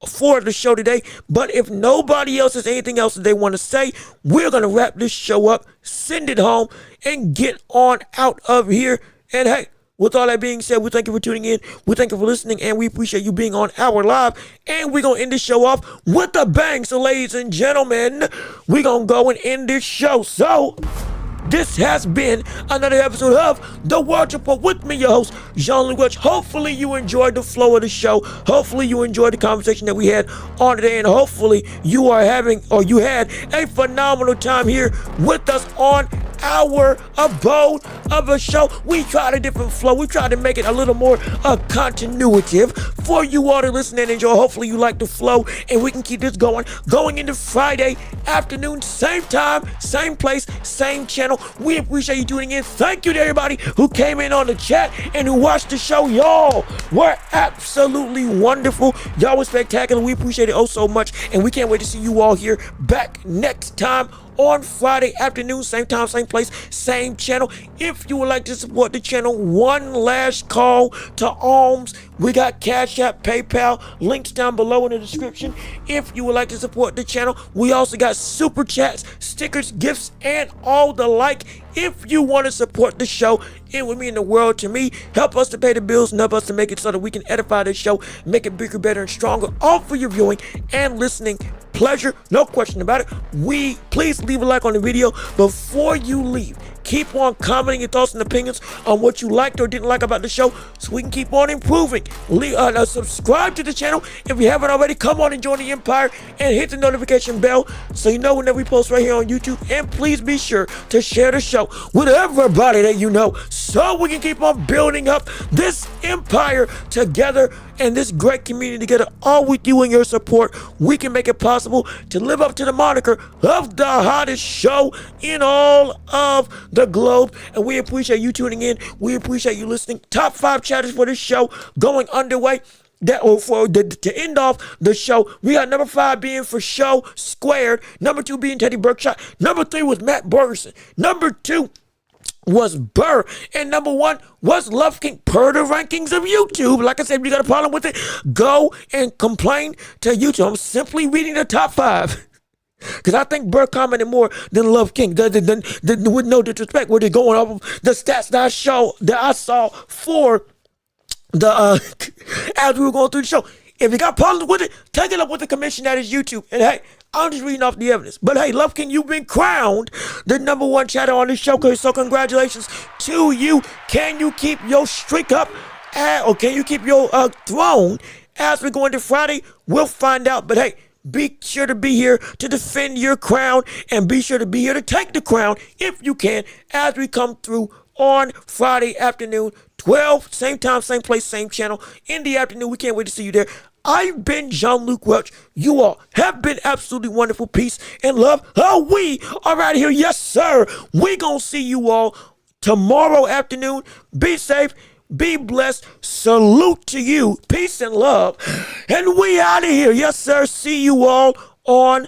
for the show today. But if nobody else has anything else that they want to say, we're going to wrap this show up, send it home, and get on out of here. And hey, with all that being said, we thank you for tuning in. We thank you for listening, and we appreciate you being on our live. And we're going to end this show off with a bang. So, ladies and gentlemen, we're going to go and end this show. So, this has been another episode of The World Report with me, your host, Jean-Luc Welch. Hopefully you enjoyed the flow of the show. Hopefully you enjoyed the conversation that we had on today. And hopefully you had a phenomenal time here with us on our abode of a show. We tried a different flow. We tried to make it a little more continuative for you all to listen and enjoy. Hopefully you like the flow, and we can keep this going into Friday afternoon, same time, same place, same channel. We appreciate you tuning in. Thank you to everybody who came in on the chat and who watched the show. Y'all were absolutely wonderful. Y'all were spectacular. We appreciate it oh so much, and we can't wait to see you all here back next time on Friday afternoon, same time, same place, same channel. If you would like to support the channel, one last call to alms. We got Cash App, PayPal, links down below in the description. If you would like to support the channel, we also got super chats, stickers, gifts, and all the like. If you want to support the show, it would mean the world to me. Help us to pay the bills and help us to make it so that we can edify the show, make it bigger, better, and stronger, all for your viewing and listening pleasure, no question about it. Please leave a like on the video. Before you leave, keep on commenting your thoughts and opinions on what you liked or didn't like about the show so we can keep on improving. Subscribe to the channel if you haven't already. Come on and join the Empire and hit the notification bell so you know whenever we post right here on YouTube. And please be sure to share the show with everybody that you know so we can keep on building up this empire together and this great community together. All with you and your support, we can make it possible to live up to the moniker of the hottest show in all of the globe. And we appreciate you tuning in. We appreciate you listening. Top 5 chatters for this show going underway. To end off the show, we got number 5 being For Show Squared, number 2 being Teddy Berkshire, number 3 was Matt Bergerson, number 2 was Burr, and number 1 was Love King, per the rankings of YouTube. Like I said, if you got a problem with it, go and complain to YouTube. I'm simply reading the top 5. Because I think Burr commented more than Love King. With no disrespect, we're just going off of the stats that I saw for the as we were going through the show. If you got problems with it, take it up with the commission that is YouTube. And hey, I'm just reading off the evidence. But hey, Love King, you've been crowned the number 1 chatter on this show. So congratulations to you. Can you keep your streak up? Or can you keep your throne as we go into Friday? We'll find out. But hey, be sure to be here to defend your crown. And be sure to be here to take the crown if you can as we come through on Friday afternoon, 12, same time, same place, same channel, in the afternoon. We can't wait to see you there. I've been Jean-Luc Welch. You all have been absolutely wonderful. Peace and love. We are out of here. Yes, sir. We gonna see you all tomorrow afternoon. Be safe. Be blessed. Salute to you. Peace and love. And we out of here. Yes, sir. See you all on